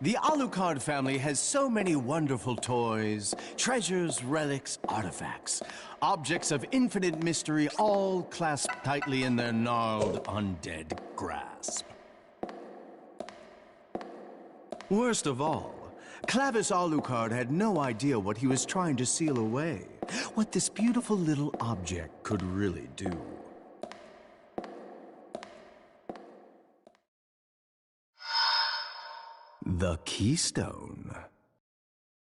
The Alucard family has so many wonderful toys, treasures, relics, artifacts, objects of infinite mystery, all clasped tightly in their gnarled, undead grasp. Worst of all, Clavis Alucard had no idea what he was trying to seal away, what this beautiful little object could really do. The Keystone.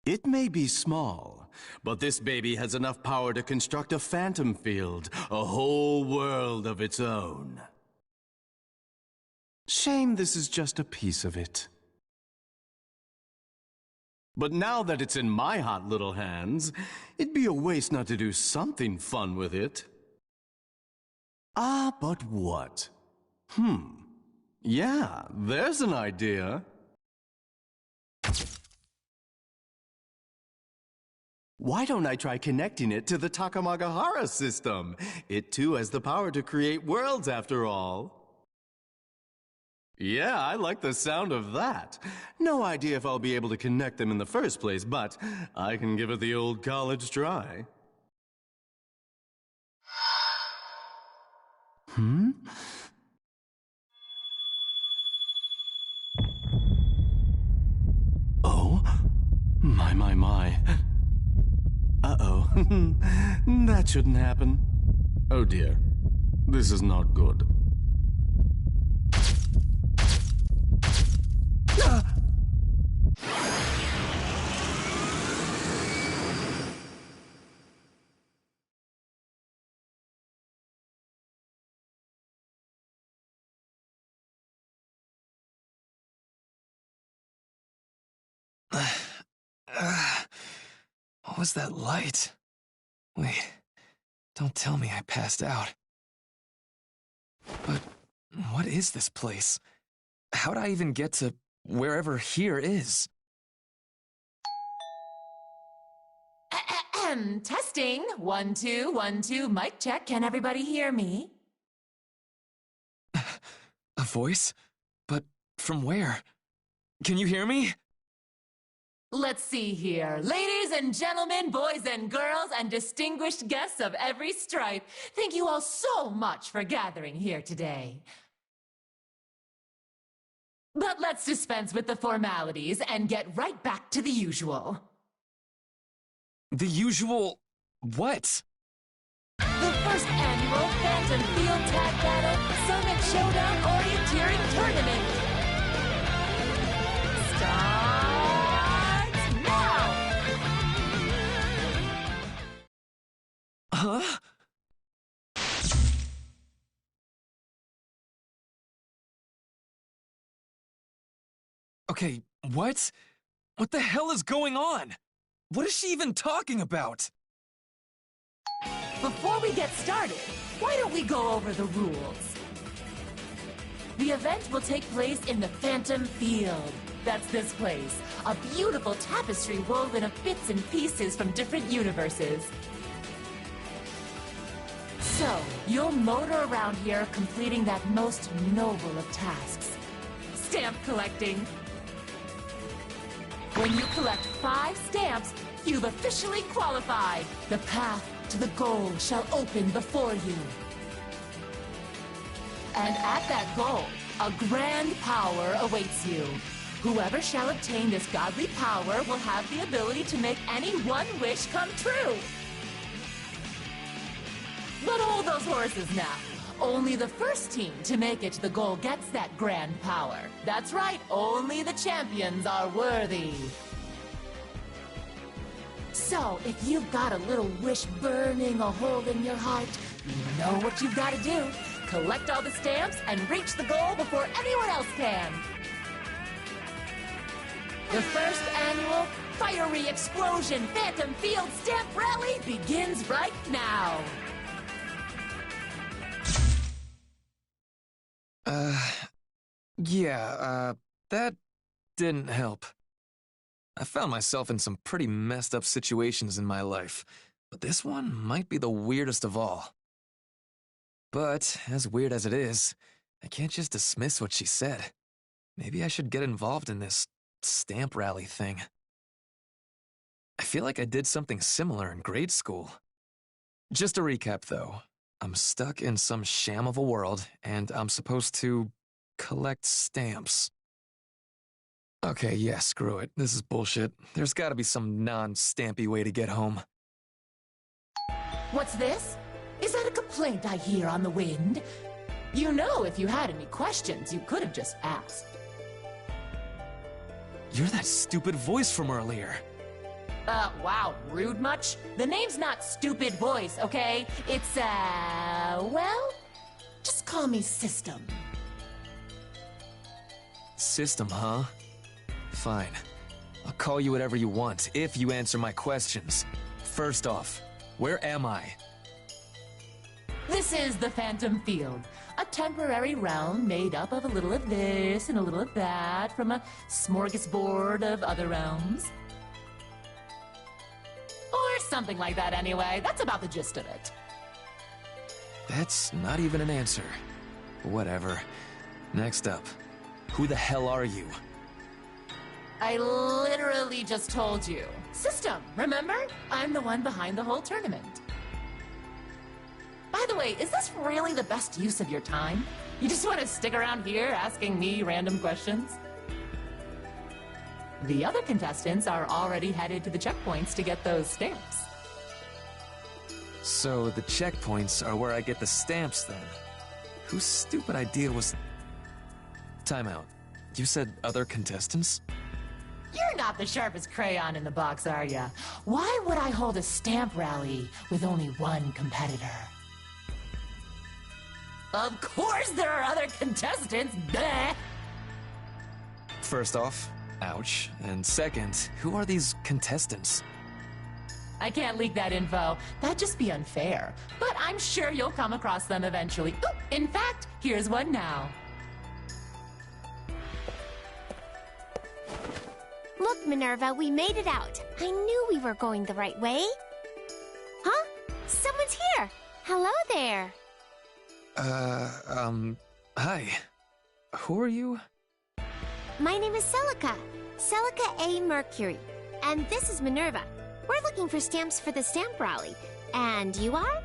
It may be small, but this baby has enough power to construct a phantom field, a whole world of its own. Shame this is just a piece of it. But now that it's in my hot little hands, it'd be a waste not to do something fun with it. Ah, but what? Yeah, there's an idea. Why don't I try connecting it to the Takamagahara system? It too has the power to create worlds after all. Yeah, I like the sound of that. No idea if I'll be able to connect them in the first place, but I can give it the old college try. Oh? My. Uh-oh. That shouldn't happen. Oh dear. This is not good. What was that light? Wait, don't tell me I passed out. But what is this place? How'd I even get to wherever here is? Testing. 1, 2, 1, 2. Mic check. Can everybody hear me? A voice? But from where? Can you hear me? Let's see here. Ladies and gentlemen, boys and girls, and distinguished guests of every stripe, thank you all so much for gathering here today. But let's dispense with the formalities and get right back to the usual. The usual... what? The first annual Phantom Field Tag Battle Summit Showdown Orienteering Tournament. Starts now! Huh? Okay, what? What the hell is going on? What is she even talking about? Before we get started, why don't we go over the rules? The event will take place in the Phantom Field. That's this place. A beautiful tapestry woven of bits and pieces from different universes. So, you'll motor around here completing that most noble of tasks. Stamp collecting. When you collect 5 stamps, you've officially qualified. The path to the goal shall open before you. And at that goal, a grand power awaits you. Whoever shall obtain this godly power will have the ability to make any one wish come true. But hold those horses now. Only the first team to make it to the goal gets that grand power. That's right, only the champions are worthy. So, if you've got a little wish burning a hole in your heart, you know what you've got to do. Collect all the stamps and reach the goal before anyone else can. The first annual Fiery Explosion Phantom Field Stamp Rally begins right now. That didn't help. I found myself in some pretty messed up situations in my life, but this one might be the weirdest of all. But, as weird as it is, I can't just dismiss what she said. Maybe I should get involved in this stamp rally thing. I feel like I did something similar in grade school. Just to recap, though, I'm stuck in some sham of a world, and I'm supposed to collect stamps. Okay, yeah, screw it. This is bullshit. There's gotta be some non-stampy way to get home. What's this? Is that a complaint I hear on the wind? You know, if you had any questions, you could have just asked. You're that stupid voice from earlier. Wow, rude much? The name's not Stupid Voice, okay? It's, well, just call me System. System, huh? Fine. I'll call you whatever you want, if you answer my questions. First off, where am I? This is the Phantom Field, a temporary realm made up of a little of this and a little of that from a smorgasbord of other realms. Or something like that anyway. That's about the gist of it. That's not even an answer. Whatever. Next up, who the hell are you? I literally just told you. System, remember? I'm the one behind the whole tournament. By the way, is this really the best use of your time? You just want to stick around here asking me random questions? The other contestants are already headed to the checkpoints to get those stamps. So the checkpoints are where I get the stamps then? Whose stupid idea was... Time out. You said other contestants? You're not the sharpest crayon in the box, are ya? Why would I hold a stamp rally with only one competitor? Of course there are other contestants, bleh! First off, ouch. And second, who are these contestants? I can't leak that info. That'd just be unfair. But I'm sure you'll come across them eventually. Ooh, in fact, here's one now. Look, Minerva, we made it out. I knew we were going the right way. Huh? Someone's here. Hello there. Hi. Who are you? My name is Celica. Celica A. Mercury. And this is Minerva. We're looking for stamps for the stamp rally. And you are?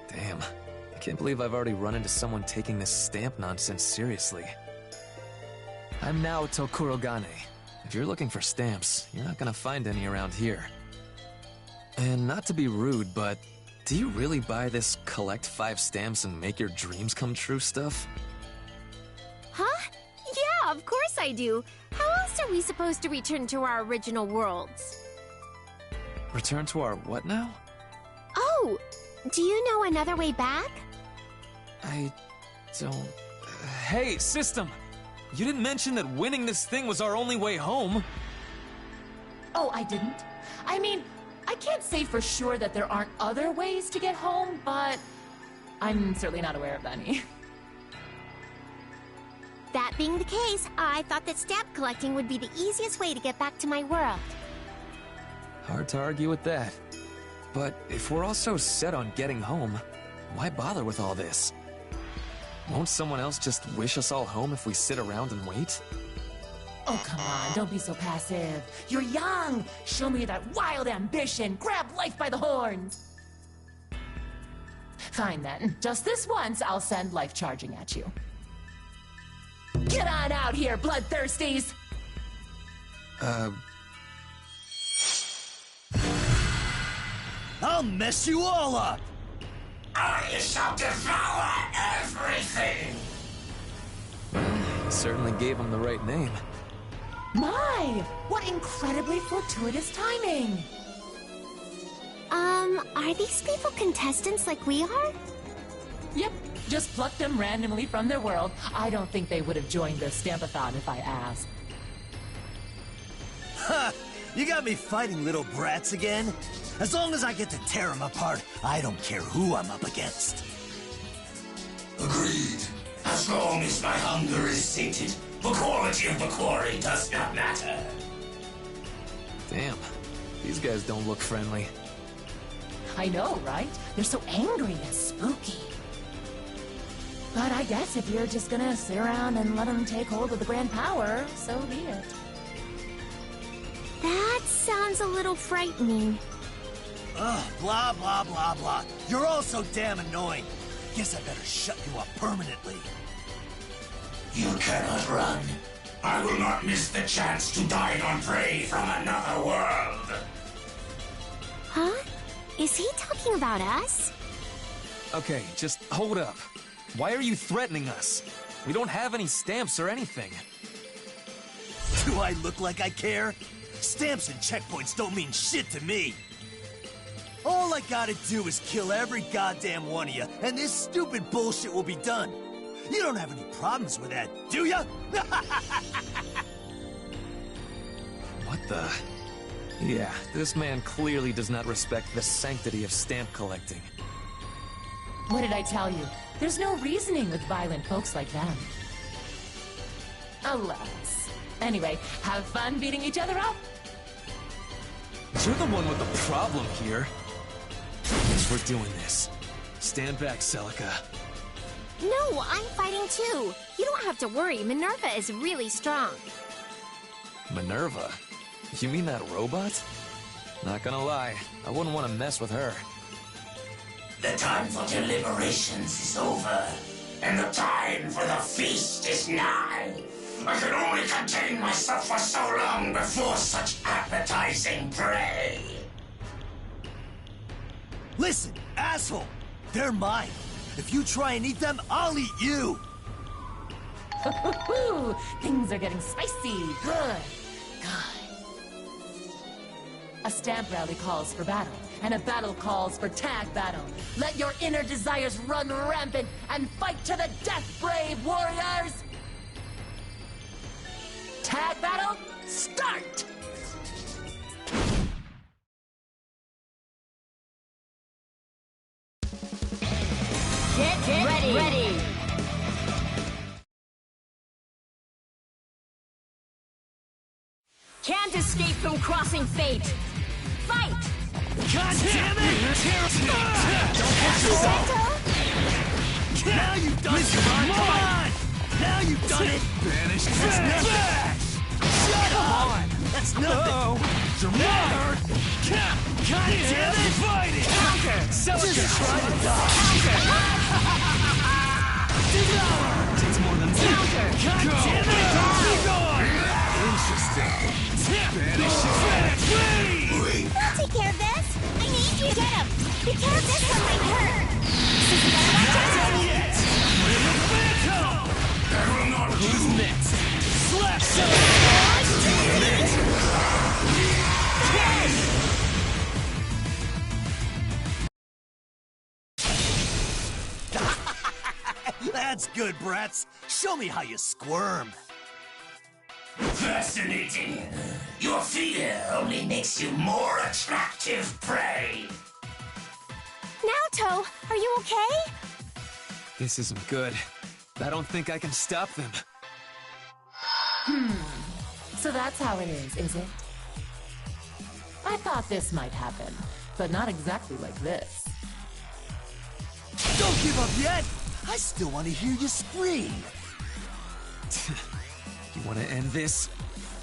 Damn. I can't believe I've already run into someone taking this stamp nonsense seriously. I'm now Tokurogane. If you're looking for stamps, you're not gonna find any around here. And not to be rude, but do you really buy this collect 5 stamps and make your dreams come true stuff? Huh? Yeah, of course I do. How else are we supposed to return to our original worlds? Return to our what now? Oh, do you know another way back? I don't... Hey, System! You didn't mention that winning this thing was our only way home. Oh, I didn't? I mean, I can't say for sure that there aren't other ways to get home, but I'm certainly not aware of any. That being the case, I thought that stamp collecting would be the easiest way to get back to my world. Hard to argue with that. But if we're all so set on getting home, why bother with all this? Won't someone else just wish us all home if we sit around and wait? Oh, come on, don't be so passive. You're young. Show me that wild ambition. Grab life by the horns. Fine then. Just this once, I'll send life charging at you. Get on out here, bloodthirsties! I'll mess you all up! I shall devour everything! Well, certainly gave him the right name. My! What incredibly fortuitous timing! Are these people contestants like we are? Yep, just plucked them randomly from their world. I don't think they would have joined the Stampathon if I asked. Ha! You got me fighting little brats again? As long as I get to tear them apart, I don't care who I'm up against. Agreed. As long as my hunger is sated, the quality of the quarry does not matter. Damn, these guys don't look friendly. I know, right? They're so angry and spooky. But I guess if you're just gonna sit around and let him take hold of the grand power, so be it. That sounds a little frightening. Ugh, blah, blah, blah, blah. You're all so damn annoying. Guess I better shut you up permanently. You cannot run. I will not miss the chance to dine on prey from another world. Huh? Is he talking about us? Okay, just hold up. Why are you threatening us? We don't have any stamps or anything. Do I look like I care? Stamps and checkpoints don't mean shit to me. All I gotta do is kill every goddamn one of you, and this stupid bullshit will be done. You don't have any problems with that, do ya? What the? Yeah, this man clearly does not respect the sanctity of stamp collecting. What did I tell you? There's no reasoning with violent folks like them. Alas. Anyway, have fun beating each other up. You're the one with the problem here. Guess we're doing this. Stand back, Celica. No, I'm fighting too. You don't have to worry, Minerva is really strong. Minerva? You mean that robot? Not gonna lie, I wouldn't want to mess with her. The time for deliberations is over, and the time for the feast is nigh. I can only contain myself for so long before such appetizing prey. Listen, asshole! They're mine. If you try and eat them, I'll eat you! Things are getting spicy. Good. Good. A stamp rally calls for battle, and a battle calls for tag battle. Let your inner desires run rampant and fight to the death, brave warriors! Tag battle, start! Get ready! Can't escape from crossing fate. Fight! God damn it! Don't push yourself! Now you've done it! Come on! Now you've done it! Vanish! That's nothing! Shut up! That's nothing! Dramatic! God damn it! Fight it! Counter! Just try to die! Takes more than God damn it! Keep going! Interesting. Vanish! I'll take care of this. I need you to get him. Be careful, this one might hurt. That will not do. Who's next? Slap That's good, brats. Show me how you squirm. Fascinating. Your fear only makes you more attractive prey. Naoto, are you okay? This isn't good. I don't think I can stop them. So that's how it is it? I thought this might happen, but not exactly like this. Don't give up yet! I still want to hear you scream. You want to end this?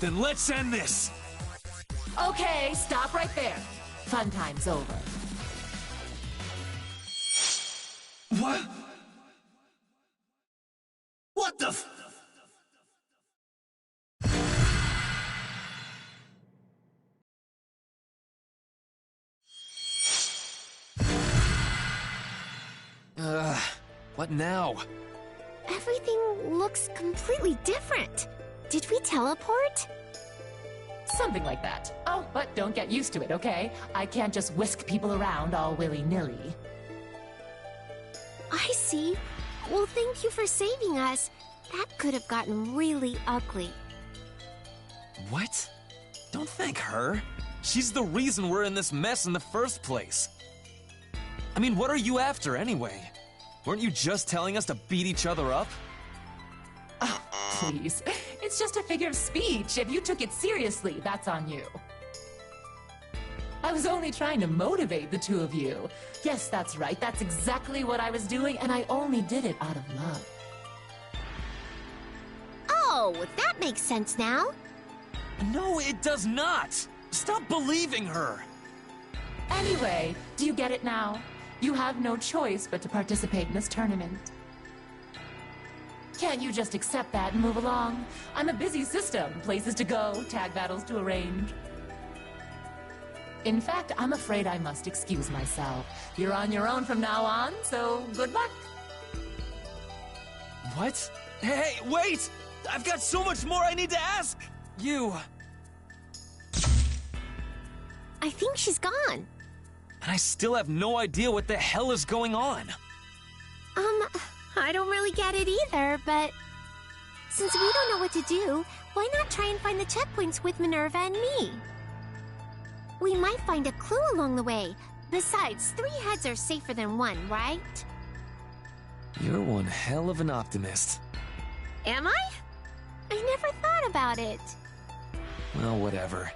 Then let's end this! Okay, stop right there. Fun time's over. What? What the f- What now? Everything looks completely different. Did we teleport? Something like that. Oh, but don't get used to it, okay? I can't just whisk people around all willy-nilly. I see. Well, thank you for saving us. That could have gotten really ugly. What? Don't thank her. She's the reason we're in this mess in the first place. I mean, what are you after anyway? Weren't you just telling us to beat each other up? Oh, please. It's just a figure of speech. If you took it seriously, that's on you. I was only trying to motivate the two of you. Yes, that's right. That's exactly what I was doing, and I only did it out of love. Oh, that makes sense now. No, it does not! Stop believing her! Anyway, do you get it now? You have no choice but to participate in this tournament. Can't you just accept that and move along? I'm a busy system. Places to go, tag battles to arrange. In fact, I'm afraid I must excuse myself. You're on your own from now on, so good luck. What? Hey, wait! I've got so much more I need to ask! You... I think she's gone. And I still have no idea what the hell is going on. I don't really get it either, but since we don't know what to do, why not try and find the checkpoints with Minerva and me? We might find a clue along the way. Besides, 3 heads are safer than 1, right? You're one hell of an optimist. Am I? I never thought about it. Well, whatever.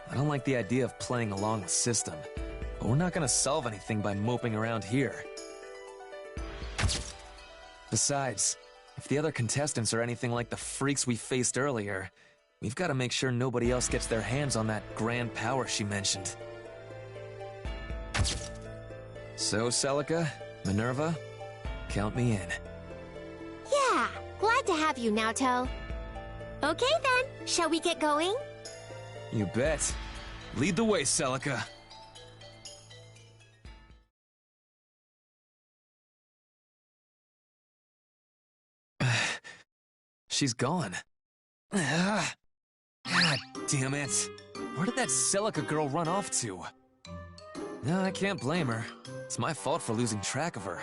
I don't like the idea of playing along the system, but we're not gonna solve anything by moping around here. Besides, if the other contestants are anything like the freaks we faced earlier, we've got to make sure nobody else gets their hands on that grand power she mentioned. So, Celica, Minerva, count me in. Yeah, glad to have you, Naoto. Okay then, shall we get going? You bet. Lead the way, Celica. She's gone. God damn it. Where did that Celica girl run off to? No, I can't blame her. It's my fault for losing track of her.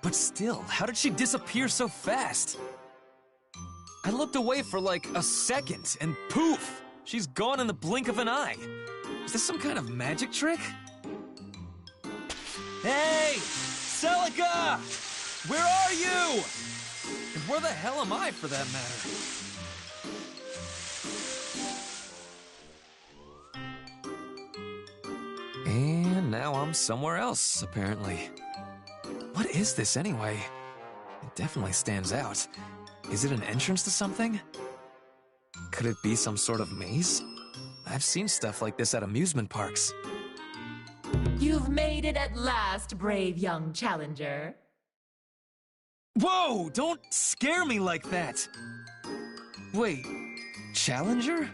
But still, how did she disappear so fast? I looked away for like a second, and poof! She's gone in the blink of an eye. Is this some kind of magic trick? Hey! Celica! Where are you? And where the hell am I, for that matter? And now I'm somewhere else, apparently. What is this, anyway? It definitely stands out. Is it an entrance to something? Could it be some sort of maze? I've seen stuff like this at amusement parks. You've made it at last, brave young challenger. Whoa! Don't scare me like that! Wait, Challenger?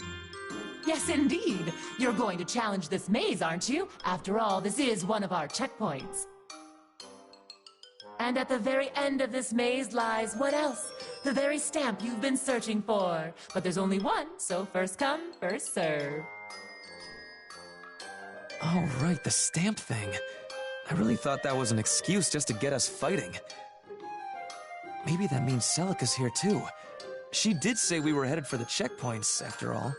Yes, indeed. You're going to challenge this maze, aren't you? After all, this is one of our checkpoints. And at the very end of this maze lies what else? The very stamp you've been searching for. But there's only one, so first come, first serve. Oh, right, the stamp thing. I really thought that was an excuse just to get us fighting. Maybe that means Celica's here too. She did say we were headed for the checkpoints, after all.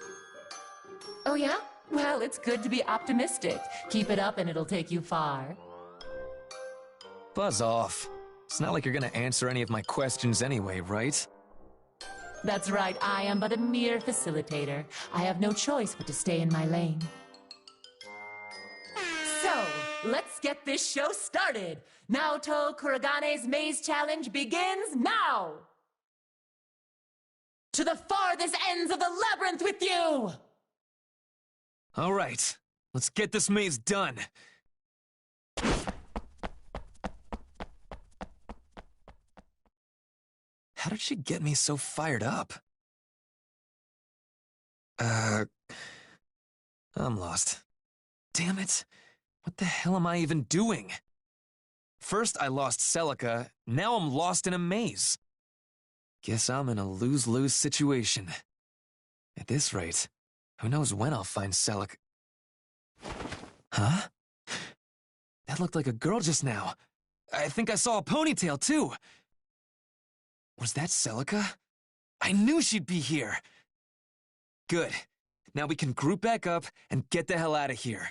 Oh yeah? Well, it's good to be optimistic. Keep it up and it'll take you far. Buzz off. It's not like you're gonna answer any of my questions anyway, right? That's right, I am but a mere facilitator. I have no choice but to stay in my lane. So, let's get this show started! Naoto Kuragane's Maze Challenge begins now! To the farthest ends of the labyrinth with you! All right, let's get this maze done. How did she get me so fired up? I'm lost. Damn it. What the hell am I even doing? First I lost Celica, now I'm lost in a maze. Guess I'm in a lose-lose situation. At this rate, who knows when I'll find Celica. Huh? That looked like a girl just now. I think I saw a ponytail, too. Was that Celica? I knew she'd be here. Good. Now we can group back up and get the hell out of here.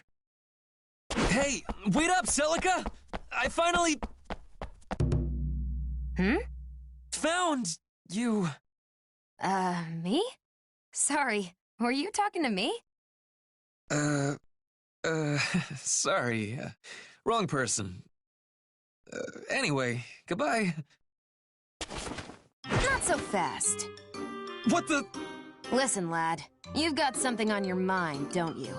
Hey, wait up, Celica! I finally... found you. Me? Sorry, were you talking to me? Sorry. Wrong person. Anyway, goodbye. Not so fast. What the? Listen, lad. You've got something on your mind, don't you?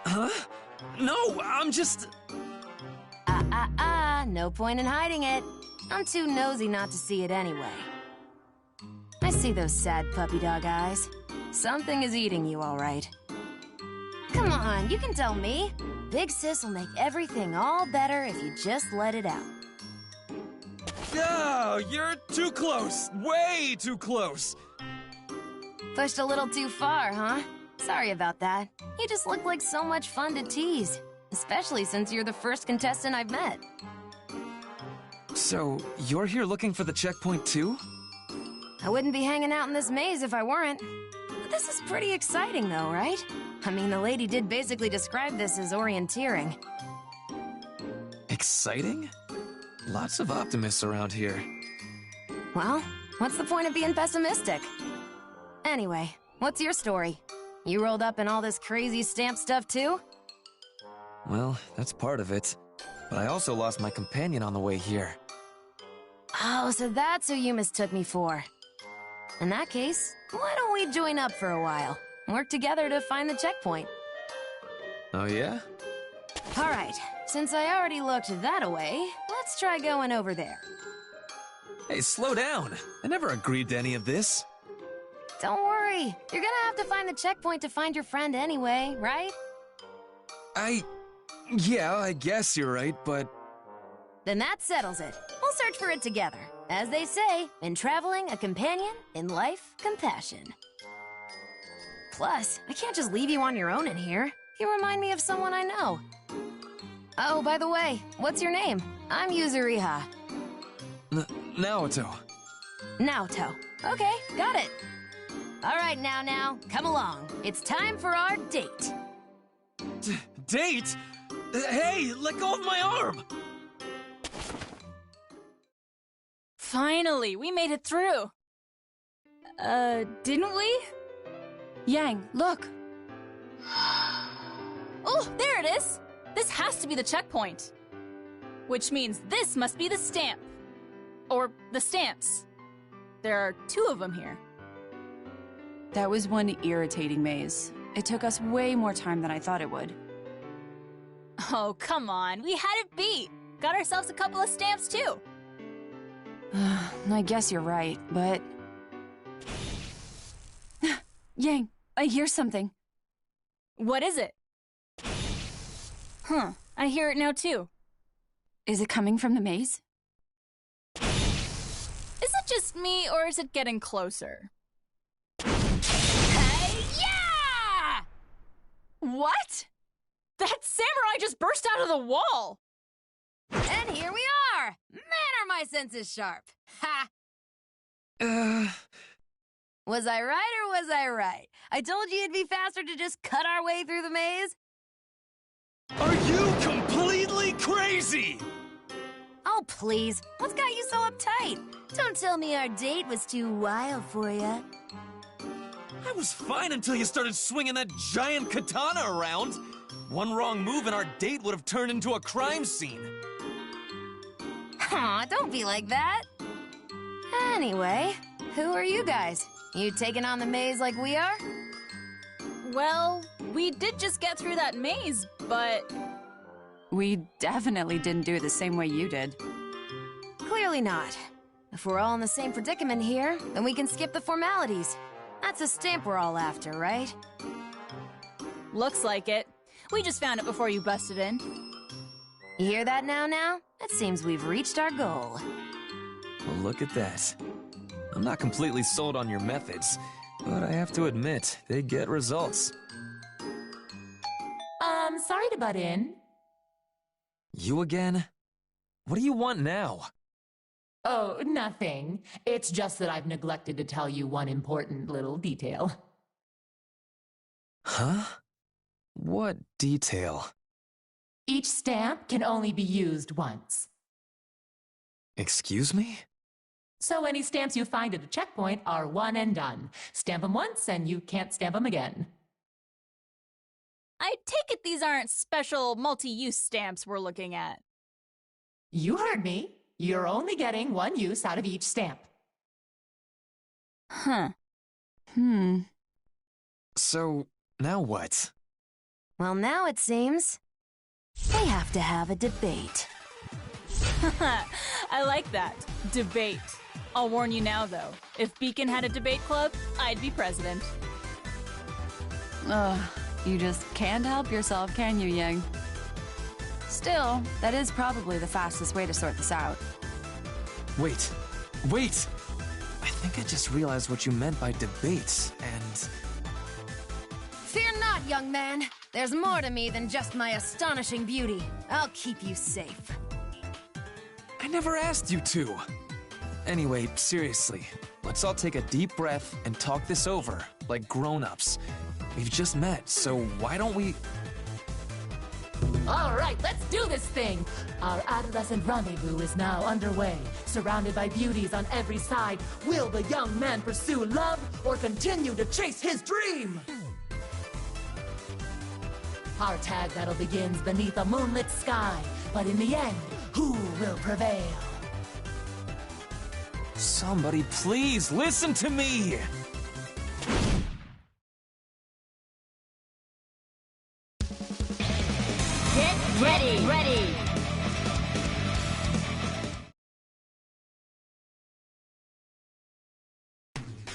Huh? No, I'm just... No point in hiding it. I'm too nosy not to see it anyway. I see those sad puppy dog eyes. Something is eating you, all right. Come on, you can tell me. Big Sis will make everything all better if you just let it out. Oh, you're too close. Way too close. Pushed a little too far, huh? Sorry about that. You just look like so much fun to tease. Especially since you're the first contestant I've met. So, you're here looking for the checkpoint too? I wouldn't be hanging out in this maze if I weren't. But this is pretty exciting though, right? I mean, the lady did basically describe this as orienteering. Exciting? Lots of optimists around here. Well, what's the point of being pessimistic? Anyway, what's your story? You rolled up in all this crazy stamp stuff too? Well, that's part of it. But I also lost my companion on the way here. Oh, so that's who you mistook me for. In that case, why don't we join up for a while? Work together to find the checkpoint. Oh yeah? Alright, since I already looked that away, let's try going over there. Hey, slow down. I never agreed to any of this. Don't worry, you're gonna have to find the checkpoint to find your friend anyway, right? Yeah, I guess you're right, but... Then that settles it. We'll search for it together. As they say, in traveling, a companion, in life, compassion. Plus, I can't just leave you on your own in here. You remind me of someone I know. Oh, by the way, what's your name? I'm Yuzuriha. Naoto. Naoto. Okay, got it. All right, now, come along. It's time for our date. Date? Hey, let go of my arm! Finally, we made it through. Didn't we? Yang, look. Oh, there it is! This has to be the checkpoint. Which means this must be the stamp. Or the stamps. There are 2 of them here. That was one irritating maze. It took us way more time than I thought it would. Oh, come on. We had it beat. Got ourselves a couple of stamps, too. I guess you're right, but... Yang, I hear something. What is it? Huh, I hear it now, too. Is it coming from the maze? Is it just me, or is it getting closer? Hey, yeah! What? That samurai just burst out of the wall! And here we are! Man, are my senses sharp! Ha! Was I right or was I right? I told you it'd be faster to just cut our way through the maze. Are you completely crazy? Oh, please. What's got you so uptight? Don't tell me our date was too wild for you. I was fine until you started swinging that giant katana around. One wrong move and our date would have turned into a crime scene. Aw, don't be like that. Anyway, who are you guys? You taking on the maze like we are? Well, we did just get through that maze, but... We definitely didn't do it the same way you did. Clearly not. If we're all in the same predicament here, then we can skip the formalities. That's a stamp we're all after, right? Looks like it. We just found it before you busted in. You hear that now? It seems we've reached our goal. Well, look at that. I'm not completely sold on your methods, but I have to admit, they get results. Sorry to butt in. You again? What do you want now? Oh, nothing. It's just that I've neglected to tell you one important little detail. Huh? What detail? Each stamp can only be used once. Excuse me? So any stamps you find at a checkpoint are one and done. Stamp them once and you can't stamp them again. I take it these aren't special multi-use stamps we're looking at. You heard me. You're only getting one use out of each stamp. Huh. So, now what? Well, now it seems they have to have a debate. I like that. Debate. I'll warn you now, though. If Beacon had a debate club, I'd be president. Ugh, you just can't help yourself, can you, Yang? Still, that is probably the fastest way to sort this out. Wait! I think I just realized what you meant by debates, and... Fear not, young man. There's more to me than just my astonishing beauty. I'll keep you safe. I never asked you to! Anyway, seriously, let's all take a deep breath and talk this over, like grown-ups. We've just met, so why don't we... All right, let's do this thing. Our adolescent rendezvous is now underway. Surrounded by beauties on every side, will the young man pursue love or continue to chase his dream? Our tag battle begins beneath a moonlit sky, but in the end, who will prevail? Somebody please listen to me! Get ready!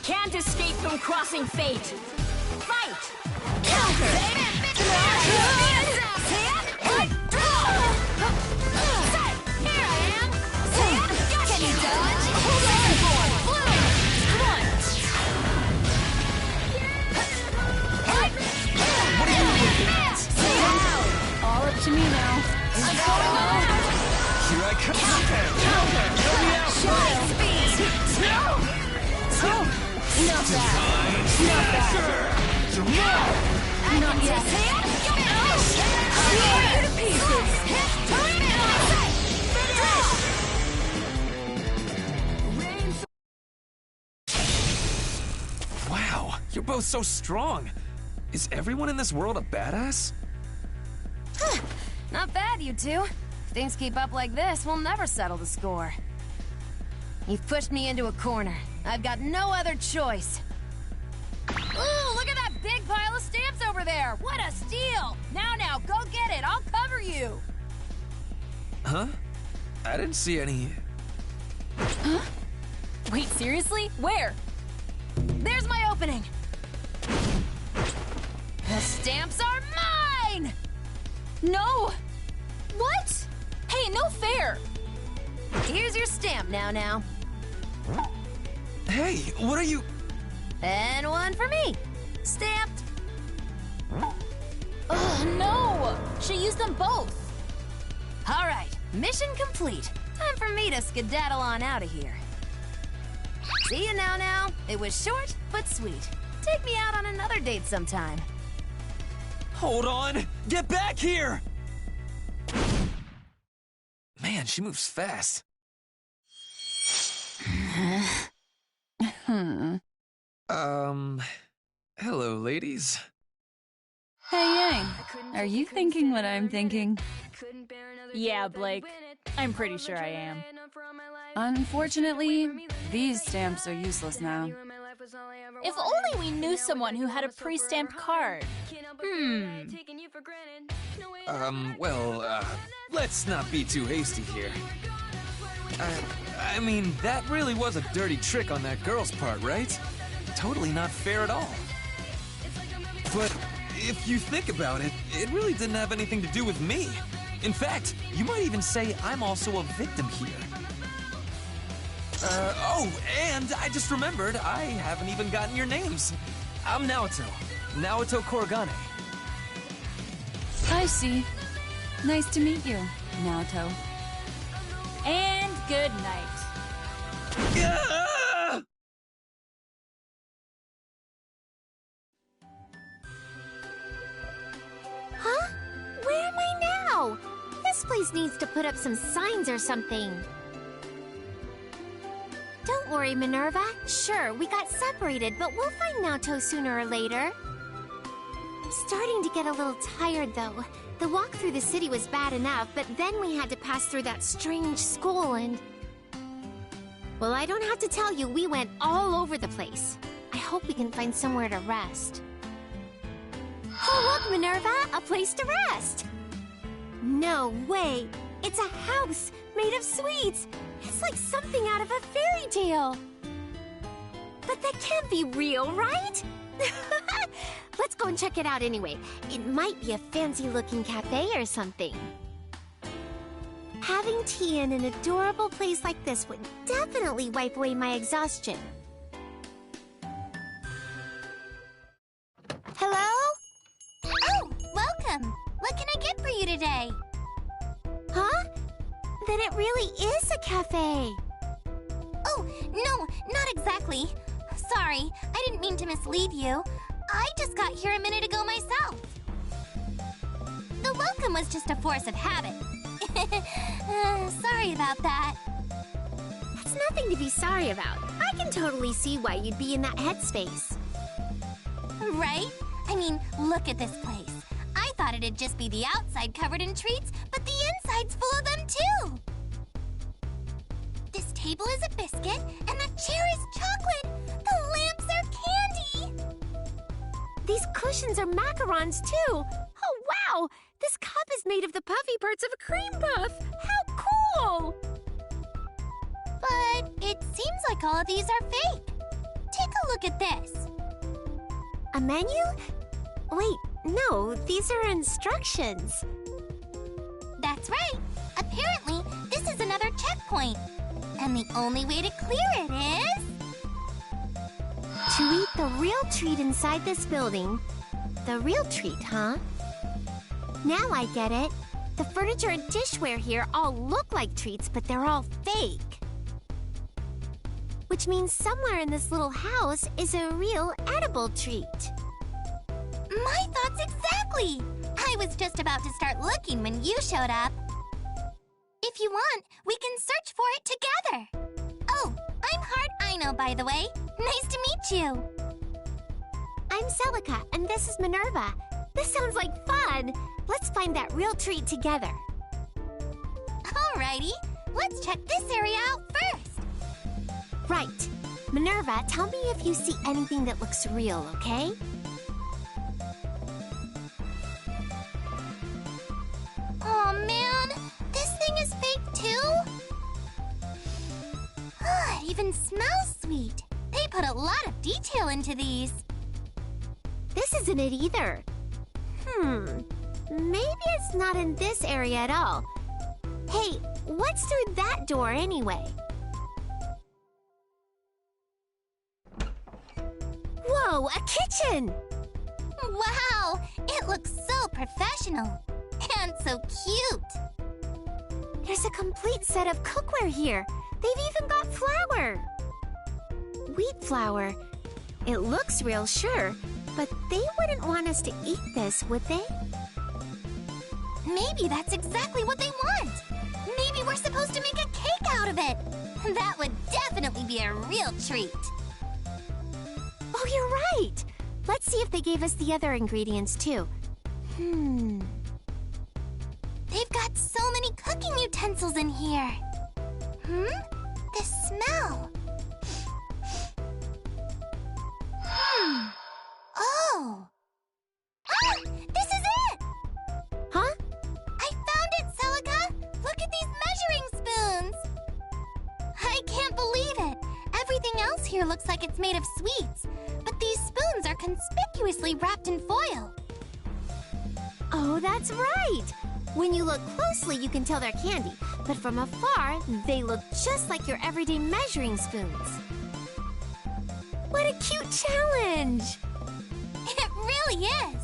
Can't escape from crossing fate. Fight! Counter! Here I am! Can you dodge? Hold What are you looking at? All up to me now. I'm going on! Here I come! Counter! Help me out! Shadow speed! Not bad. Not yet. Tear you to pieces! Wow, you're both so strong. Is everyone in this world a badass? Not bad, you two. If things keep up like this, we'll never settle the score. You've pushed me into a corner. I've got no other choice. Ooh, look at that big pile of stamps over there! What a steal! Now, go get it! I'll cover you! Huh? I didn't see any... Wait, seriously? Where? There's my opening! The stamps are mine! No! What? Hey, no fair! Here's your stamp now. Hey, what are you... And one for me. Stamped. Ugh, no! She used them both! All right, mission complete. Time for me to skedaddle on out of here. See you now. It was short, but sweet. Take me out on another date sometime. Hold on! Get back here! Man, she moves fast. Hello, ladies. Hey, Yang, are you thinking what I'm thinking? Yeah, Blake. I'm pretty sure I am. Unfortunately, these stamps are useless now. If only we knew someone who had a pre-stamped card. Let's not be too hasty here. I mean, that really was a dirty trick on that girl's part, right? Totally not fair at all. But if you think about it, it really didn't have anything to do with me. In fact, you might even say I'm also a victim here. And I just remembered I haven't even gotten your names. I'm Naoto. Naoto Korogane. I see. Nice to meet you, Naoto. And good night. Huh? Where am I now? This place needs to put up some signs or something. Don't worry, Minerva. Sure, we got separated, but we'll find Naoto sooner or later. Starting to get a little tired, though. The walk through the city was bad enough, but then we had to pass through that strange school and... Well, I don't have to tell you, we went all over the place. I hope we can find somewhere to rest. Oh, look, Minerva! A place to rest! No way! It's a house made of sweets! It's like something out of a fairy tale! But that can't be real, right? Let's go and check it out anyway. It might be a fancy-looking cafe or something. Having tea in an adorable place like this would definitely wipe away my exhaustion. Hello? Oh, welcome. What can I get for you today? Huh? Then it really is a cafe. Oh, no, not exactly. Sorry, I didn't mean to mislead you. I just got here a minute ago myself. The welcome was just a force of habit. Sorry about that. That's nothing to be sorry about. I can totally see why you'd be in that headspace. Right? I mean, look at this place. I thought it'd just be the outside covered in treats, but the inside's full of them too. This table is a biscuit, and the chair is chocolate. The lamps are candy. These cushions are macarons too. Oh, wow! This cup is made of the puffy parts of a cream puff. How cool! But it seems like all of these are fake. Take a look at this. A menu? Wait, no, these are instructions. That's right. Apparently, this is another checkpoint. And the only way to clear it is... To eat the real treat inside this building. The real treat, huh? Now I get it. The furniture and dishware here all look like treats, but they're all fake. Which means somewhere in this little house is a real edible treat. My thoughts exactly! I was just about to start looking when you showed up. If you want, we can search for it together. Oh, I'm Heart Ino, by the way. Nice to meet you. I'm Celica, and this is Minerva. This sounds like fun. Let's find that real treat together. Alrighty, let's check this area out first. Right. Minerva, tell me if you see anything that looks real, okay? Aw, man. This thing is fake, too? It even smells sweet. They put a lot of detail into these. This isn't it either. Maybe it's not in this area at all. Hey, what's through that door anyway? Whoa, a kitchen! Wow, it looks so professional. And so cute. There's a complete set of cookware here. They've even got flour. Wheat flour. It looks real, sure, but they wouldn't want us to eat this, would they? Maybe that's exactly what they want. Maybe we're supposed to make a cake out of it. That would definitely be a real treat. Oh, you're right. Let's see if they gave us the other ingredients, too. They've got so many cooking utensils in here. The smell. Oh. Ah! This is it! Huh? I found it, Celica! Look at these measuring spoons! I can't believe it! Everything else here looks like it's made of sweets, but these spoons are conspicuously wrapped in foil. Oh, that's right! When you look closely, you can tell they're candy, but from afar, they look just like your everyday measuring spoons. What a cute challenge! It really is!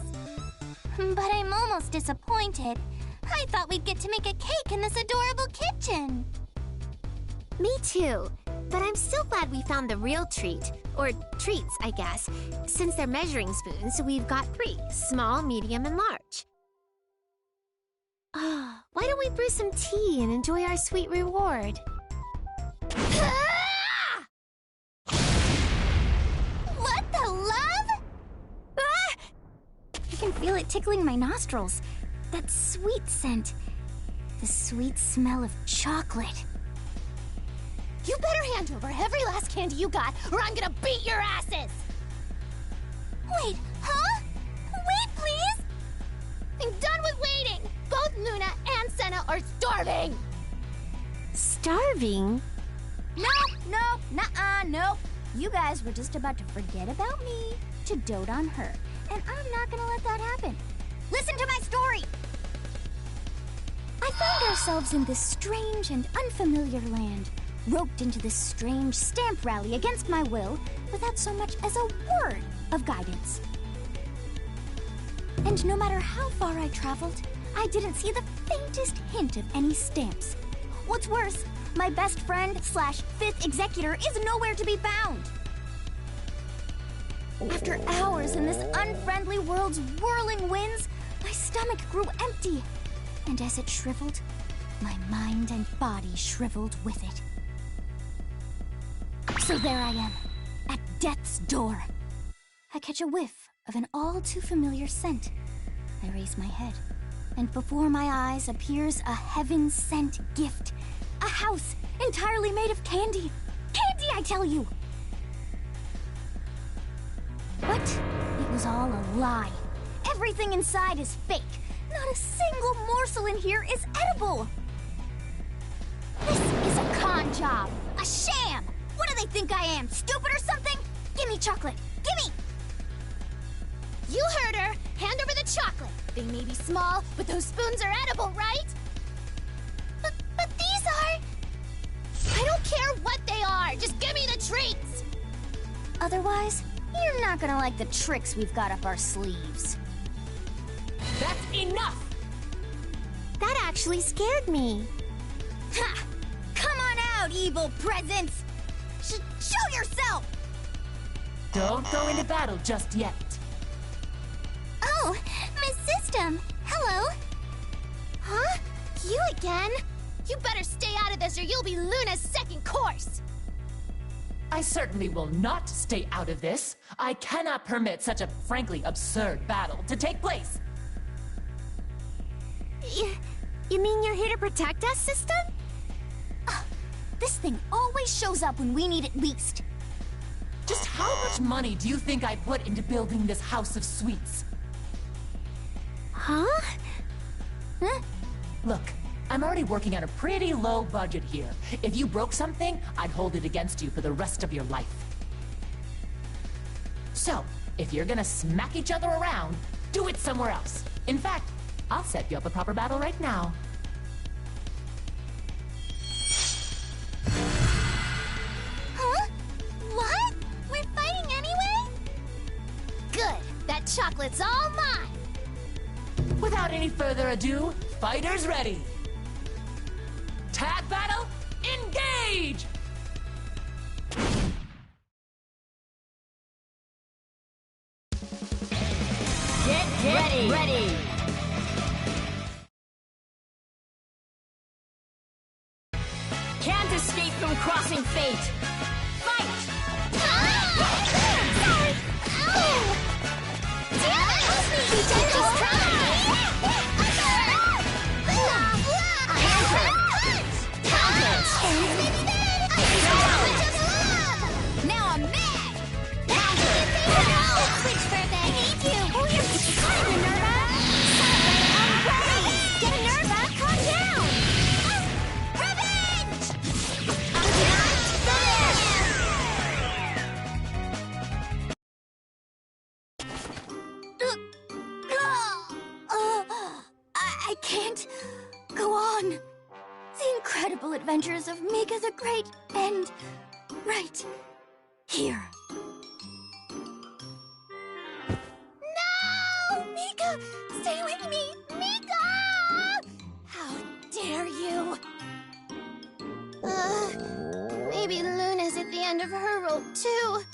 But I'm almost disappointed. I thought we'd get to make a cake in this adorable kitchen. Me too. But I'm still glad we found the real treat. Or treats, I guess. Since they're measuring spoons, we've got 3. Small, medium, and large. Why don't we brew some tea and enjoy our sweet reward? What the love? You can feel it tickling my nostrils. That sweet scent. The sweet smell of chocolate. You better hand over every last candy you got, or I'm gonna beat your asses! Wait, huh? Wait, please! I'm done with waiting! Both Luna and Senna are starving! Starving? Nope. You guys were just about to forget about me to dote on her, and I'm not gonna let that happen. Listen to my story! I found ourselves in this strange and unfamiliar land, roped into this strange stamp rally against my will, without so much as a word of guidance. And no matter how far I traveled, I didn't see the faintest hint of any stamps. What's worse, my best friend / fifth executor is nowhere to be found. After hours in this unfriendly world's whirling winds, my stomach grew empty. And as it shriveled, my mind and body shriveled with it. So there I am, at death's door. I catch a whiff of an all-too-familiar scent. I raise my head, and before my eyes appears a heaven-sent gift. A house entirely made of candy. Candy, I tell you! But it was all a lie. Everything inside is fake. Not a single morsel in here is edible. This is a con job. A sham. What do they think I am? Stupid or something? Give me chocolate. Gimme! You heard her. Hand over the chocolate. They may be small, but those spoons are edible, right? But these are... I don't care what they are. Just give me the treats. Otherwise, you're not gonna like the tricks we've got up our sleeves. That's enough! That actually scared me. Ha! Come on out, evil presence! Show yourself! Don't go into battle just yet. Oh, Miss System! Hello! Huh? You again? You better stay out of this or you'll be Luna's second course! I certainly will not stay out of this. I cannot permit such a frankly absurd battle to take place. You mean you're here to protect us, System? This thing always shows up when we need it least. Just how much money do you think I put into building this house of sweets? Huh? Look, I'm already working on a pretty low budget here. If you broke something, I'd hold it against you for the rest of your life. So, if you're gonna smack each other around, do it somewhere else. In fact, I'll set you up a proper battle right now. Huh? What? We're fighting anyway? Good. That chocolate's all mine. Without any further ado, fighters ready. Tag battle, engage! Get ready! Can't escape from crossing fate! Fight! Sorry! Ow! Damn it! Help me! You just tried! Now I'm mad! Switch perfect! I hate you! Oh, you're sorry, Minerva! Sorry, get Minerva, calm down! Revenge! I can't go on. The incredible adventures of Mika the Great end right here. No! Mika! Stay with me! Mika! How dare you! Maybe Luna's at the end of her rope, too.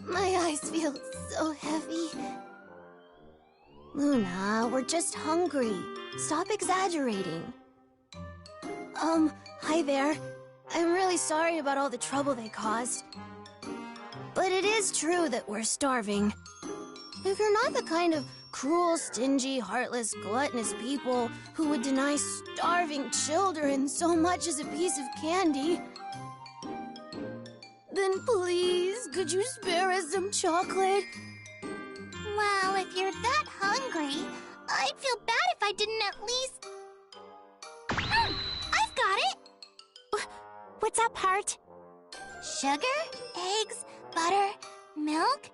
My eyes feel so heavy. Luna, we're just hungry. Stop exaggerating. Hi there. I'm really sorry about all the trouble they caused. But it is true that we're starving. If you're not the kind of cruel, stingy, heartless, gluttonous people who would deny starving children so much as a piece of candy, then please, could you spare us some chocolate? Well, if you're that hungry, I'd feel bad if I didn't at least... I've got it! What's up, Heart? Sugar, eggs, butter, milk?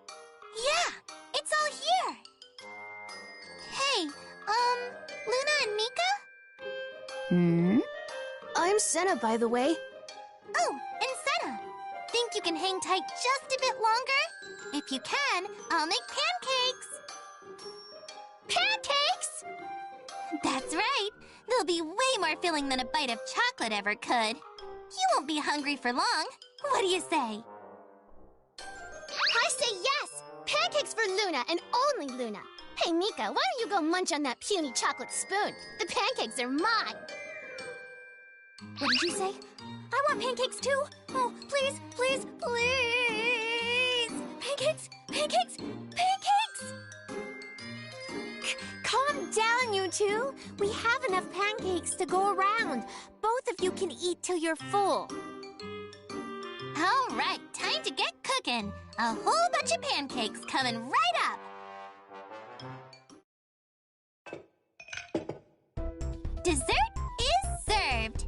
Yeah, it's all here! Hey, Luna and Mika? I'm Senna, by the way. Oh, and Senna! Think you can hang tight just a bit longer? If you can, I'll make pancakes! Pancakes?! That's right! They'll be way more filling than a bite of chocolate ever could. You won't be hungry for long. What do you say? I say yes! Pancakes for Luna and only Luna. Hey, Mika, why don't you go munch on that puny chocolate spoon? The pancakes are mine. What did you say? I want pancakes too! Oh, please, please, please! Pancakes! Pancakes! Pancakes! Calm down, you two. We have enough pancakes to go around. Both of you can eat till you're full. All right, time to get cooking. A whole bunch of pancakes coming right up. Dessert is served.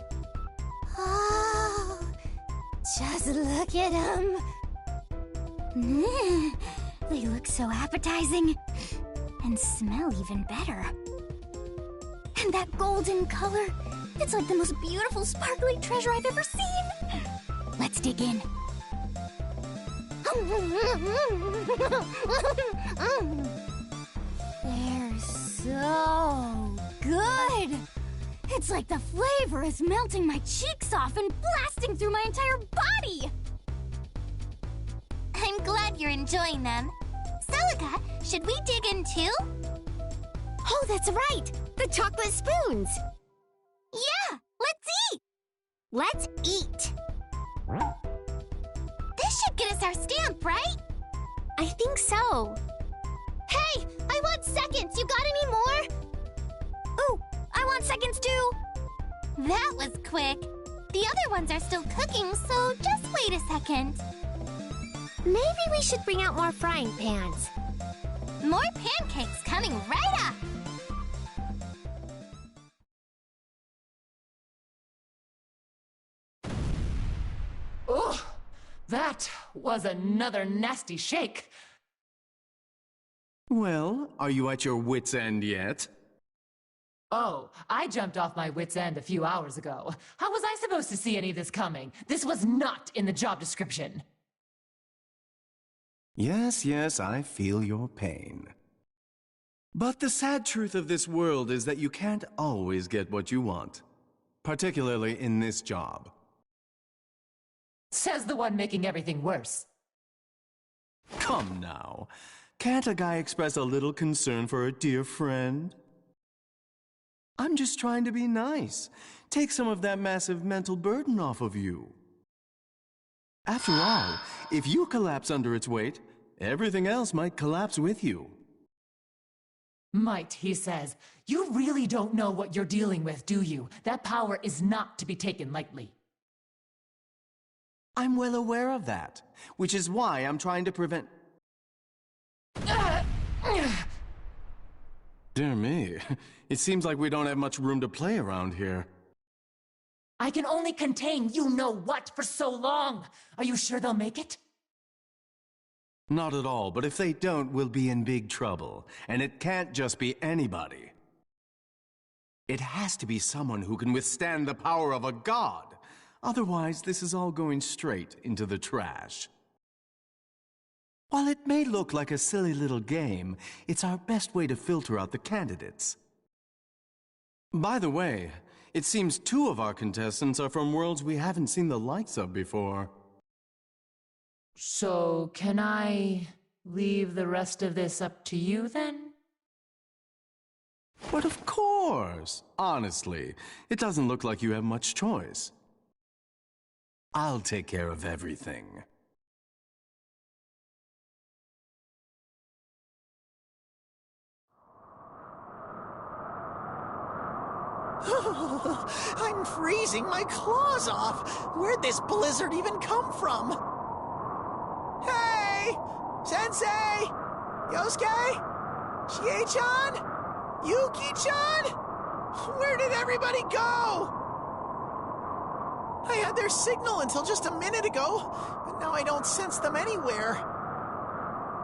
Oh, just look at them. They look so appetizing. And smell even better. And that golden color, it's like the most beautiful sparkly treasure I've ever seen. Let's dig in. They're so good. It's like the flavor is melting my cheeks off and blasting through my entire body. I'm glad you're enjoying them. Celica, should we dig in too? Oh, that's right! The chocolate spoons! Yeah, let's eat! Let's eat! This should get us our stamp, right? I think so. Hey, I want seconds! You got any more? Ooh, I want seconds too! That was quick. The other ones are still cooking, so just wait a second. Maybe we should bring out more frying pans. More pancakes coming right up! Ugh! That was another nasty shake. Well, are you at your wit's end yet? Oh, I jumped off my wit's end a few hours ago. How was I supposed to see any of this coming? This was not in the job description. Yes, yes, I feel your pain. But the sad truth of this world is that you can't always get what you want, particularly in this job. Says the one making everything worse. Come now, can't a guy express a little concern for a dear friend? I'm just trying to be nice. Take some of that massive mental burden off of you. After all, if you collapse under its weight, everything else might collapse with you. Might, he says. You really don't know what you're dealing with, do you? That power is not to be taken lightly. I'm well aware of that, which is why I'm trying to prevent... Dear me, it seems like we don't have much room to play around here. I can only contain you-know-what for so long. Are you sure they'll make it? Not at all, but if they don't, we'll be in big trouble. And it can't just be anybody. It has to be someone who can withstand the power of a god. Otherwise, this is all going straight into the trash. While it may look like a silly little game, it's our best way to filter out the candidates. By the way, it seems 2 of our contestants are from worlds we haven't seen the likes of before. So, can I leave the rest of this up to you, then? But of course! Honestly, it doesn't look like you have much choice. I'll take care of everything. I'm freezing my claws off. Where'd this blizzard even come from? Hey! Sensei! Yosuke? Chie-chan? Yuki-chan? Where did everybody go? I had their signal until just a minute ago, but now I don't sense them anywhere.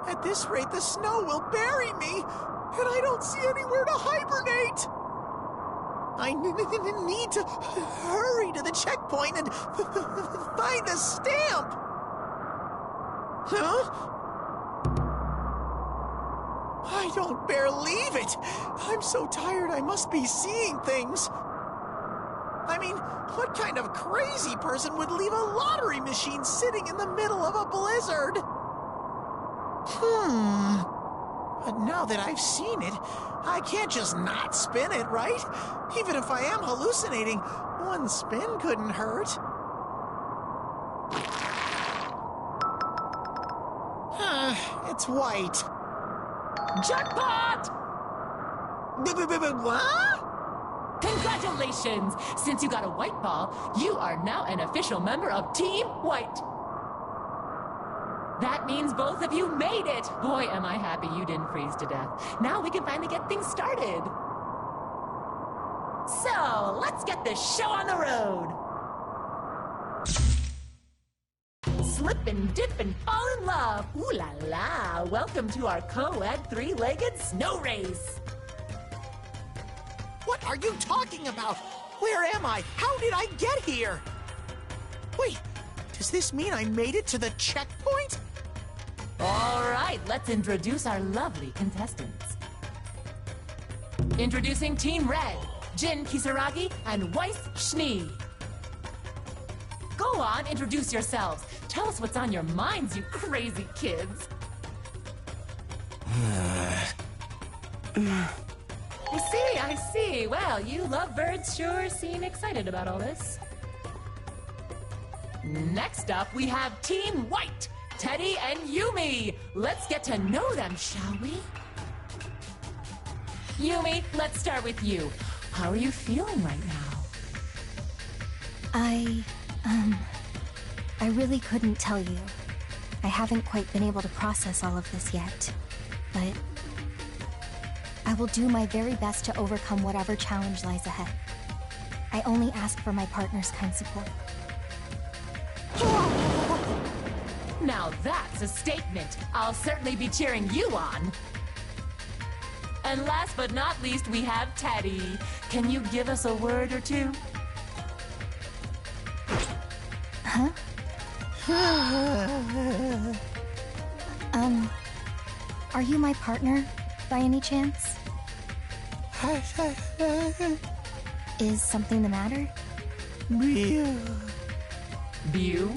At this rate, the snow will bury me, and I don't see anywhere to hibernate. I need to hurry to the checkpoint and find the stamp. Huh? I don't believe it. I'm so tired I must be seeing things. I mean, what kind of crazy person would leave a lottery machine sitting in the middle of a blizzard? But now that I've seen it, I can't just not spin it, right? Even if I am hallucinating, one spin couldn't hurt. It's white. Jackpot! What? Congratulations! Since you got a white ball, you are now an official member of Team White. That means both of you made it! Boy, am I happy you didn't freeze to death. Now we can finally get things started. So, let's get this show on the road. Slip and dip and fall in love. Ooh la la! Welcome to our co-ed three-legged snow race. What are you talking about? Where am I? How did I get here? Wait, does this mean I made it to the checkpoint? All right, let's introduce our lovely contestants. Introducing Team Red, Jin Kisaragi and Weiss Schnee. Go on, introduce yourselves. Tell us what's on your minds, you crazy kids. I see. Well, you lovebirds sure seem excited about all this. Next up, we have Team White, Teddy and Yumi. Let's get to know them, shall we? Yumi, let's start with you. How are you feeling right now? I really couldn't tell you. I haven't quite been able to process all of this yet, but I will do my very best to overcome whatever challenge lies ahead. I only ask for my partner's kind support. Now that's a statement. I'll certainly be cheering you on. And last but not least, we have Teddy. Can you give us a word or two? Huh? Are you my partner, by any chance? Is something the matter? Bew?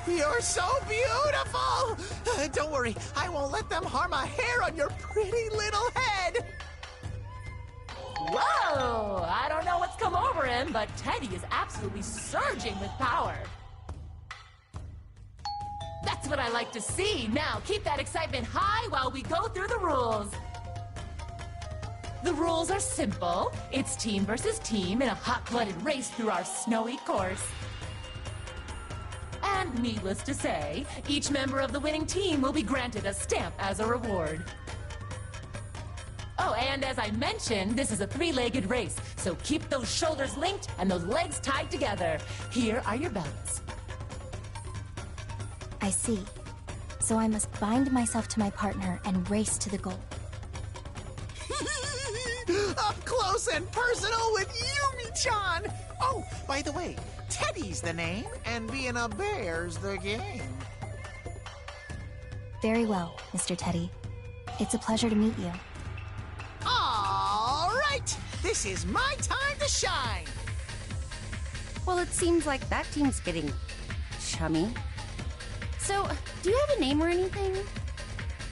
You're so beautiful! Don't worry, I won't let them harm a hair on your pretty little head! Whoa! I don't know what's come over him, but Teddy is absolutely surging with power. That's what I like to see. Now, keep that excitement high while we go through the rules. The rules are simple. It's team versus team in a hot-blooded race through our snowy course. And needless to say, each member of the winning team will be granted a stamp as a reward. Oh, and as I mentioned, this is a three-legged race, so keep those shoulders linked and those legs tied together. Here are your belts. I see. So I must bind myself to my partner and race to the goal. Up close and personal with Yumi-chan! Oh, by the way, Teddy's the name, and being a bear's the game. Very well, Mr. Teddy. It's a pleasure to meet you. All right! This is my time to shine! Well, it seems like that team's getting chummy. So, do you have a name or anything?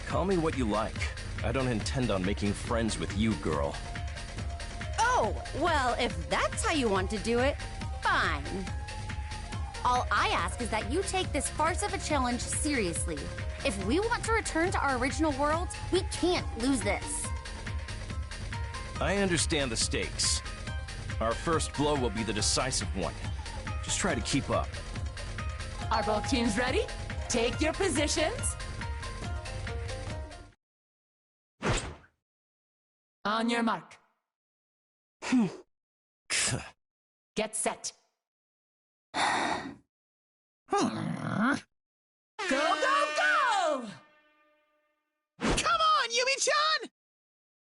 Call me what you like. I don't intend on making friends with you, girl. Oh, well, if that's how you want to do it, fine. All I ask is that you take this farce of a challenge seriously. If we want to return to our original worlds, we can't lose this. I understand the stakes. Our first blow will be the decisive one. Just try to keep up. Are both teams ready? Take your positions. On your mark. Get set. Go, go, go! Come on, Yumi-chan!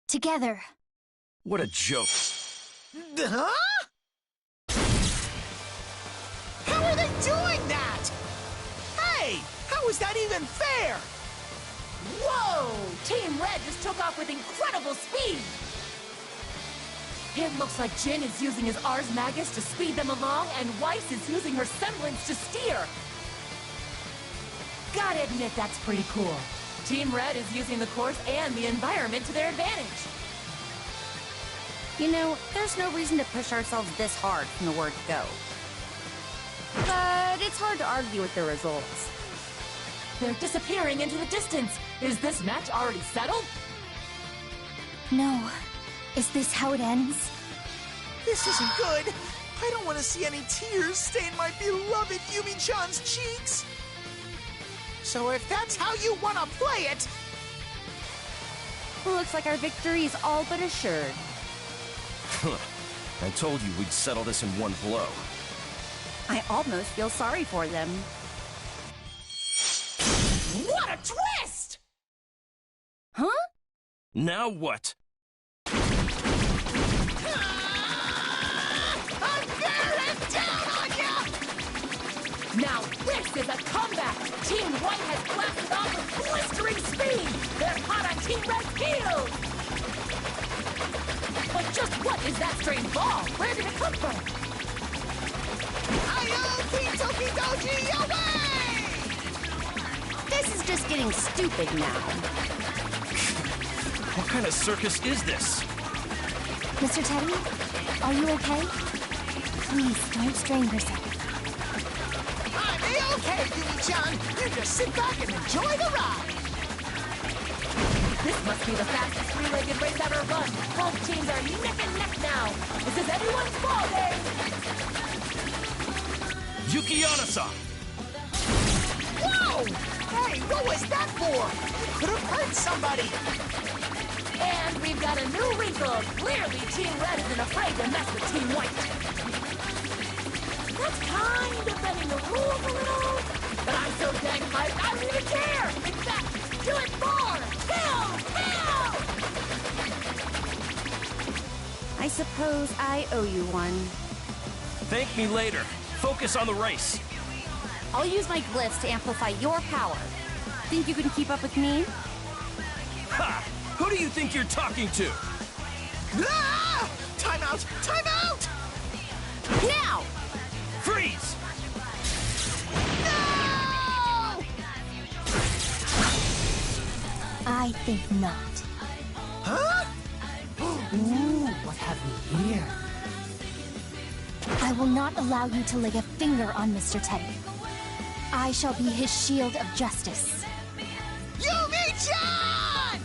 Together. What a joke. Huh? How are they doing that? Hey, how is that even fair? Whoa! Team Red just took off with incredible speed! It looks like Jin is using his Ars Magus to speed them along, and Weiss is using her semblance to steer. Gotta admit, that's pretty cool. Team Red is using the course and the environment to their advantage. You know, there's no reason to push ourselves this hard from the word go. But it's hard to argue with the results. They're disappearing into the distance. Is this match already settled? No. Is this how it ends? This isn't good. I don't want to see any tears stain my beloved Yumi-chan's cheeks. So if that's how you want to play it... Looks like our victory is all but assured. I told you we'd settle this in one blow. I almost feel sorry for them. What a twist! Huh? Now what? Now this is a comeback! Team White has blasted off with blistering speed! They're hot on Team Red's heels! But just what is that strange ball? Where did it come from? Ayo, Toki Doji, away! This is just getting stupid now. What kind of circus is this? Mr. Teddy, are you okay? Please, don't strain yourself. I'm A-okay, Yumi-chan. You just sit back and enjoy the ride. This must be the fastest three-legged race ever run. Both teams are neck and neck now. This is everyone's ball day. Yuki Anasa! Whoa! Hey, what was that for? You could have hurt somebody. And we've got a new wrinkle. Clearly, Team Red isn't afraid to mess with Team White. That's kind of bending the rules a little. But I'm so dang hyped, I don't even care. In fact, do it more. Kill! Kill! I suppose I owe you one. Thank me later. Focus on the race. I'll use my glyphs to amplify your power. Think you can keep up with me? Ha! Who do you think you're talking to? Ah! Time out! Time out! Now! Freeze! No! I think not. Huh? Ooh, what have we here? I will not allow you to lay a finger on Mr. Teddy. I shall be his shield of justice. Yumi-chan!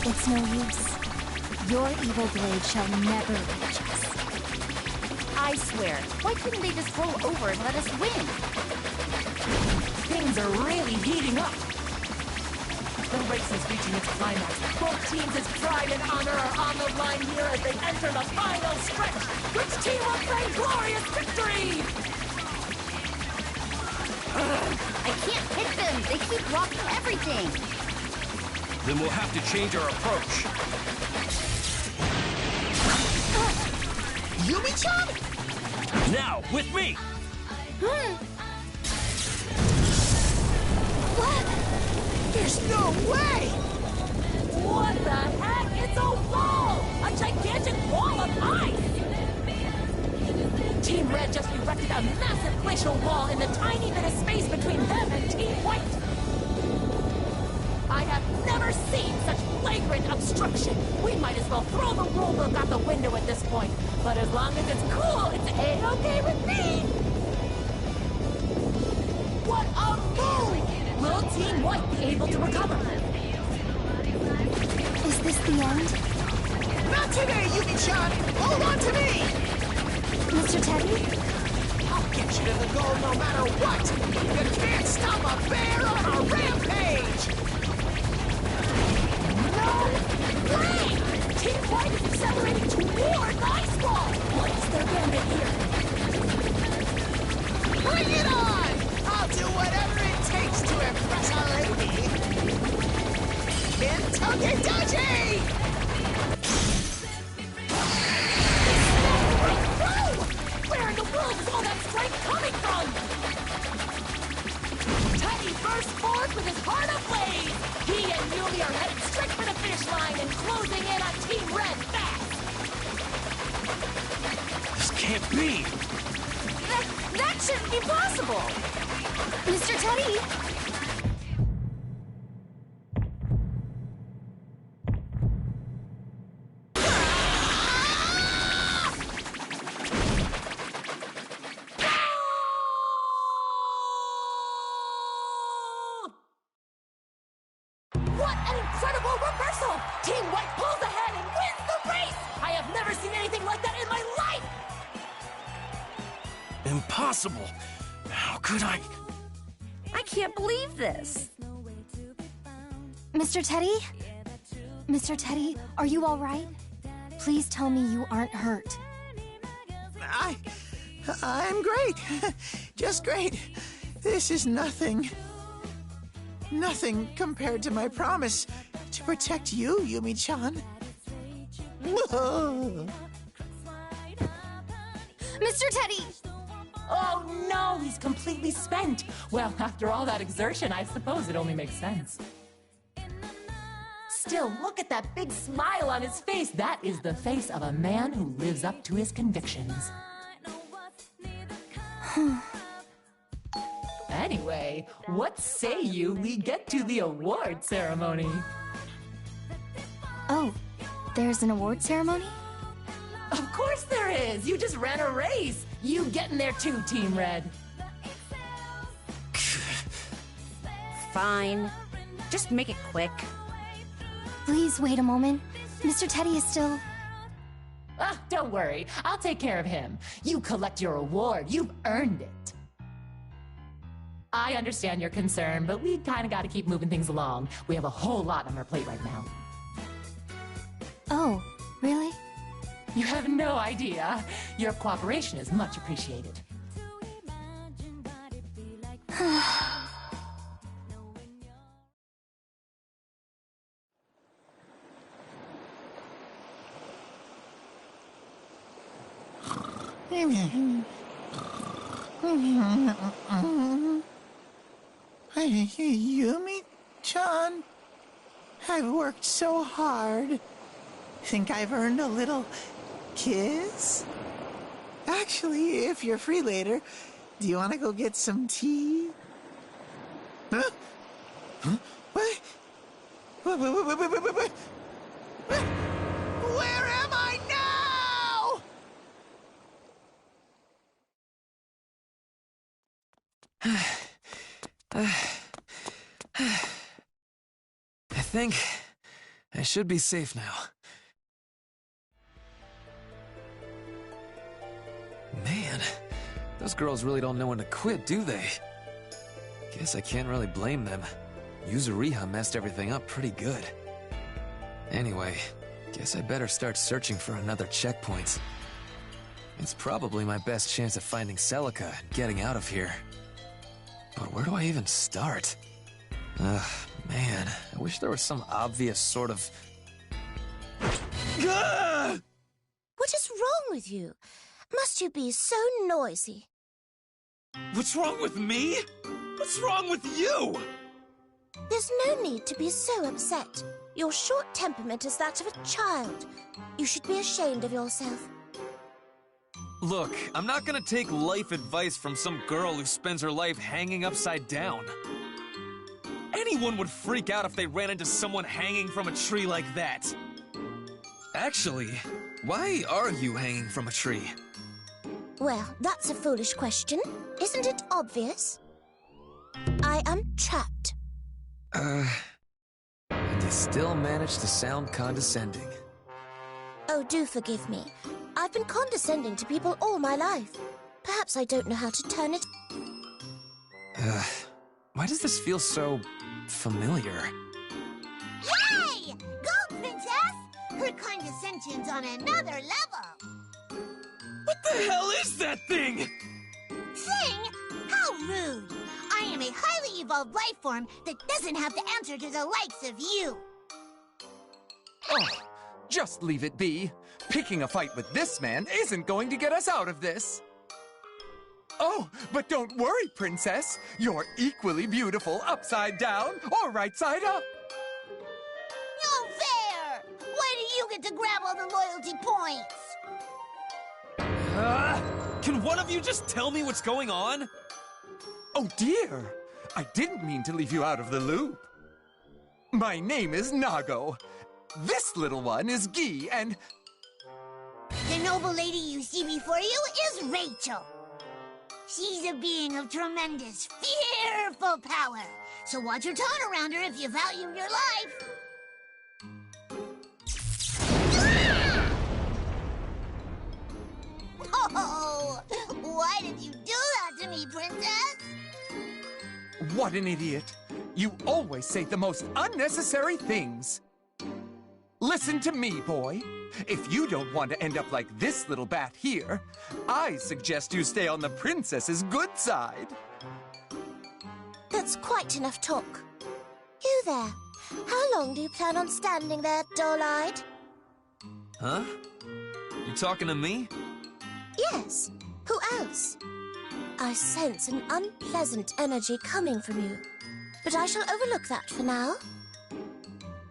It's no use. Your evil blade shall never reach us. I swear, why couldn't they just roll over and let us win? Things are really heating up. The race is reaching its climax. Both teams' pride and honor are on the line here as they enter the final stretch. Which team will claim glorious victory? I can't hit them. They keep blocking everything. Then we'll have to change our approach. Yumi-chan? Now, with me! What? There's no way! What the heck? It's a wall! A gigantic wall of ice! Team Red just erected a massive glacial wall in the tiny bit of space between them and Team White. I have never seen such flagrant obstruction. We might as well throw the rulebook out the window at this point. But as long as it's cool, it's A-okay with me! What a move! Will Team White be able to recover? Is this the end? Not today, Yumi-chan! Hold on to me! Mr. Teddy? I'll get you to the goal no matter what! You can't stop a bear on a rampage! No way! Team White is accelerating toward the ice wall! What is their gambit here? Bring it on! I'll do whatever it takes to impress a lady! Kentucky-Dodgy! Where in the world is all that strength coming from? Teddy bursts forth with his heart ablaze! He and Yumi are headed straight for the finish line and closing in on Team Red fast! This can't be! That shouldn't be possible! Mr. Teddy! What an incredible reversal! Team White pulls ahead and wins the race! I have never seen anything like that in my life! Impossible! How could I? I can't believe this. Mr. Teddy? Mr. Teddy, are you all right? Please tell me you aren't hurt. I'm great. Just great. This is nothing. Nothing compared to my promise to protect you, Yumi-chan. Mr. Teddy! Oh no, he's completely spent. Well, after all that exertion, I suppose it only makes sense. Still, look at that big smile on his face. That is the face of a man who lives up to his convictions. Anyway, what say you we get to the award ceremony? Oh, there's an award ceremony? Of course there is! You just ran a race! You get in there too, Team Red. Fine. Just make it quick. Please wait a moment. Mr. Teddy is still... Ah, don't worry. I'll take care of him. You collect your award. You've earned it. I understand your concern, but we kind of got to keep moving things along. We have a whole lot on our plate right now. Oh, really? You have no idea. Your cooperation is much appreciated. Yumi-chan, I've worked so hard. Think I've earned a little kiss? Actually, if you're free later, do you want to go get some tea? Huh? Huh? What? What? Where am I now? I think I should be safe now. Man, those girls really don't know when to quit, do they? Guess I can't really blame them. Yuzuriha messed everything up pretty good. Anyway, guess I better start searching for another checkpoint. It's probably my best chance of finding Celica and getting out of here. But where do I even start? Ugh, man, I wish there was some obvious sort of... What is wrong with you? Must you be so noisy? What's wrong with me? What's wrong with you? There's no need to be so upset. Your short temperament is that of a child. You should be ashamed of yourself. Look, I'm not gonna take life advice from some girl who spends her life hanging upside down. Anyone would freak out if they ran into someone hanging from a tree like that. Actually, why are you hanging from a tree? Well, that's a foolish question. Isn't it obvious? I am trapped. They still manage to sound condescending. Oh, do forgive me. I've been condescending to people all my life. Perhaps I don't know how to turn it... Why does this feel so familiar? Hey! Go, Princess! Her condescension's on another level. What the hell is that thing? Thing? How rude! I am a highly evolved life form that doesn't have to answer to the likes of you. Oh, just leave it be. Picking a fight with this man isn't going to get us out of this. Oh, but don't worry, Princess. You're equally beautiful upside down or right side up. No fair! Why do you get to grab all the loyalty points? Can one of you just tell me what's going on? Oh dear, I didn't mean to leave you out of the loop. My name is Nago. This little one is Guy, and... The noble lady you see before you is Rachel. She's a being of tremendous, fearful power. So watch your tone around her if you value your life. Oh, why did you do that to me, Princess? What an idiot. You always say the most unnecessary things. Listen to me, boy. If you don't want to end up like this little bat here, I suggest you stay on the princess's good side. That's quite enough talk. You there. How long do you plan on standing there, dull-eyed? Huh? You talking to me? Yes. Who else? I sense an unpleasant energy coming from you, but I shall overlook that for now.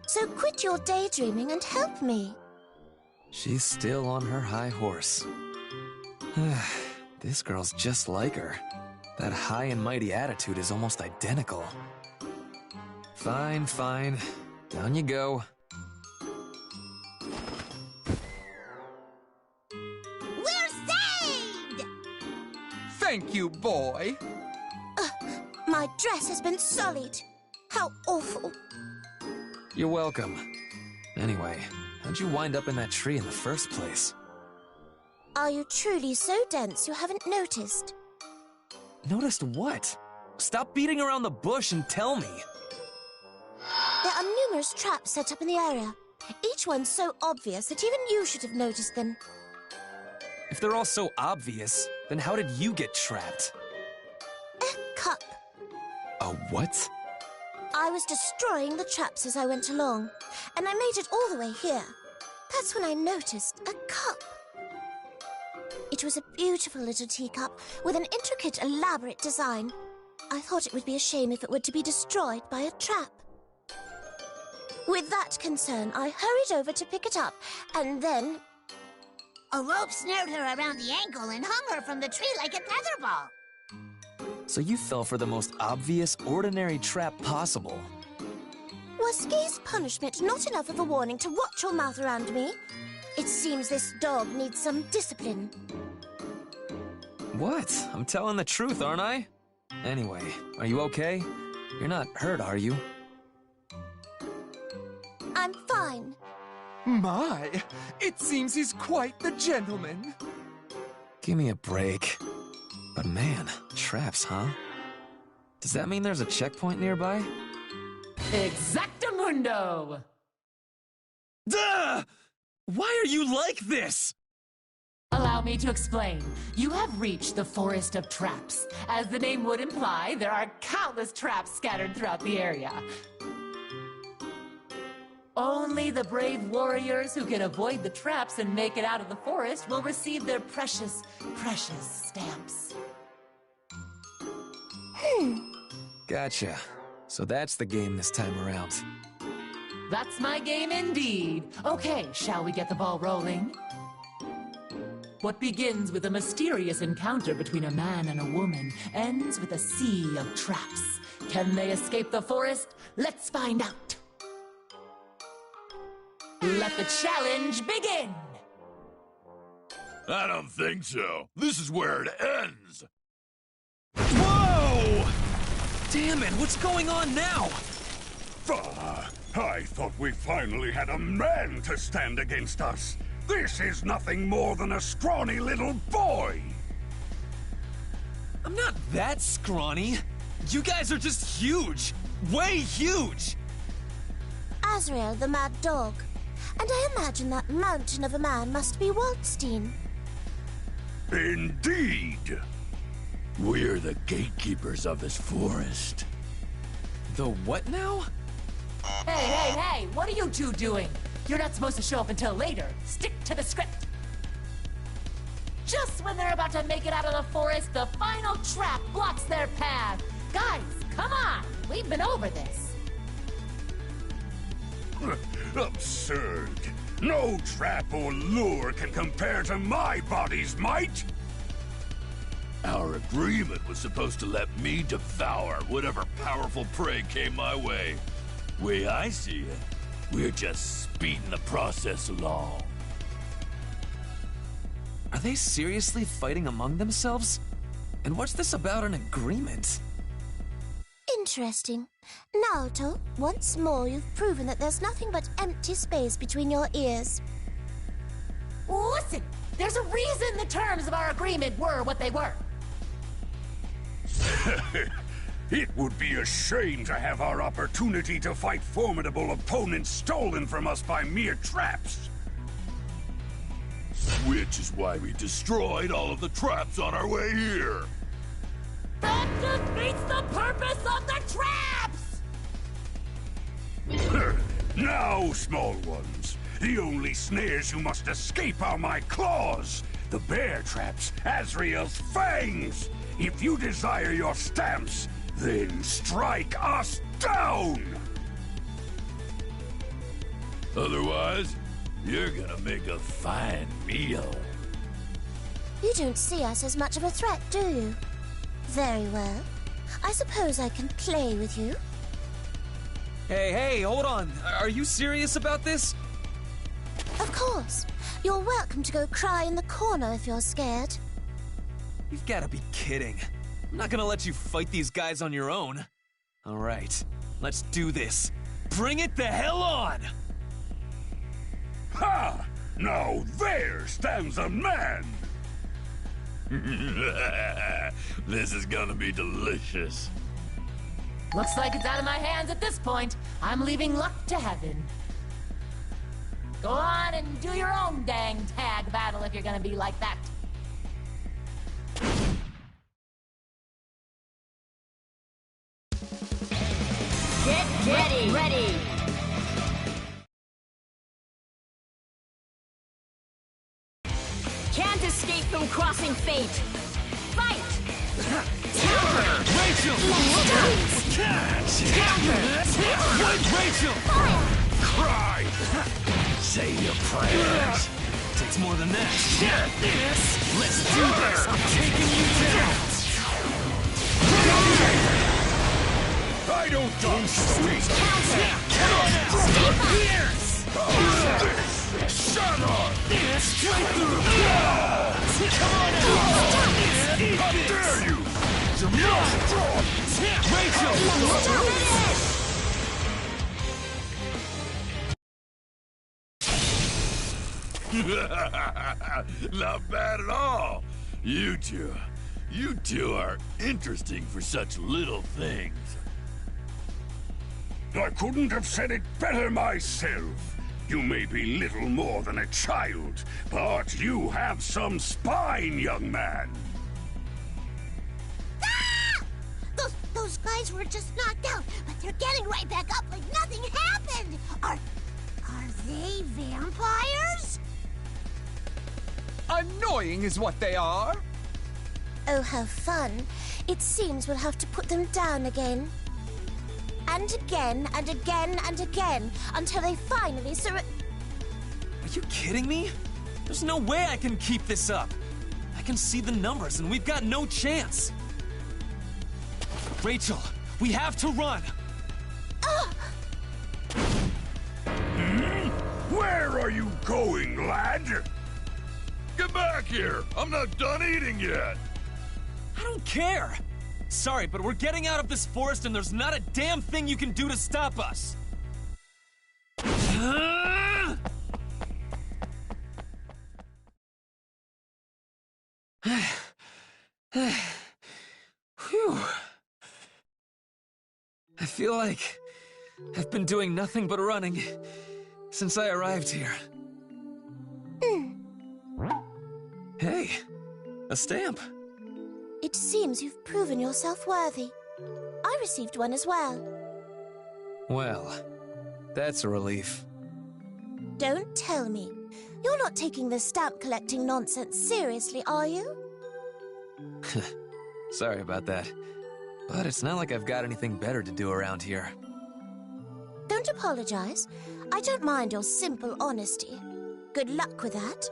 So quit your daydreaming and help me. She's still on her high horse. This girl's just like her. That high and mighty attitude is almost identical. Fine, fine. Down you go. We're saved! Thank you, boy. My dress has been sullied. How awful. You're welcome. Anyway, how'd you wind up in that tree in the first place? Are you truly so dense you haven't noticed? Noticed what? Stop beating around the bush and tell me. There are numerous traps set up in the area. Each one so obvious that even you should have noticed them. If they're all so obvious, then how did you get trapped? A cup. A what? I was destroying the traps as I went along, and I made it all the way here. That's when I noticed a cup. It was a beautiful little teacup with an intricate, elaborate design. I thought it would be a shame if it were to be destroyed by a trap. With that concern, I hurried over to pick it up, and then... A rope snared her around the ankle and hung her from the tree like a tetherball. So you fell for the most obvious, ordinary trap possible. Was Guy's punishment not enough of a warning to watch your mouth around me? It seems this dog needs some discipline. What? I'm telling the truth, aren't I? Anyway, are you okay? You're not hurt, are you? I'm fine. My, it seems he's quite the gentleman. Give me a break. But man, traps, huh? Does that mean there's a checkpoint nearby? Exactamundo! Duh! Why are you like this? Allow me to explain. You have reached the Forest of Traps. As the name would imply, there are countless traps scattered throughout the area. Only the brave warriors who can avoid the traps and make it out of the forest will receive their precious, precious stamps. Gotcha. So that's the game this time around. That's my game indeed. Okay, shall we get the ball rolling? What begins with a mysterious encounter between a man and a woman ends with a sea of traps. Can they escape the forest? Let's find out. Let the challenge begin! I don't think so. This is where it ends. Whoa! Damn it, what's going on now? I thought we finally had a man to stand against us. This is nothing more than a scrawny little boy. I'm not that scrawny. You guys are just huge. Way huge. Azrael, the mad dog. And I imagine that mountain of a man must be Waldstein. Indeed. We're the gatekeepers of this forest. The what now? Hey, what are you two doing? You're not supposed to show up until later. Stick to the script. Just when they're about to make it out of the forest, the final trap blocks their path. Guys, come on! We've been over this. Absurd. No trap or lure can compare to my body's might. Our agreement was supposed to let me devour whatever powerful prey came my way. Way I see it, we're just speeding the process along. Are they seriously fighting among themselves? And what's this about an agreement? Interesting. Naoto, once more you've proven that there's nothing but empty space between your ears. Listen, there's a reason the terms of our agreement were what they were. It would be a shame to have our opportunity to fight formidable opponents stolen from us by mere traps. Which is why we destroyed all of the traps on our way here. That defeats the purpose of the traps! Now, small ones, the only snares you must escape are my claws, the bear traps, Azrael's fangs. If you desire your stamps, then strike us down! Otherwise, you're gonna make a fine meal. You don't see us as much of a threat, do you? Very well. I suppose I can play with you. Hey, hold on. Are you serious about this? Of course. You're welcome to go cry in the corner if you're scared. You've got to be kidding. I'm not gonna let you fight these guys on your own. All right, let's do this. Bring it the hell on! Ha! Now there stands a man! This is gonna be delicious. Looks like it's out of my hands at this point. I'm leaving luck to heaven. Go on and do your own dang tag battle if you're gonna be like that. Get ready! Can't escape from crossing fate! Fight! Counter! Rachel! Counter! Rachel! Cry! Say your prayers! Takes more than that. Let's do this! I'm taking you down! I don't dodge street! Shut up! Straight through! Come on out! How dare you! Not bad at all! You two are interesting for such little things. I couldn't have said it better myself. You may be little more than a child, but you have some spine, young man. Ah! Those guys were just knocked out, but they're getting right back up like nothing happened. Are they vampires? Annoying is what they are. Oh, how fun. It seems we'll have to put them down again. And again, and again, and again, until they finally Are you kidding me? There's no way I can keep this up. I can see the numbers, and we've got no chance. Rachel, we have to run. Where are you going, lad? Get back here! I'm not done eating yet! I don't care. Sorry, but we're getting out of this forest and there's not a damn thing you can do to stop us. Whew. I feel like I've been doing nothing but running since I arrived here. Hey, a stamp. It seems you've proven yourself worthy. I received one as well. Well, that's a relief. Don't tell me. You're not taking this stamp collecting nonsense seriously, are you? Sorry about that. But it's not like I've got anything better to do around here. Don't apologize. I don't mind your simple honesty. Good luck with that.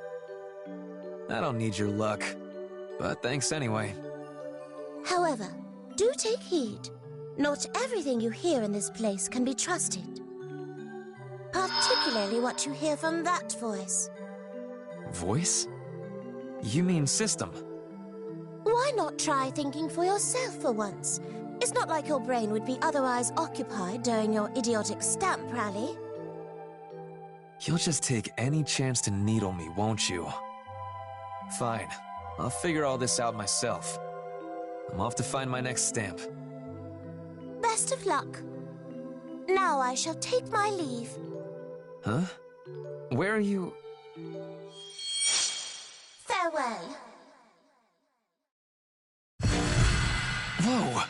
I don't need your luck. But thanks anyway. However, do take heed. Not everything you hear in this place can be trusted. Particularly what you hear from that voice. Voice? You mean system? Why not try thinking for yourself for once? It's not like your brain would be otherwise occupied during your idiotic stamp rally. You'll just take any chance to needle me, won't you? Fine. I'll figure all this out myself. I'm off to find my next stamp. Best of luck. Now I shall take my leave. Huh? Where are you? Farewell. Whoa!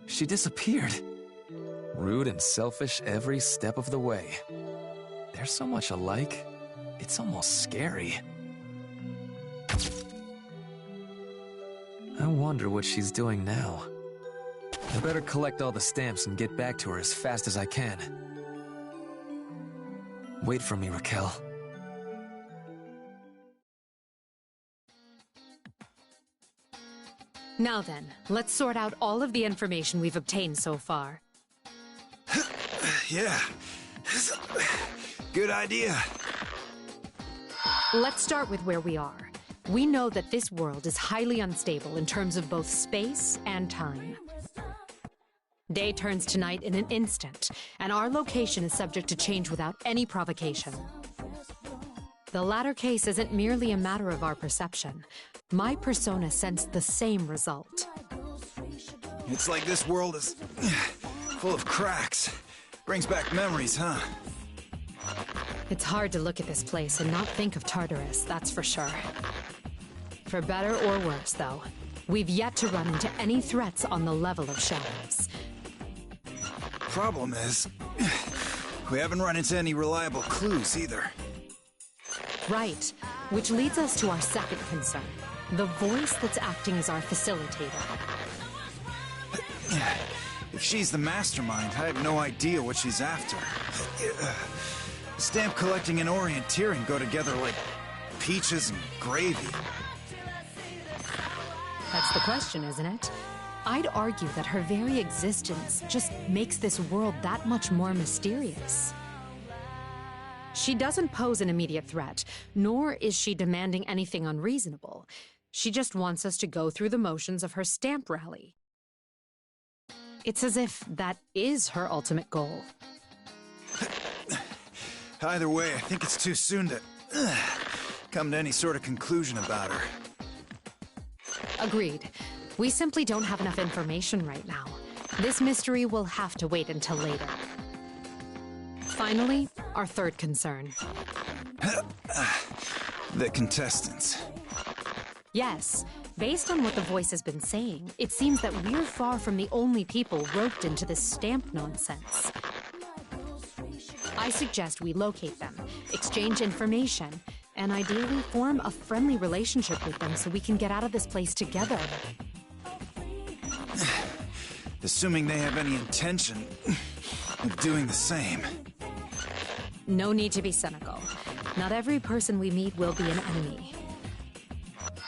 She disappeared. Rude and selfish every step of the way. They're so much alike, it's almost scary. I wonder what she's doing now. I better collect all the stamps and get back to her as fast as I can. Wait for me, Raquel. Now then, let's sort out all of the information we've obtained so far. Yeah. Good idea. Let's start with where we are. We know that this world is highly unstable in terms of both space and time. Day turns to night in an instant, and our location is subject to change without any provocation. The latter case isn't merely a matter of our perception. My persona sensed the same result. It's like this world is full of cracks. Brings back memories, huh? It's hard to look at this place and not think of Tartarus, that's for sure. For better or worse, though, we've yet to run into any threats on the level of shadows. Problem is, we haven't run into any reliable clues either. Right, which leads us to our second concern, the voice that's acting as our facilitator. If she's the mastermind, I have no idea what she's after. Stamp collecting and orienteering go together like peaches and gravy. That's the question, isn't it? I'd argue that her very existence just makes this world that much more mysterious. She doesn't pose an immediate threat, nor is she demanding anything unreasonable. She just wants us to go through the motions of her stamp rally. It's as if that is her ultimate goal. Either way, I think it's too soon to come to any sort of conclusion about her. Agreed. We simply don't have enough information right now. This mystery will have to wait until later. Finally, our third concern. The contestants. Yes, based on what the voice has been saying, it seems that we're far from the only people roped into this stamp nonsense. I suggest we locate them, exchange information, and ideally form a friendly relationship with them so we can get out of this place together. Assuming they have any intention of doing the same. No need to be cynical. Not every person we meet will be an enemy.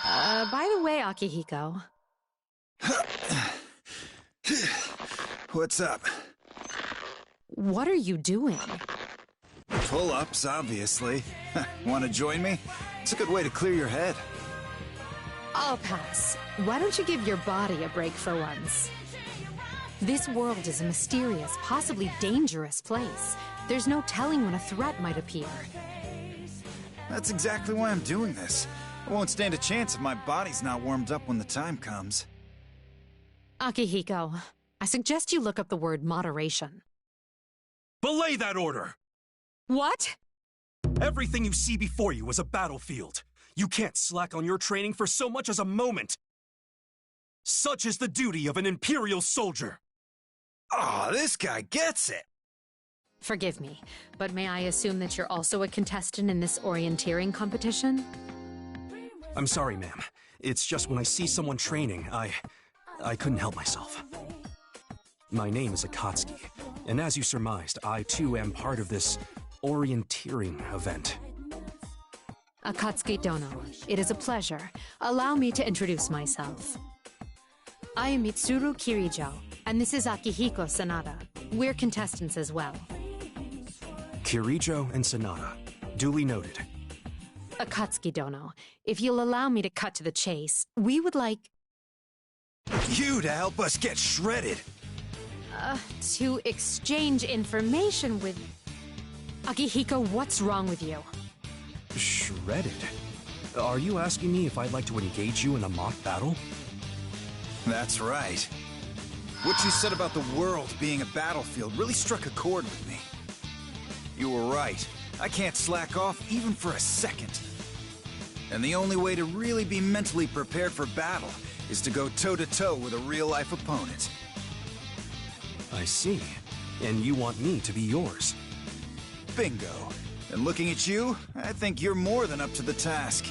By the way, Akihiko. What's up? What are you doing? Pull-ups, obviously. Want to join me? It's a good way to clear your head. I'll pass. Why don't you give your body a break for once? This world is a mysterious, possibly dangerous place. There's no telling when a threat might appear. That's exactly why I'm doing this. I won't stand a chance if my body's not warmed up when the time comes. Akihiko, I suggest you look up the word moderation. Belay that order! What? Everything you see before you is a battlefield. You can't slack on your training for so much as a moment. Such is the duty of an Imperial soldier. Oh, this guy gets it! Forgive me, but may I assume that you're also a contestant in this orienteering competition? I'm sorry, ma'am. It's just when I see someone training, I couldn't help myself. My name is Akatsuki, and as you surmised, I too am part of this orienteering event. Akatsuki Dono, it is a pleasure. Allow me to introduce myself. I am Mitsuru Kirijo, and this is Akihiko Sanada. We're contestants as well. Kirijo and Sanada. Duly noted. Akatsuki Dono, if you'll allow me to cut to the chase, we would like... You to help us get shredded! To exchange information with... Akihiko, what's wrong with you? Shredded? Are you asking me if I'd like to engage you in a mock battle? That's right. What you said about the world being a battlefield really struck a chord with me. You were right. I can't slack off even for a second. And the only way to really be mentally prepared for battle is to go toe-to-toe with a real-life opponent. I see. And you want me to be yours? Bingo. And looking at you, I think you're more than up to the task.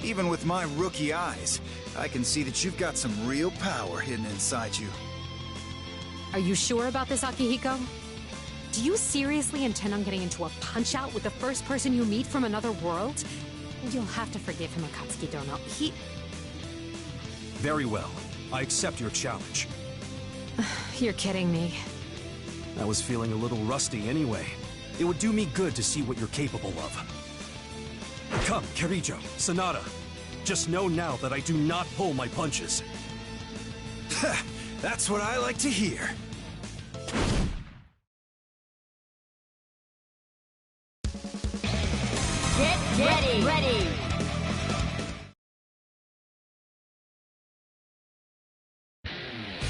Even with my rookie eyes, I can see that you've got some real power hidden inside you. Are you sure about this, Akihiko? Do you seriously intend on getting into a punch-out with the first person you meet from another world? You'll have to forgive him, Akatsuki Dono. Very well. I accept your challenge. You're kidding me. I was feeling a little rusty anyway. It would do me good to see what you're capable of. Come, Kirijo, Sanada. Just know now that I do not pull my punches. That's what I like to hear. Get ready!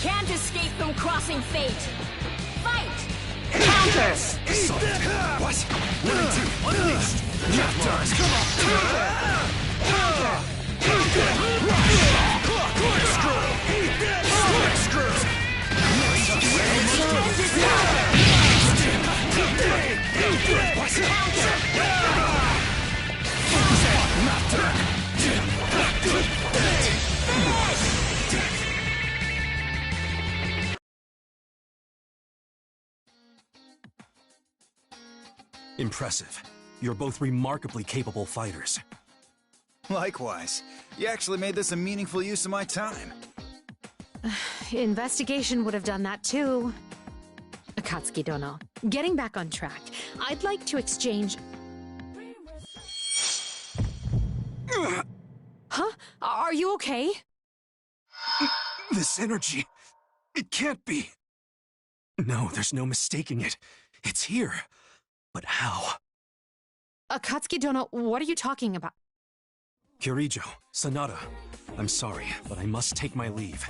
Can't escape from crossing fate! Fight! Counter! What? 1 and 2, unleashed! Nocturnes, come on! Counter! Corkscrew! Eat this! Corkscrew! Impressive. You're both remarkably capable fighters. Likewise. You actually made this a meaningful use of my time. Investigation would have done that too. Akatsuki Dono, getting back on track, I'd like to exchange... Huh? Are you okay? This energy... It can't be... No, there's no mistaking it. It's here. But how? Akatsuki Dono, what are you talking about? Kirijo, Sanada, I'm sorry, but I must take my leave.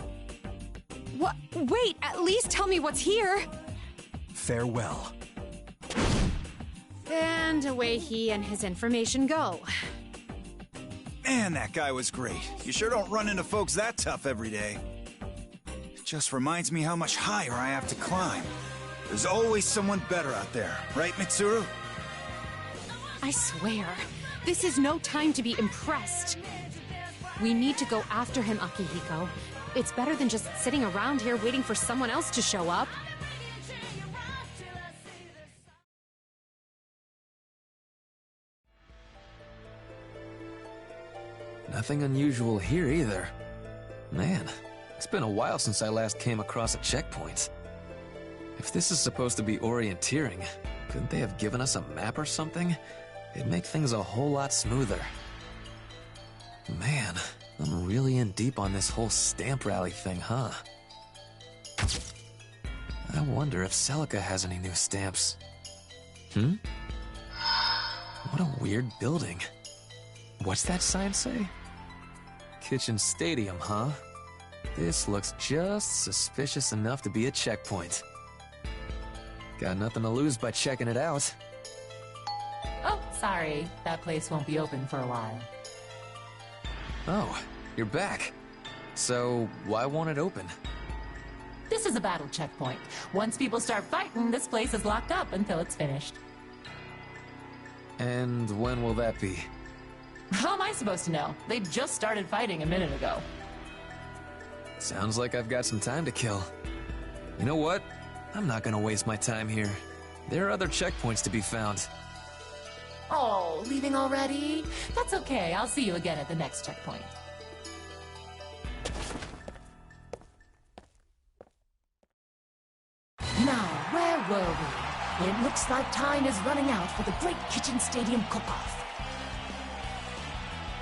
What? Wait, at least tell me what's here! Farewell. And away he and his information go. Man, that guy was great. You sure don't run into folks that tough every day. It just reminds me how much higher I have to climb. There's always someone better out there, right, Mitsuru? I swear, this is no time to be impressed. We need to go after him, Akihiko. It's better than just sitting around here waiting for someone else to show up. Nothing unusual here either. Man, it's been a while since I last came across a checkpoint. If this is supposed to be orienteering, couldn't they have given us a map or something? It'd make things a whole lot smoother. Man, I'm really in deep on this whole stamp rally thing, huh? I wonder if Celica has any new stamps. What a weird building. What's that sign say? Kitchen Stadium, huh? This looks just suspicious enough to be a checkpoint. Got nothing to lose by checking it out. Oh, sorry. That place won't be open for a while. Oh, you're back. So, why won't it open? This is a battle checkpoint. Once people start fighting, this place is locked up until it's finished. And when will that be? How am I supposed to know? They just started fighting a minute ago. Sounds like I've got some time to kill. You know what? I'm not gonna waste my time here. There are other checkpoints to be found. Oh, leaving already? That's okay. I'll see you again at the next checkpoint. Now, where were we? It looks like time is running out for the Great Kitchen Stadium cook-off.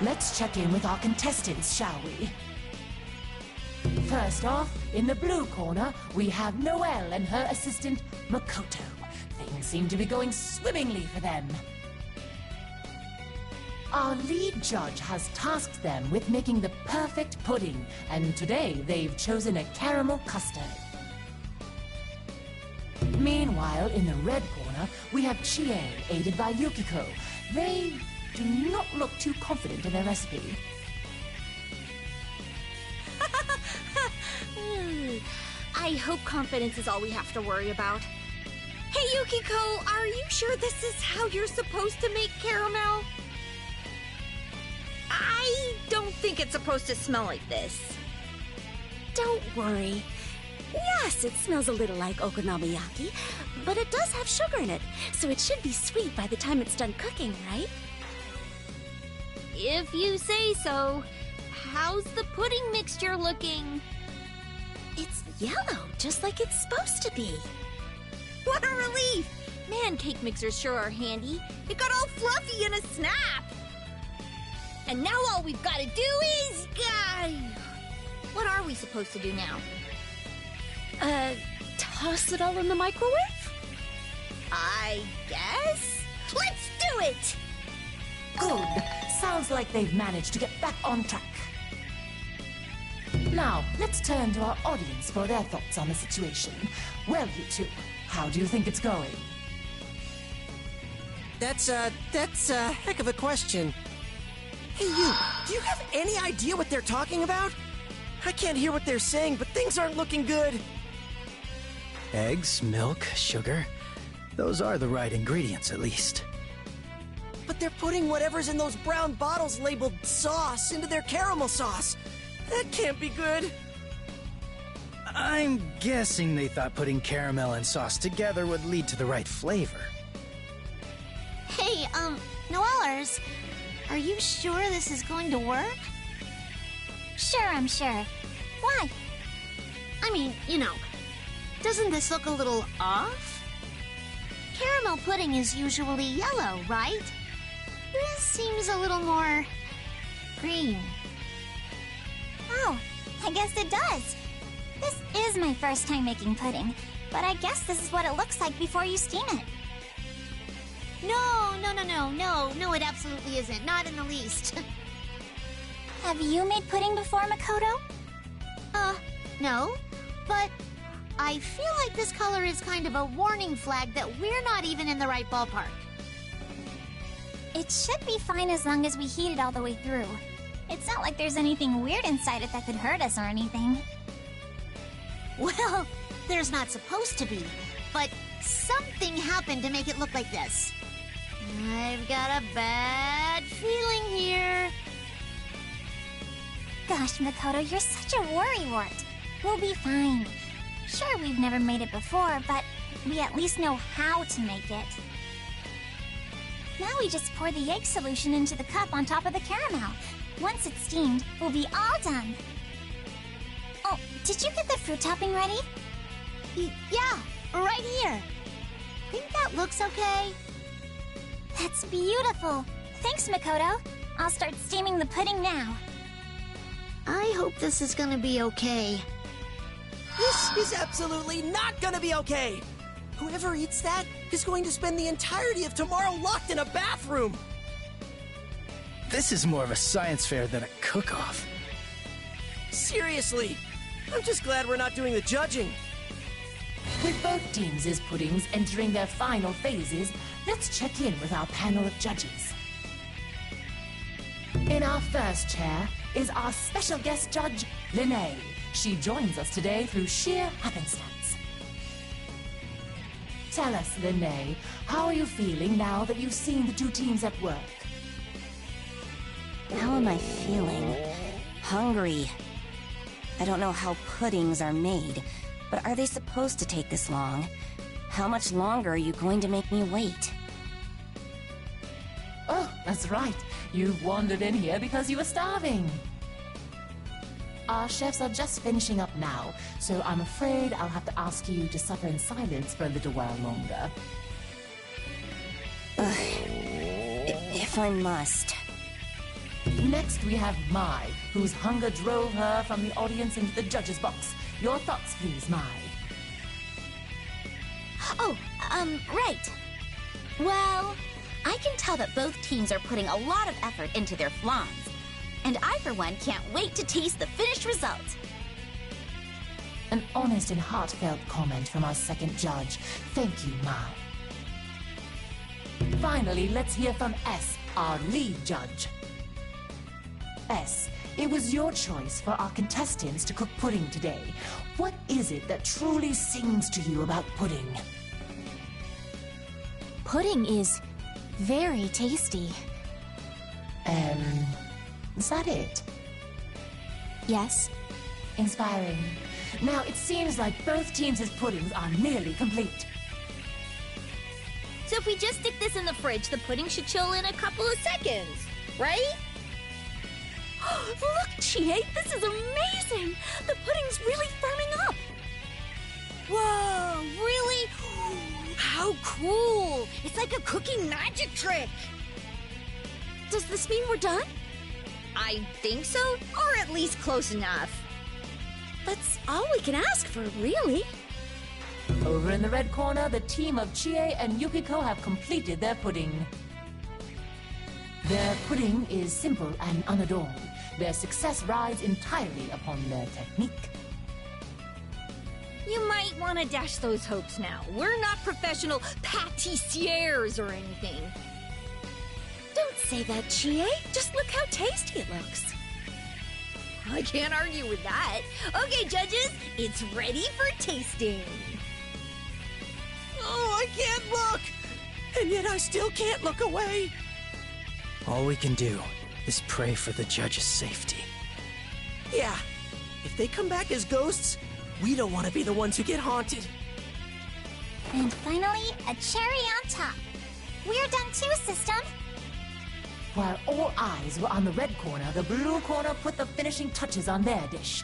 Let's check in with our contestants, shall we? First off, in the blue corner, we have Noelle and her assistant, Makoto. Things seem to be going swimmingly for them. Our lead judge has tasked them with making the perfect pudding, and today they've chosen a caramel custard. Meanwhile, in the red corner, we have Chie, aided by Yukiko. They do not look too confident in their recipe. I hope confidence is all we have to worry about. Hey, Yukiko, are you sure this is how you're supposed to make caramel? I don't think it's supposed to smell like this. Don't worry. Yes, it smells a little like okonomiyaki, but it does have sugar in it, so it should be sweet by the time it's done cooking, right? If you say so. How's the pudding mixture looking? It's yellow, just like it's supposed to be. What a relief! Man, cake mixers sure are handy. It got all fluffy in a snap! And now all we've got to do is... what are we supposed to do now? Toss it all in the microwave? I guess? Let's do it! Good. Sounds like they've managed to get back on track. Now, let's turn to our audience for their thoughts on the situation. Well, you two, how do you think it's going? That's a heck of a question. Hey, you, do you have any idea what they're talking about? I can't hear what they're saying, but things aren't looking good. Eggs, milk, sugar. Those are the right ingredients, at least. But they're putting whatever's in those brown bottles labeled sauce into their caramel sauce. That can't be good. I'm guessing they thought putting caramel and sauce together would lead to the right flavor. Hey, Noellers, are you sure this is going to work? Sure, I'm sure. Why? I mean, you know, doesn't this look a little off? Caramel pudding is usually yellow, right? This seems a little more green. Oh, I guess it does. This is my first time making pudding, but I guess this is what it looks like before you steam it. No, it absolutely isn't. Not in the least. Have you made pudding before, Makoto? No, but I feel like this color is kind of a warning flag that we're not even in the right ballpark. It should be fine as long as we heat it all the way through. It's not like there's anything weird inside it that could hurt us or anything. Well, there's not supposed to be, but something happened to make it look like this. I've got a bad feeling here. Gosh, Makoto, you're such a worrywart. We'll be fine. Sure, we've never made it before, but we at least know how to make it. Now we just pour the egg solution into the cup on top of the caramel. Once it's steamed, we'll be all done. Oh, did you get the fruit topping ready? Yeah, right here. Think that looks okay? That's beautiful. Thanks, Makoto. I'll start steaming the pudding now. I hope this is gonna be okay. This is absolutely not gonna be okay! Whoever eats that is going to spend the entirety of tomorrow locked in a bathroom! This is more of a science fair than a cook-off. Seriously, I'm just glad we're not doing the judging. With both teams' puddings entering their final phases, let's check in with our panel of judges. In our first chair is our special guest judge, Linnea. She joins us today through sheer happenstance. Tell us, Linnea, how are you feeling now that you've seen the two teams at work? How am I feeling? Hungry. I don't know how puddings are made, but are they supposed to take this long? How much longer are you going to make me wait? Oh, that's right. You've wandered in here because you were starving. Our chefs are just finishing up now, so I'm afraid I'll have to ask you to suffer in silence for a little while longer. If I must. Next, we have Mai, whose hunger drove her from the audience into the judge's box. Your thoughts, please, Mai. Oh, right. Well, I can tell that both teams are putting a lot of effort into their flans. And I, for one, can't wait to taste the finished result. An honest and heartfelt comment from our second judge. Thank you, Mai. Finally, let's hear from S, our lead judge. S, it was your choice for our contestants to cook pudding today. What is it that truly sings to you about pudding? Pudding is very tasty. Is that it? Yes. Inspiring. Now, it seems like both teams' puddings are nearly complete. So if we just stick this in the fridge, the pudding should chill in a couple of seconds, right? Look, Chie, this is amazing! The pudding's really firming up! Whoa, really? How cool! It's like a cooking magic trick! Does this mean we're done? I think so, or at least close enough. That's all we can ask for, really. Over in the red corner, the team of Chie and Yukiko have completed their pudding. Their pudding is simple and unadorned. Their success rides entirely upon their technique. You might want to dash those hopes now. We're not professional pâtissiers or anything. Don't say that, Chie. Just look how tasty it looks. I can't argue with that. Okay, judges, it's ready for tasting. Oh, I can't look! And yet I still can't look away. All we can do is pray for the judge's safety. Yeah, if they come back as ghosts, we don't want to be the ones who get haunted. And finally, a cherry on top. We're done too, system. While all eyes were on the red corner, the blue corner put the finishing touches on their dish.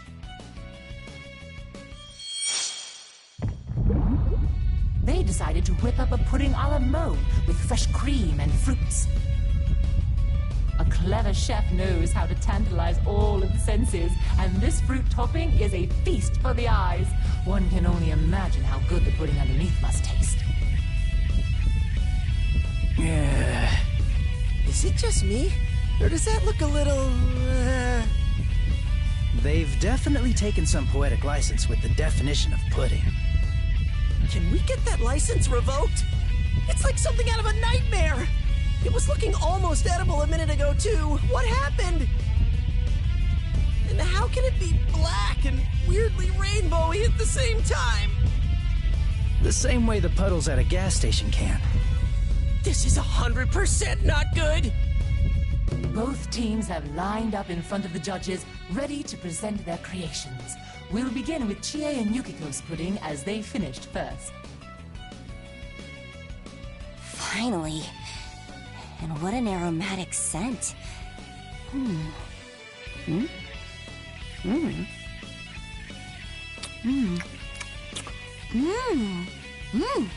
They decided to whip up a pudding a la mode with fresh cream and fruits. A clever chef knows how to tantalize all of the senses, and this fruit topping is a feast for the eyes. One can only imagine how good the pudding underneath must taste. Yeah. Is it just me? Or does that look a little... They've definitely taken some poetic license with the definition of pudding. Can we get that license revoked? It's like something out of a nightmare! It was looking almost edible a minute ago, too. What happened? And how can it be black and weirdly rainbowy at the same time? The same way the puddles at a gas station can. This is 100% not good! Both teams have lined up in front of the judges, ready to present their creations. We'll begin with Chie and Yukiko's pudding as they finished first. Finally. And what an aromatic scent. Mmm. Mmm. Mmm. Mmm. Mmm. Mmm.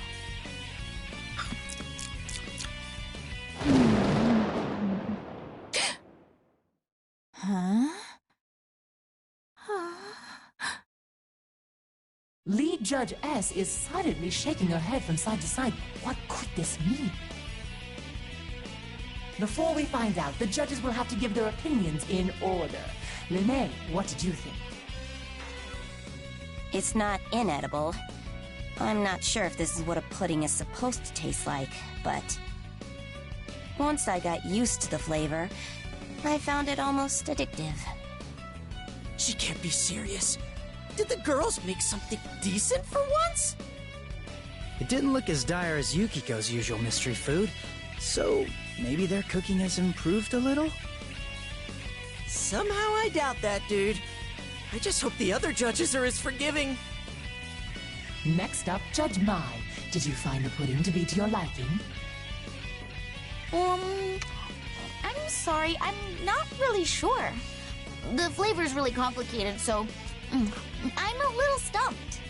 Lead Judge S is silently shaking her head from side to side. What could this mean? Before we find out, the judges will have to give their opinions in order. Linnea, what did you think? It's not inedible. I'm not sure if this is what a pudding is supposed to taste like, but once I got used to the flavor, I found it almost addictive. She can't be serious. Did the girls make something decent for once? It didn't look as dire as Yukiko's usual mystery food, so maybe their cooking has improved a little? Somehow I doubt that, dude. I just hope the other judges are as forgiving. Next up, Judge Mai. Did you find the pudding to be to your liking? I'm sorry, I'm not really sure. The flavor's really complicated, so I'm a little stumped.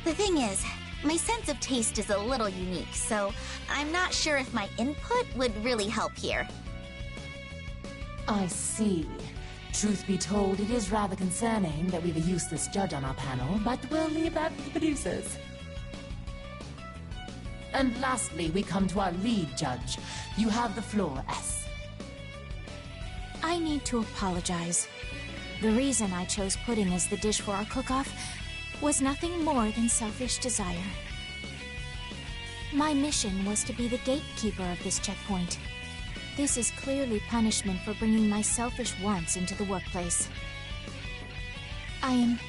The thing is, my sense of taste is a little unique, so I'm not sure if my input would really help here. I see. Truth be told, it is rather concerning that we have a useless judge on our panel, but we'll leave that to the producers. And lastly, we come to our lead judge. You have the floor, S. I need to apologize. The reason I chose pudding as the dish for our cook-off was nothing more than selfish desire. My mission was to be the gatekeeper of this checkpoint. This is clearly punishment for bringing my selfish wants into the workplace. I am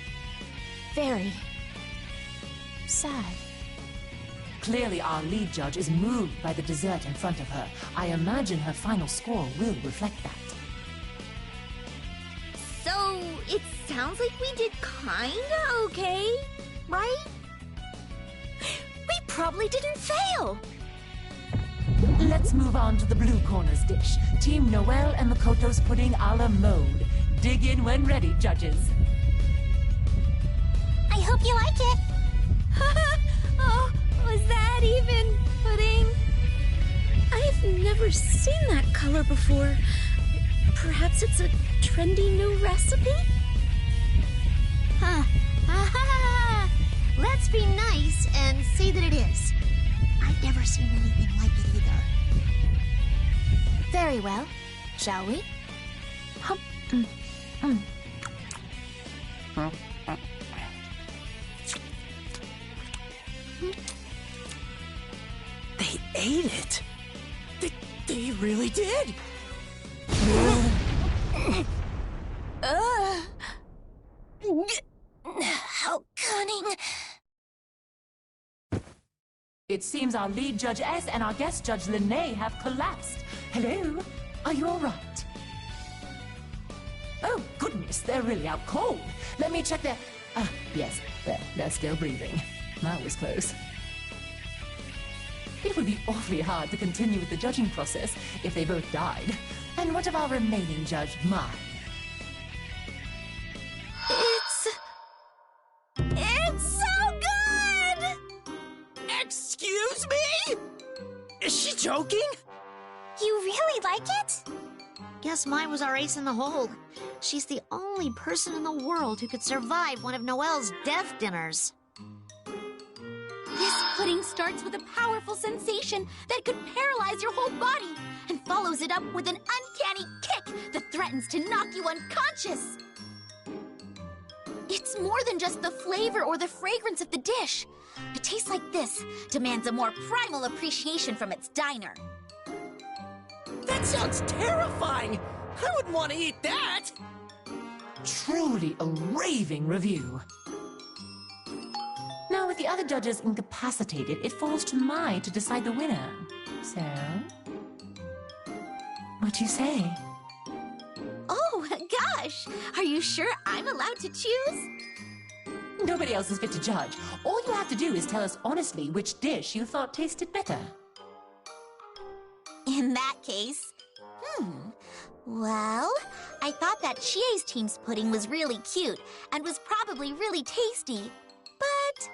very sad. Clearly, our lead judge is moved by the dessert in front of her. I imagine her final score will reflect that. So, it sounds like we did kinda okay, right? We probably didn't fail! Let's move on to the blue corner's dish. Team Noelle and Makoto's pudding a la mode. Dig in when ready, judges. I hope you like it! Oh, was that even pudding? I've never seen that color before. Perhaps it's a trendy new recipe? Huh. Let's be nice and say that it is. I've never seen anything like it either. Very well. Shall we? They ate it. They really did. How cunning. It seems our lead Judge S and our guest Judge Linnea have collapsed. Hello? Are you all right? Oh, goodness, they're really out cold. Let me check their... Ah, yes, they're still breathing. That was close. It would be awfully hard to continue with the judging process if they both died. And what of our remaining Judge, Mai? It's so good! Excuse me? Is she joking? You really like it? Guess mine was our ace in the hole. She's the only person in the world who could survive one of Noelle's death dinners. This pudding starts with a powerful sensation that could paralyze your whole body and follows it up with an uncanny kick that threatens to knock you unconscious. It's more than just the flavor or the fragrance of the dish. A taste like this demands a more primal appreciation from its diner. That sounds terrifying! I wouldn't want to eat that! Truly a raving review. Now, with the other judges incapacitated, it falls to Mai to decide the winner. So, what do you say? Oh, gosh! Are you sure I'm allowed to choose? Nobody else is fit to judge. All you have to do is tell us honestly which dish you thought tasted better. In that case, well, I thought that Chie's team's pudding was really cute and was probably really tasty, but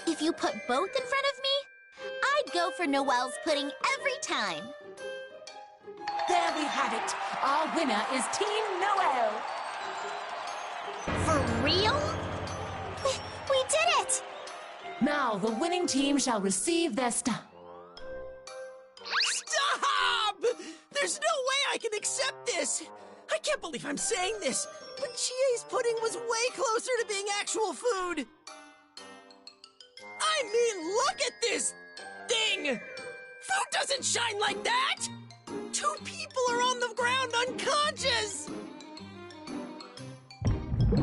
if you put both in front of me, I'd go for Noelle's pudding every time. There we have it. Our winner is Team Noelle. For real? We did it! Now, the winning team shall receive their Stop! There's no way I can accept this! I can't believe I'm saying this, but Chie's pudding was way closer to being actual food! I mean, look at this thing! Food doesn't shine like that! 2 people are on the ground unconscious!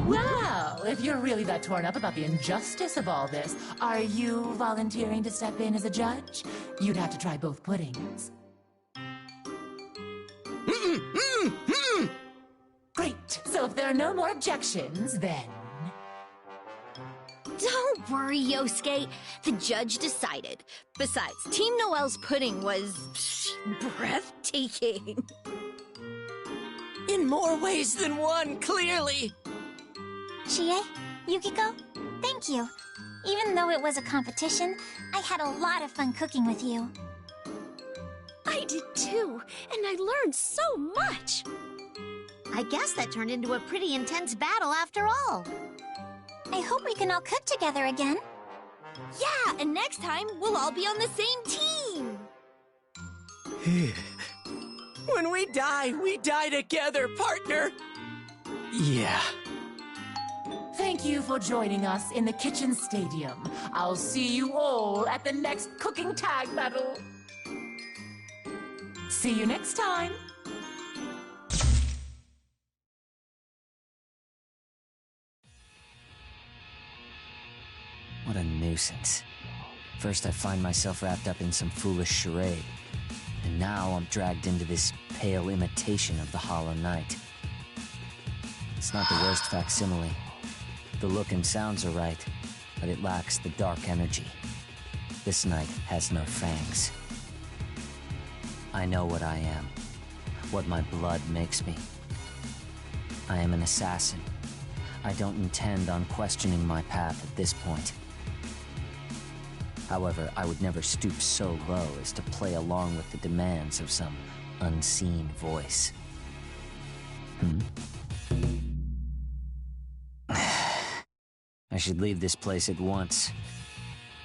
Well, if you're really that torn up about the injustice of all this, are you volunteering to step in as a judge? You'd have to try both puddings. Great. So if there are no more objections, then... Don't worry, Yosuke. The judge decided. Besides, Team Noel's pudding was breathtaking. In more ways than one, clearly. Chie, Yukiko, thank you. Even though it was a competition, I had a lot of fun cooking with you. I did too, and I learned so much. I guess that turned into a pretty intense battle after all. I hope we can all cook together again. Yeah, and next time we'll all be on the same team. When we die together, partner! Yeah. Thank you for joining us in the kitchen stadium. I'll see you all at the next cooking tag battle. See you next time. What a nuisance. First I find myself wrapped up in some foolish charade, and now I'm dragged into this pale imitation of the Hollow Knight. It's not the worst facsimile. The look and sounds are right, but it lacks the dark energy. This knight has no fangs. I know what I am, what my blood makes me. I am an assassin. I don't intend on questioning my path at this point. However, I would never stoop so low as to play along with the demands of some unseen voice. I should leave this place at once.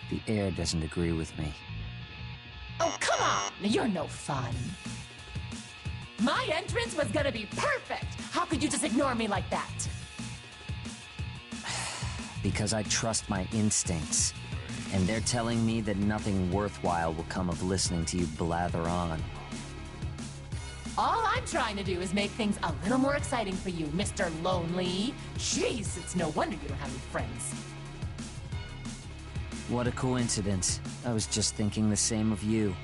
The air doesn't agree with me. Oh, come on! You're no fun. My entrance was gonna be perfect! How could you just ignore me like that? Because I trust my instincts. And they're telling me that nothing worthwhile will come of listening to you blather on. All I'm trying to do is make things a little more exciting for you, Mr. Lonely. Jeez, it's no wonder you don't have any friends. What a coincidence. I was just thinking the same of you.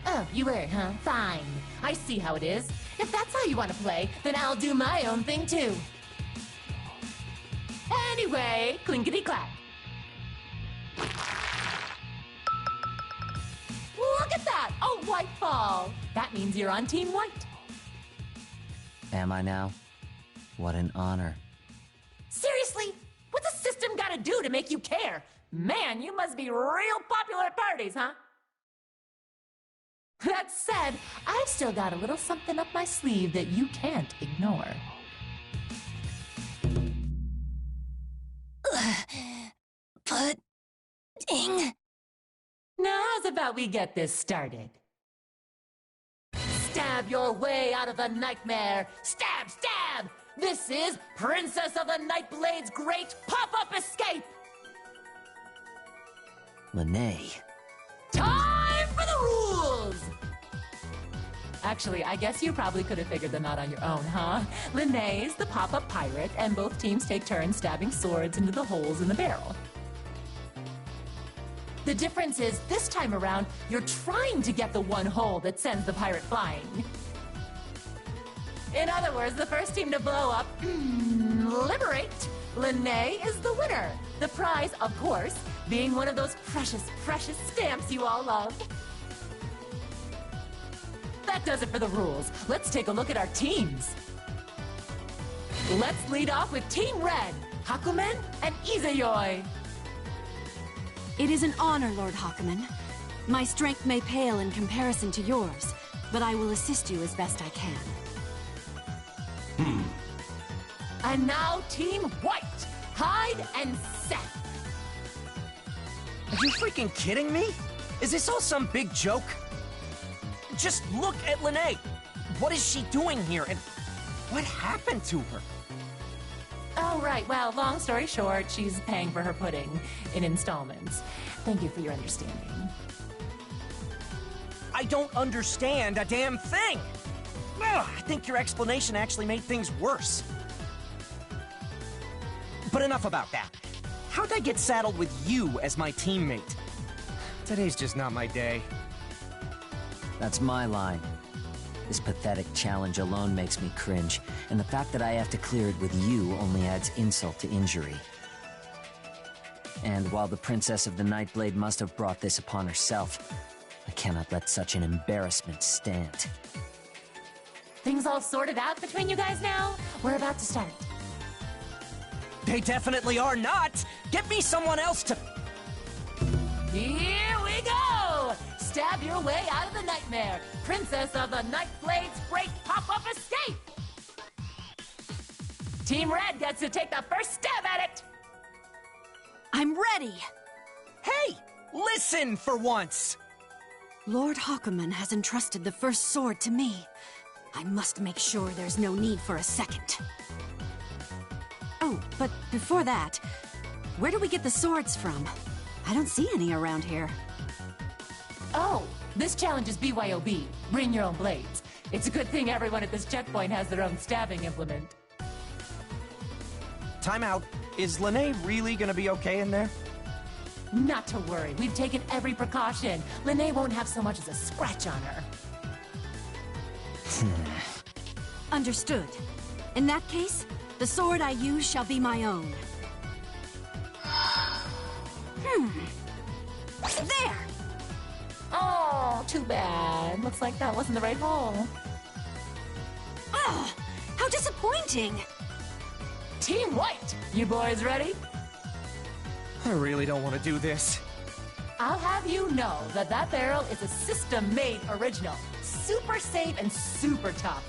Oh, you were, huh? Fine. I see how it is. If that's how you want to play, then I'll do my own thing too. Anyway, clinkety-clack. Look at that! A white ball! That means you're on Team White. Am I now? What an honor. Seriously? What's the system gotta do to make you care? Man, you must be real popular at parties, huh? That said, I've still got a little something up my sleeve that you can't ignore. Pudding. Now, how's about we get this started? Stab your way out of the nightmare! Stab, stab! This is Princess of the Nightblade's Great Pop-Up Escape! Lene. Time for the rules! Actually, I guess you probably could have figured them out on your own, huh? Lene's the pop-up pirate, and both teams take turns stabbing swords into the holes in the barrel. The difference is, this time around, you're trying to get the one hole that sends the pirate flying. In other words, the first team to blow up, liberate, Lene is the winner. The prize, of course, being one of those precious, precious stamps you all love. That does it for the rules. Let's take a look at our teams. Let's lead off with Team Red, Hakumen and Izayoi. It is an honor, Lord Hakumen. My strength may pale in comparison to yours, but I will assist you as best I can. And now Team White, Hyde and Seth. Are you freaking kidding me? Is this all some big joke? Just look at Lene. What is she doing here, and what happened to her? Oh, right. Well, long story short, she's paying for her pudding in installments. Thank you for your understanding. I don't understand a damn thing! Ugh, I think your explanation actually made things worse. But enough about that. How'd I get saddled with you as my teammate? Today's just not my day. That's my line. This pathetic challenge alone makes me cringe, and the fact that I have to clear it with you only adds insult to injury. And while the Princess of the Nightblade must have brought this upon herself, I cannot let such an embarrassment stand. Things all sorted out between you guys now? We're about to start. They definitely are not! Get me someone else to... Here we go! Stab your way out of the nightmare. Princess of the Nightblade's great pop-up escape! Team Red gets to take the first stab at it! I'm ready! Hey! Listen for once! Lord Hawkeman has entrusted the first sword to me. I must make sure there's no need for a second. Oh, but before that, where do we get the swords from? I don't see any around here. Oh, this challenge is BYOB. Bring your own blades. It's a good thing everyone at this checkpoint has their own stabbing implement. Time out. Is Lene really gonna be okay in there? Not to worry. We've taken every precaution. Lene won't have so much as a scratch on her. Understood. In that case, the sword I use shall be my own. There! Oh, too bad. Looks like that wasn't the right hole. Oh, how disappointing! Team White, you boys ready? I really don't want to do this. I'll have you know that that barrel is a system-made original. Super safe and super tough.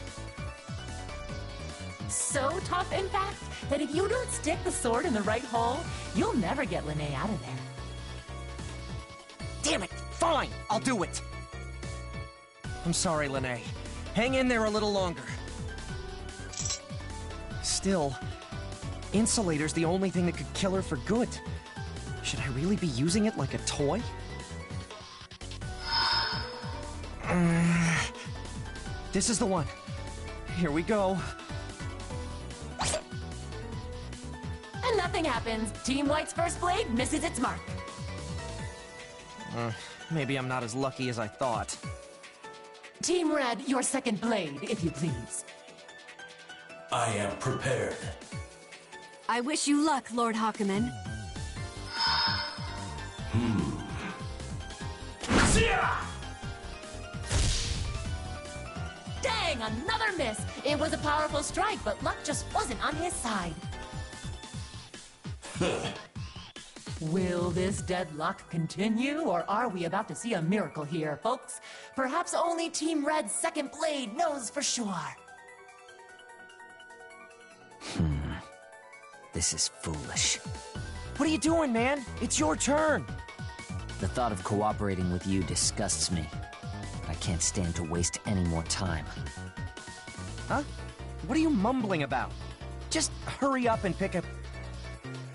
So tough, in fact, that if you don't stick the sword in the right hole, you'll never get Lene out of there. Damn it! Fine, I'll do it! I'm sorry, Lene. Hang in there a little longer. Still, Insulator's the only thing that could kill her for good. Should I really be using it like a toy? This is the one. Here we go. And nothing happens. Team White's first blade misses its mark. Maybe I'm not as lucky as I thought. Team Red, your second blade, if you please. I am prepared. I wish you luck, Lord Hawkeman. Dang, another miss! It was a powerful strike, but luck just wasn't on his side. Will this deadlock continue, or are we about to see a miracle here, folks? Perhaps only Team Red's second blade knows for sure. This is foolish. What are you doing, man? It's your turn! The thought of cooperating with you disgusts me. But I can't stand to waste any more time. Huh? What are you mumbling about? Just hurry up and pick up...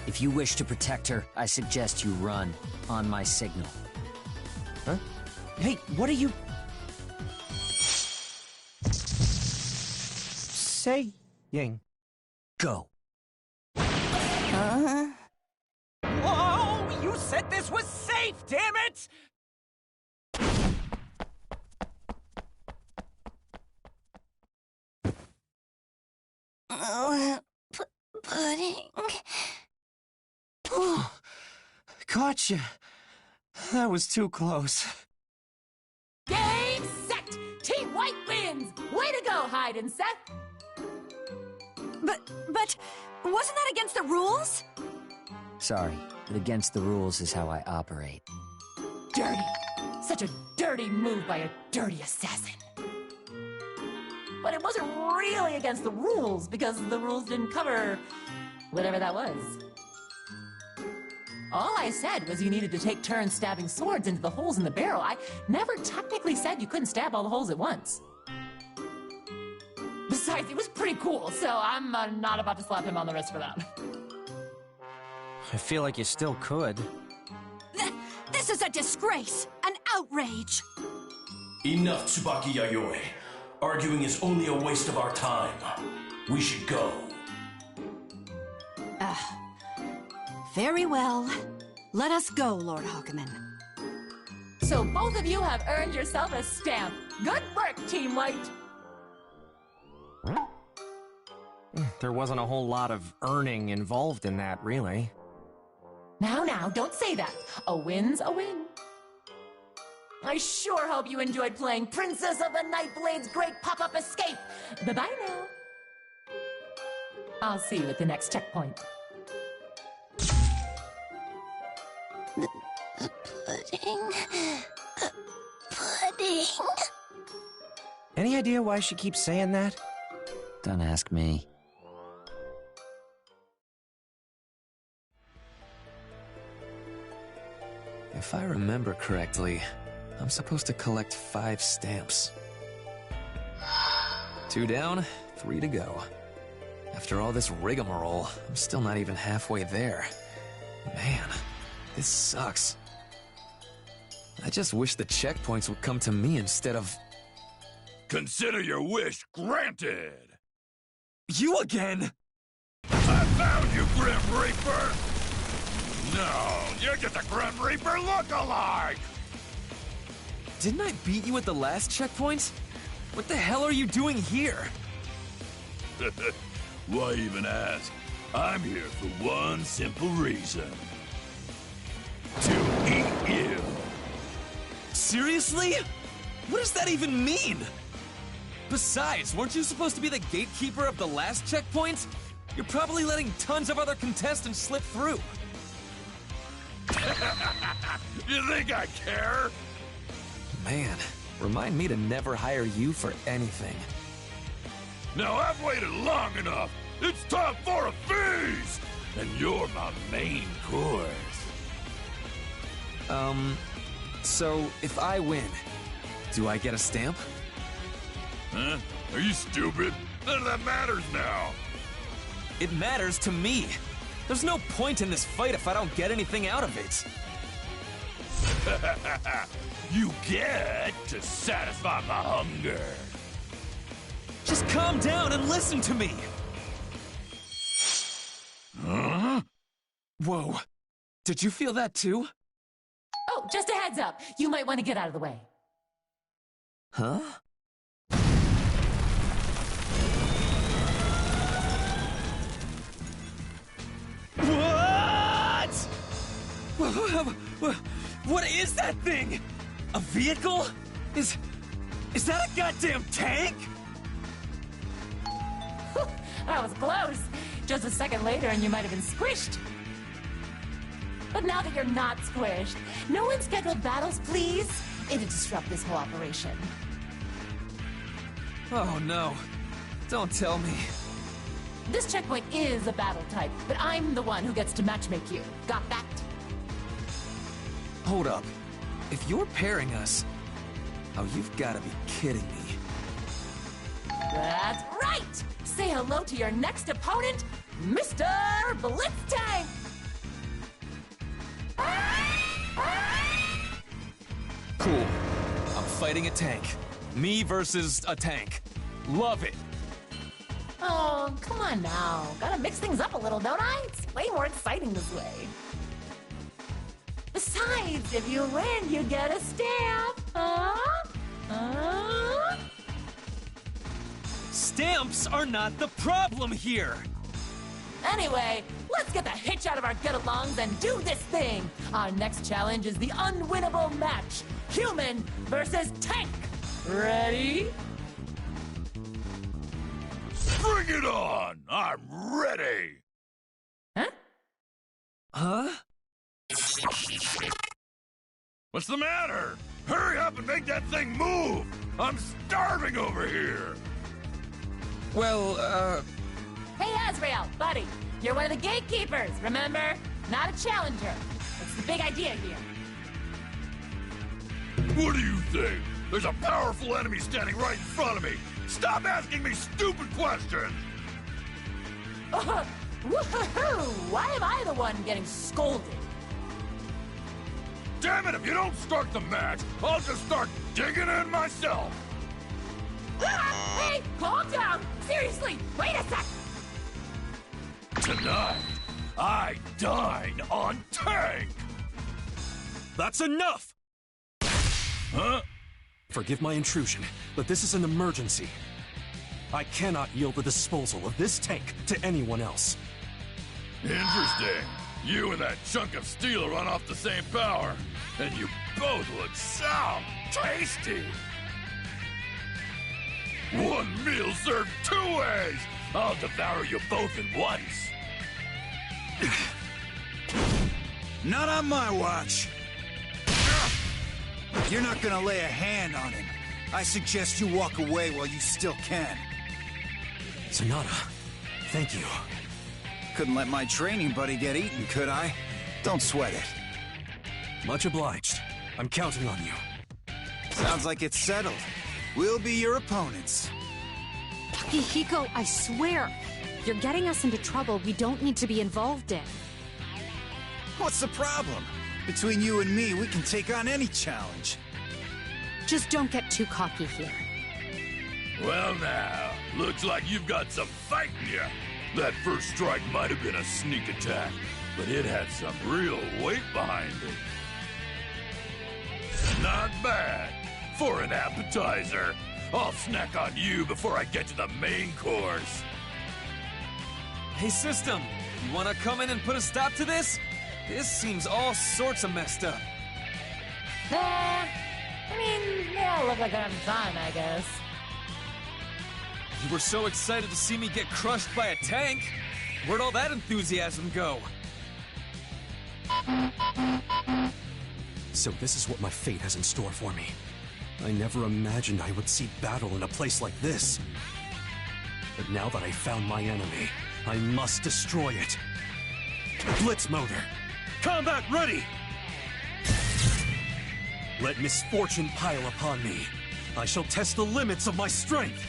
If you wish to protect her, I suggest you run, on my signal. Huh? Hey, what are you... saying? Go. Whoa! You said this was safe, damn it! Pudding. Gotcha. That was too close. Game, set! Team White wins! Way to go, Hyde and Seth! But wasn't that against the rules? Sorry, but against the rules is how I operate. Dirty. Such a dirty move by a dirty assassin. But it wasn't really against the rules, because the rules didn't cover whatever that was. All I said was you needed to take turns stabbing swords into the holes in the barrel. I never technically said you couldn't stab all the holes at once. Besides, it was pretty cool, so I'm not about to slap him on the wrist for that. I feel like you still could. This is a disgrace! An outrage! Enough, Tsubaki Yayoi. Arguing is only a waste of our time. We should go. Very well. Let us go, Lord Hakumen. So both of you have earned yourself a stamp. Good work, Team White! There wasn't a whole lot of earning involved in that, really. Now, don't say that. A win's a win. I sure hope you enjoyed playing Princess of the Nightblade's Great Pop-Up Escape. Bye-bye now. I'll see you at the next checkpoint. Pudding. Pudding. Any idea why she keeps saying that? Don't ask me. If I remember correctly, I'm supposed to collect 5 stamps. 2 down, 3 to go. After all this rigmarole, I'm still not even halfway there. Man, this sucks. I just wish the checkpoints would come to me instead of... Consider your wish granted! You again? I found you, Grim Reaper! No, you get the Grim Reaper look-alike! Didn't I beat you at the last checkpoint? What the hell are you doing here? Why even ask? I'm here for one simple reason. To eat you! Seriously? What does that even mean? Besides, weren't you supposed to be the gatekeeper of the last checkpoint? You're probably letting tons of other contestants slip through. You think I care? Man, remind me to never hire you for anything. Now I've waited long enough. It's time for a feast! And you're my main course. So if I win, do I get a stamp? Huh? Are you stupid? None of that matters now. It matters to me. There's no point in this fight if I don't get anything out of it. You get to satisfy my hunger. Just calm down and listen to me. Huh? Whoa. Did you feel that too? Oh, just a heads up. You might want to get out of the way. Huh? What? What is that thing? A vehicle? Is that a goddamn tank? That was close. Just a second later and you might have been squished. But now that you're not squished, no unscheduled battles, please. It'll disrupt this whole operation. Oh no. Don't tell me. This checkpoint is a battle type, but I'm the one who gets to matchmake you. Got that? Hold up. If you're pairing us... Oh, you've got to be kidding me. That's right! Say hello to your next opponent, Mr. Blitztank! Cool. I'm fighting a tank. Me versus a tank. Love it. Oh, come on now. Gotta mix things up a little, don't I? It's way more exciting this way. Besides, if you win, you get a stamp. Stamps are not the problem here. Anyway, let's get the hitch out of our get-alongs and do this thing. Our next challenge is the unwinnable match. Human versus tank. Ready? Bring it on! I'm ready! Huh? What's the matter? Hurry up and make that thing move! I'm starving over here! Well, Hey, Azrael, buddy. You're one of the gatekeepers, remember? Not a challenger. What's the big idea here? What do you think? There's a powerful enemy standing right in front of me! Stop asking me stupid questions! Woohoo! Why am I the one getting scolded? Damn it, if you don't start the match, I'll just start digging in myself! Hey, calm down! Seriously, wait a sec! Tonight, I dine on Tank! That's enough! Huh? Forgive my intrusion, but this is an emergency. I cannot yield the disposal of this tank to anyone else. Interesting. You and that chunk of steel run off the same power, and you both look so tasty. One meal served 2 ways! I'll devour you both at once. Not on my watch. You're not gonna lay a hand on him. I suggest you walk away while you still can. Sonata, thank you. Couldn't let my training buddy get eaten, could I? Don't sweat it. Much obliged. I'm counting on you. Sounds like it's settled. We'll be your opponents. Hiko, I swear, you're getting us into trouble we don't need to be involved in. What's the problem? Between you and me, we can take on any challenge. Just don't get too cocky here. Well now, looks like you've got some fight in you. That first strike might have been a sneak attack, but it had some real weight behind it. Not bad. For an appetizer, I'll snack on you before I get to the main course. hey, System, you wanna come in and put a stop to this? This seems all sorts of messed up. I mean, they all look like they're having fun, I guess. You were so excited to see me get crushed by a tank. Where'd all that enthusiasm go? So this is what my fate has in store for me. I never imagined I would see battle in a place like this. But now that I found my enemy, I must destroy it. Blitz motor! Combat ready! Let misfortune pile upon me. I shall test the limits of my strength.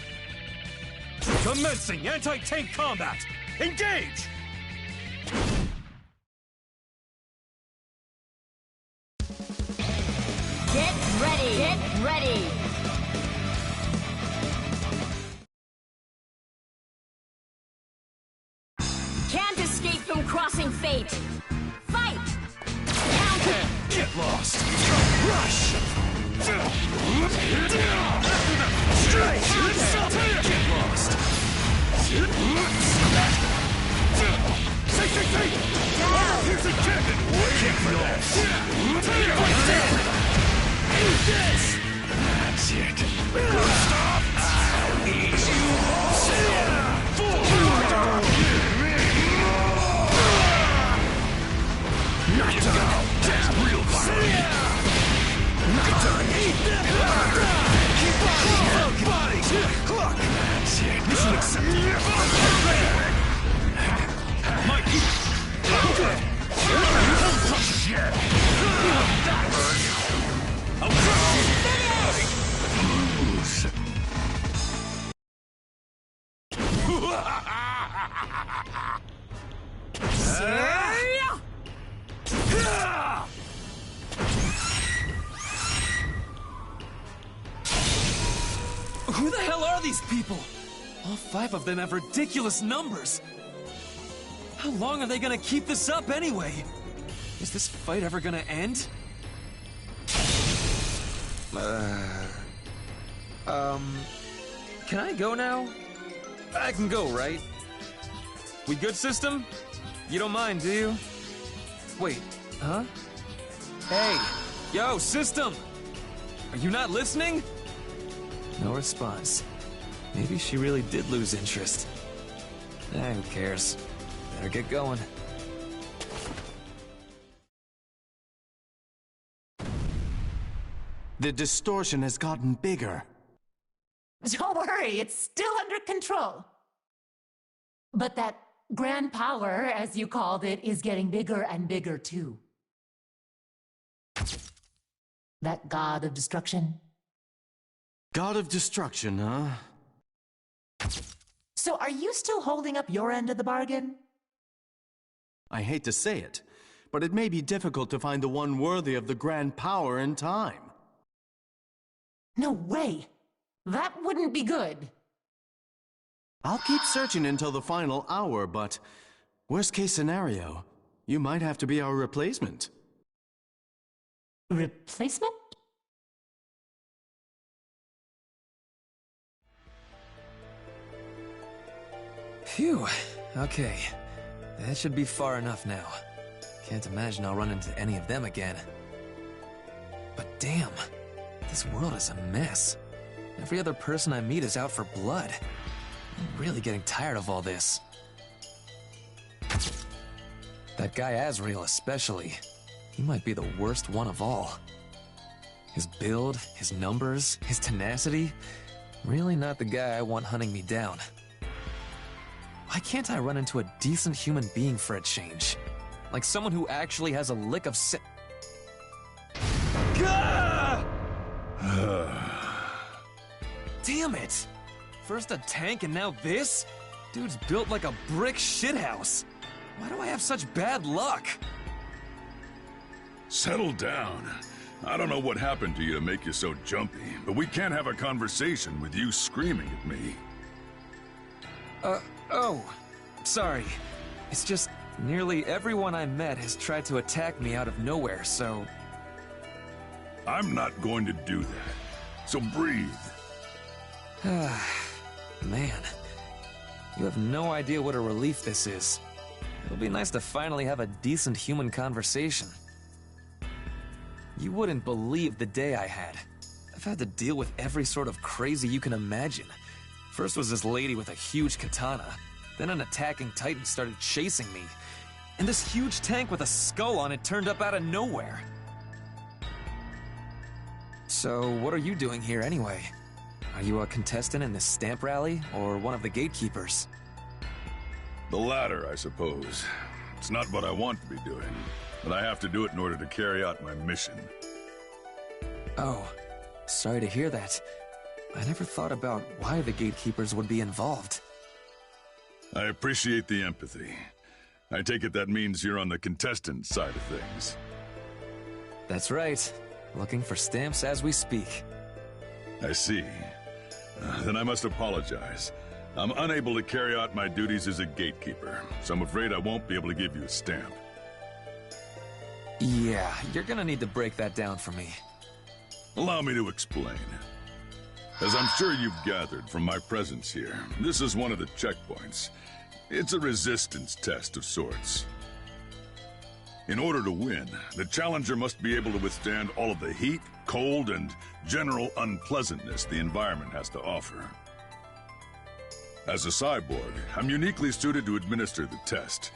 Commencing anti-tank combat! Engage! Get ready! Get ready! Can't escape from crossing fate! Fight! Counter! Get lost! Rush! Straight! Get lost! Say! Down! Here's a kick! Waiting for that! Eat this! That's it! Stop! I'll eat you Knocked out! That's real violent! Knocked out! Eat that! Keep body! Clock! That's it! Mission accepted! Mikey! Good! Shit! That hurt! I'll lose! Who the hell are these people? All 5 of them have ridiculous numbers. How long are they gonna keep this up anyway? Is this fight ever gonna end? Can I go now? I can go, right? We good, System? You don't mind, do you? Wait, huh? Hey, yo, System! Are you not listening? No response. Maybe she really did lose interest. Who cares? Better get going. The distortion has gotten bigger. Don't worry, it's still under control. But that grand power, as you called it, is getting bigger and bigger too. That god of destruction. God of destruction, huh? So are you still holding up your end of the bargain? I hate to say it, but it may be difficult to find the one worthy of the grand power in time. No way! That wouldn't be good. I'll keep searching until the final hour, but worst case scenario, you might have to be our replacement. Replacement? Phew. Okay. That should be far enough now. Can't imagine I'll run into any of them again. But damn, this world is a mess. Every other person I meet is out for blood. I'm really getting tired of all this. That guy Azrael especially. He might be the worst one of all. His build, his numbers, his tenacity. Really not the guy I want hunting me down. Why can't I run into a decent human being for a change? Like someone who actually has a lick of sense. Damn it! First a tank and now this? Dude's built like a brick shithouse. Why do I have such bad luck? Settle down. I don't know what happened to you to make you so jumpy, but we can't have a conversation with you screaming at me. Oh. Sorry. It's just nearly everyone I met has tried to attack me out of nowhere, so... I'm not going to do that. So breathe. Man. You have no idea what a relief this is. It'll be nice to finally have a decent human conversation. You wouldn't believe the day I had. I've had to deal with every sort of crazy you can imagine. First was this lady with a huge katana, then an attacking titan started chasing me, and this huge tank with a skull on it turned up out of nowhere. So, what are you doing here anyway? Are you a contestant in this stamp rally, or one of the gatekeepers? The latter, I suppose. It's not what I want to be doing, but I have to do it in order to carry out my mission. Oh, sorry to hear that. I never thought about why the gatekeepers would be involved. I appreciate the empathy. I take it that means you're on the contestant side of things. That's right. Looking for stamps as we speak. I see. Then I must apologize. I'm unable to carry out my duties as a gatekeeper, so I'm afraid I won't be able to give you a stamp. Yeah, you're gonna need to break that down for me. Allow me to explain. As I'm sure you've gathered from my presence here, this is one of the checkpoints. It's a resistance test of sorts. In order to win, the challenger must be able to withstand all of the heat, cold, and general unpleasantness the environment has to offer. As a cyborg, I'm uniquely suited to administer the test.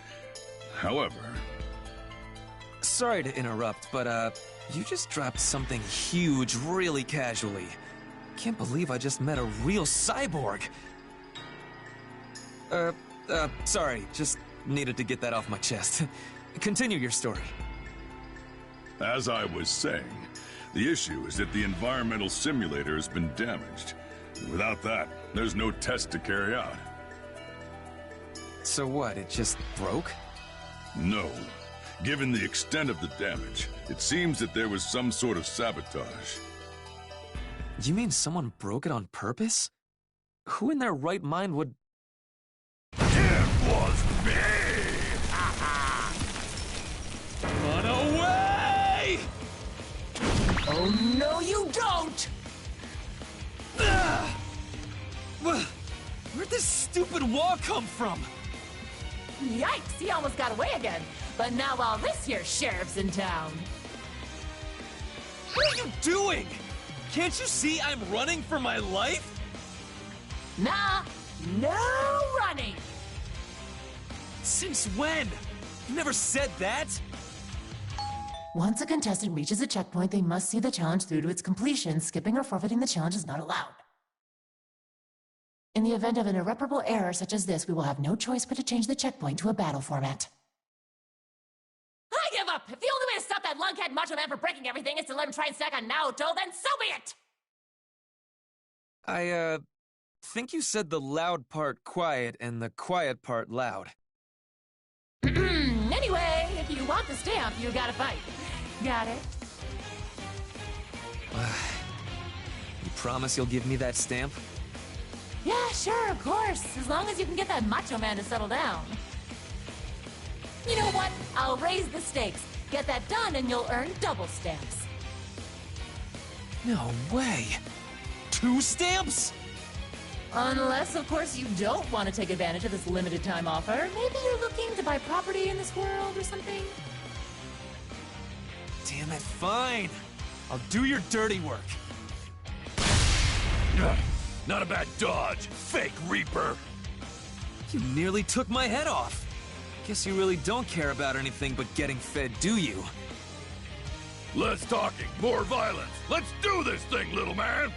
However... Sorry to interrupt, but, you just dropped something huge really casually. Can't believe I just met a real cyborg. Sorry, just needed to get that off my chest. Continue your story. As I was saying, the issue is that the environmental simulator has been damaged. Without that, there's no test to carry out. So what, it just broke? No. Given the extent of the damage, it seems that there was some sort of sabotage. You mean someone broke it on purpose? Who in their right mind would... It was me! Run away! Oh, no you don't! Where'd this stupid wall come from? Yikes, he almost got away again. But now all this here sheriff's in town. What are you doing? Can't you see I'm running for my life? Nah, no running. Since when? You never said that. Once a contestant reaches a checkpoint, they must see the challenge through to its completion. Skipping or forfeiting the challenge is not allowed. In the event of an irreparable error such as this, we will have no choice but to change the checkpoint to a battle format. I give up! If the only way to stop that lunkhead Macho Man from breaking everything is to let him try and snack on Naoto, then so be it! I think you said the loud part quiet and the quiet part loud. Anyway, if you want the stamp, you gotta fight. Got it? You promise you'll give me that stamp? Yeah, sure, of course. As long as you can get that Macho Man to settle down. You know what? I'll raise the stakes. Get that done and you'll earn double stamps. No way! 2 stamps? Unless, of course, you don't want to take advantage of this limited time offer. Maybe you're looking to buy property in this world or something? Damn it, fine! I'll do your dirty work. Not a bad dodge, fake Reaper! You nearly took my head off. Guess you really don't care about anything but getting fed, do you? Less talking, more violence. Let's do this thing, little man!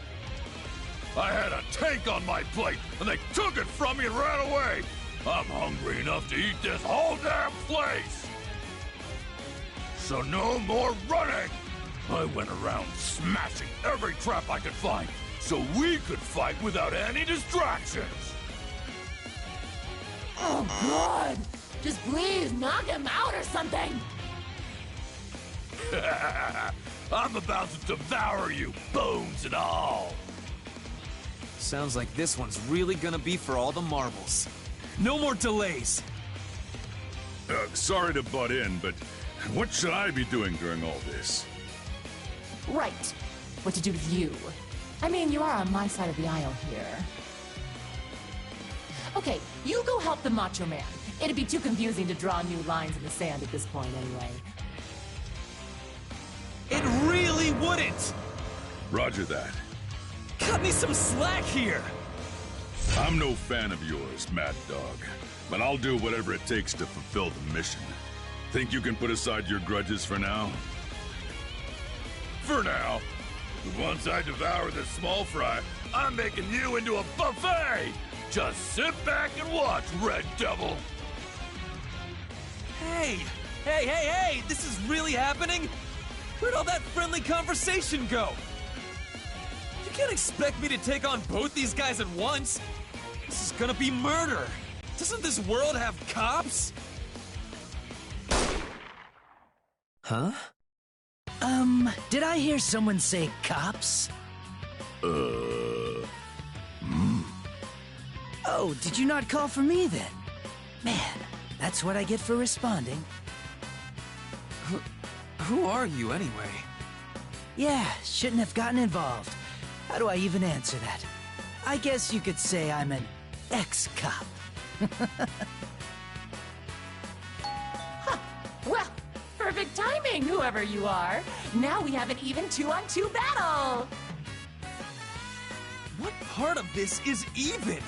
I had a tank on my plate, and they took it from me and ran away! I'm hungry enough to eat this whole damn place! So no more running! I went around smashing every trap I could find, so we could fight without any distractions! Oh, God! Just please knock him out or something! I'm about to devour you, bones and all! Sounds like this one's really gonna be for all the marbles. No more delays! Sorry to butt in, but what should I be doing during all this? Right. What to do with you. I mean, you are on my side of the aisle here. Okay, you go help the Macho Man. It'd be too confusing to draw new lines in the sand at this point anyway. It really wouldn't! Roger that. Cut me some slack here! I'm no fan of yours, Mad Dog, but I'll do whatever it takes to fulfill the mission. Think you can put aside your grudges for now? For now. Once I devour this small fry, I'm making you into a buffet! Just sit back and watch, Red Devil! Hey! Hey! This is really happening? Where'd all that friendly conversation go? You can't expect me to take on both these guys at once. This is gonna be murder. Doesn't this world have cops? Huh? Did I hear someone say cops? Oh, did you not call for me then? Man, that's what I get for responding. Who are you anyway? Yeah, shouldn't have gotten involved. How do I even answer that? I guess you could say I'm an ex-cop. Well, perfect timing, whoever you are. Now we have an even 2-on-2 battle. What part of this is even?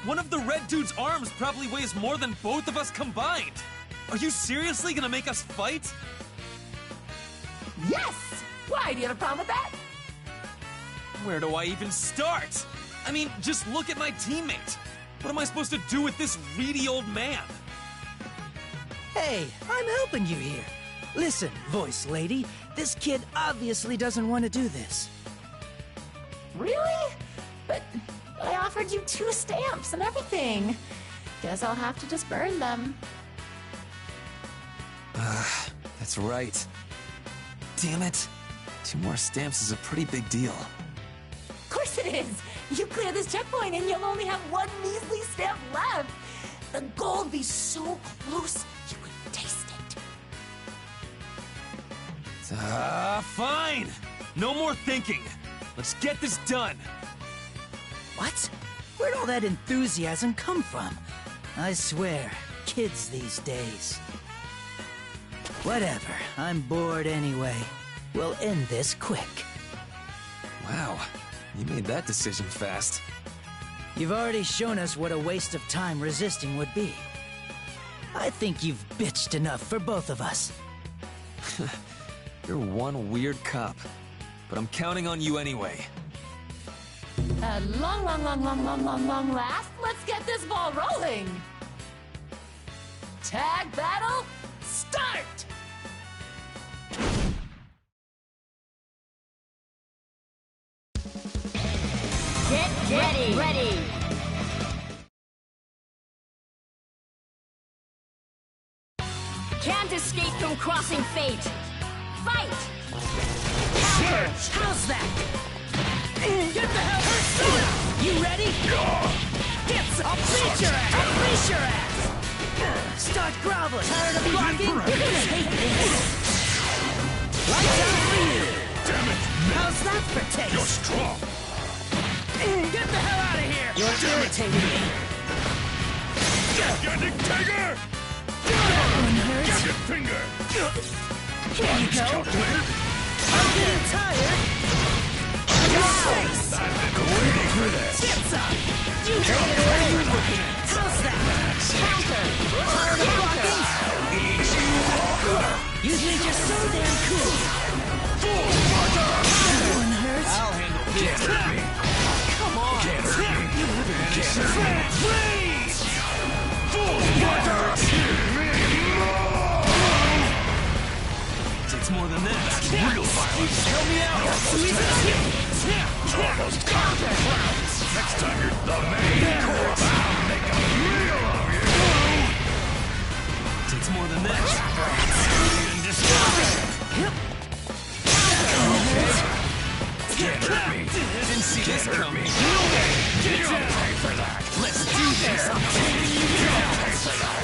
One of the red dude's arms probably weighs more than both of us combined. Are you seriously gonna make us fight? Yes! Why, do you have a problem with that? Where do I even start? I mean, just look at my teammate. What am I supposed to do with this reedy old man? Hey, I'm helping you here. Listen, voice lady, this kid obviously doesn't want to do this. Really? But I offered you 2 stamps and everything. Guess I'll have to just burn them. That's right. Damn it. 2 more stamps is a pretty big deal. Of course it is! You clear this checkpoint and you'll only have 1 measly stamp left! The gold be so close, you would taste it. Fine! No more thinking! Let's get this done! What? Where'd all that enthusiasm come from? I swear, kids these days. Whatever, I'm bored anyway. We'll end this quick. Wow, you made that decision fast. You've already shown us what a waste of time resisting would be. I think you've bitched enough for both of us. You're one weird cop, but I'm counting on you anyway. At long last, let's get this ball rolling! Tag battle, start! Get ready! Can't escape from crossing fate! Fight! Counter! How's that? Get the hell hurt! You ready? Get some! I'll beat your ass! I'll beat your ass! Start groveling! Tired of blocking? You're gonna hate this! Lights out for you! Damn it! How's that for taste? You're strong! Get the hell out of here! You're irritating me! Gigantic Tiger! That one hurts! Gadget Finger! Here you go! I'm getting tired! Your face! I've been waiting for this! Get some! You know what are you looking at? How's that? Counter! Tired of blocking? Easy walker! You think you're so damn cool! Full butter! That one hurts! I'll handle Can't this. hurt me! Come on! Can't hurt me! Finish Can't hurt me! Freeze! Full butter! Takes more than that. That's real violence! Help me out! Almost got it! Next time you're the main corpse, I'll make a meal of you! Takes more than that. Can't hurt me! Didn't see this coming. You'll pay for that! Let's do this. I'm taking you You'll down. pay for that!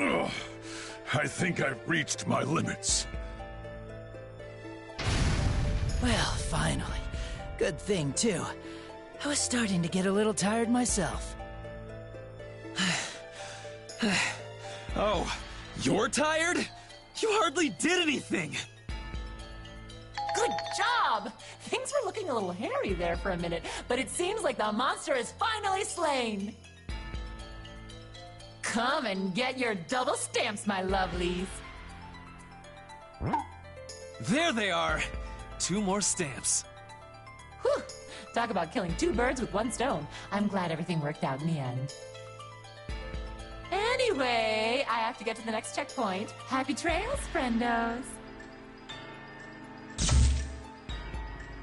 Ugh, I think I've reached my limits. Well, finally. Good thing, too. I was starting to get a little tired myself. Oh, you're tired? You hardly did anything. Good job! Things were looking a little hairy there for a minute, but it seems like the monster is finally slain. Come and get your double stamps, my lovelies. There they are. 2 more stamps. Whew! Talk about killing 2 birds with 1 stone. I'm glad everything worked out in the end. Anyway, I have to get to the next checkpoint. Happy trails, friendos.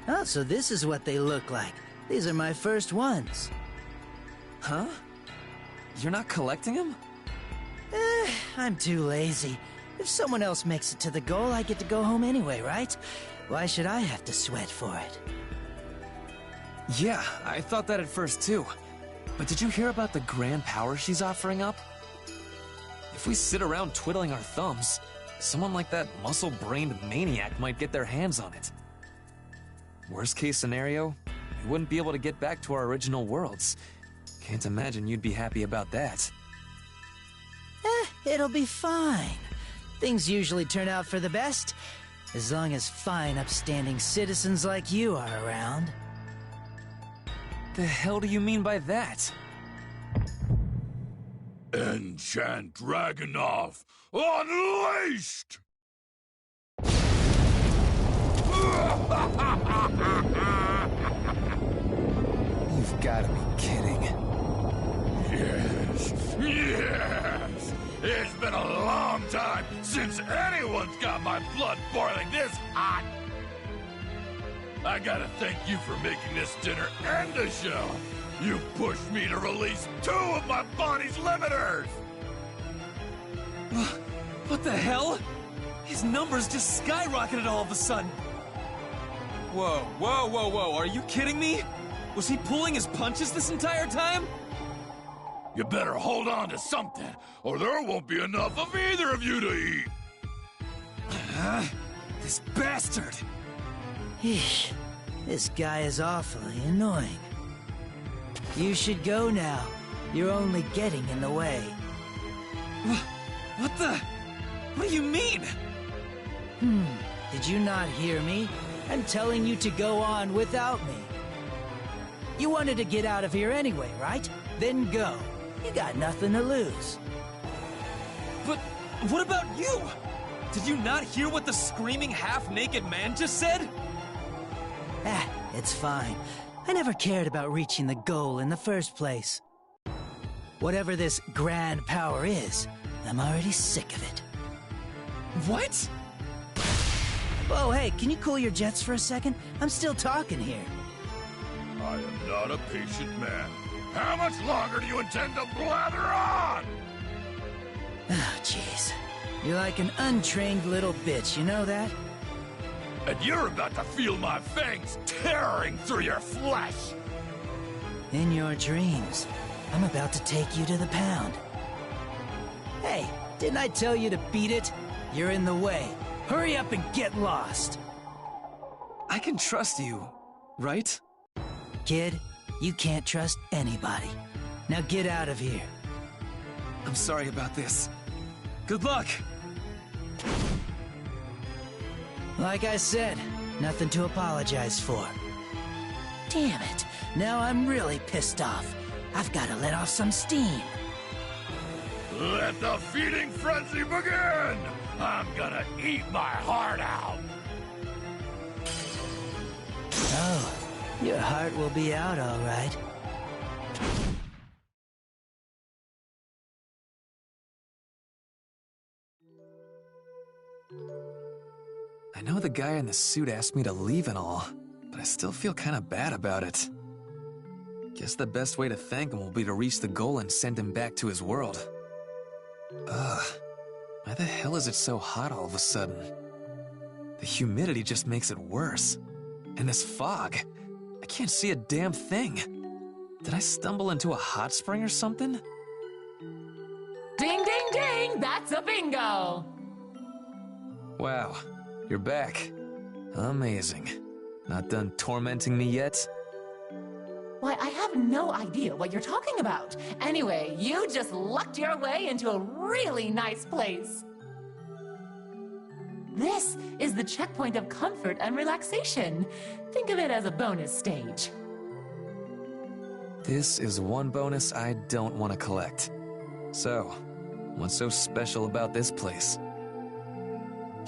Oh, so this is what they look like. These are my first ones. Huh? You're not collecting them? I'm too lazy. If someone else makes it to the goal, I get to go home anyway, right? Why should I have to sweat for it? Yeah, I thought that at first too. But did you hear about the grand power she's offering up? If we sit around twiddling our thumbs, someone like that muscle-brained maniac might get their hands on it. Worst case scenario, we wouldn't be able to get back to our original worlds. Can't imagine you'd be happy about that. It'll be fine. Things usually turn out for the best, as long as fine, upstanding citizens like you are around. The hell do you mean by that? Enchant Dragonov unleashed! You've got to be kidding. Yes, yes! It's been a long time since anyone's got my blood boiling this hot! I gotta thank you for making this dinner and the show! You pushed me to release 2 of my body's limiters! What the hell? His numbers just skyrocketed all of a sudden. Whoa, whoa, whoa, whoa, are you kidding me? Was he pulling his punches this entire time? You better hold on to something, or there won't be enough of either of you to eat! This bastard! Eesh, this guy is awfully annoying. You should go now. You're only getting in the way. What the? What do you mean? Did you not hear me? I'm telling you to go on without me. You wanted to get out of here anyway, right? Then go. You got nothing to lose. But what about you? Did you not hear what the screaming half-naked man just said? It's fine. I never cared about reaching the goal in the first place. Whatever this grand power is, I'm already sick of it. What? Whoa, hey, can you cool your jets for a second? I'm still talking here. I am not a patient man. How much longer do you intend to blather on? Oh, jeez. You're like an untrained little bitch, you know that? And you're about to feel my fangs tearing through your flesh! In your dreams, I'm about to take you to the pound. Hey, didn't I tell you to beat it? You're in the way. Hurry up and get lost. I can trust you, right? Kid, you can't trust anybody. Now get out of here. I'm sorry about this. Good luck! Like I said, nothing to apologize for. Damn it, now I'm really pissed off. I've got to let off some steam. Let the feeding frenzy begin! I'm gonna eat my heart out! Oh, your heart will be out all right. I know the guy in the suit asked me to leave and all, but I still feel kinda bad about it. Guess the best way to thank him will be to reach the goal and send him back to his world. Ugh. Why the hell is it so hot all of a sudden? The humidity just makes it worse. And this fog. I can't see a damn thing. Did I stumble into a hot spring or something? Ding, ding, ding! That's a bingo! Wow, you're back. Amazing. Not done tormenting me yet? Why, I have no idea what you're talking about. Anyway, you just lucked your way into a really nice place. This is the checkpoint of comfort and relaxation. Think of it as a bonus stage. This is one bonus I don't want to collect. So, what's so special about this place?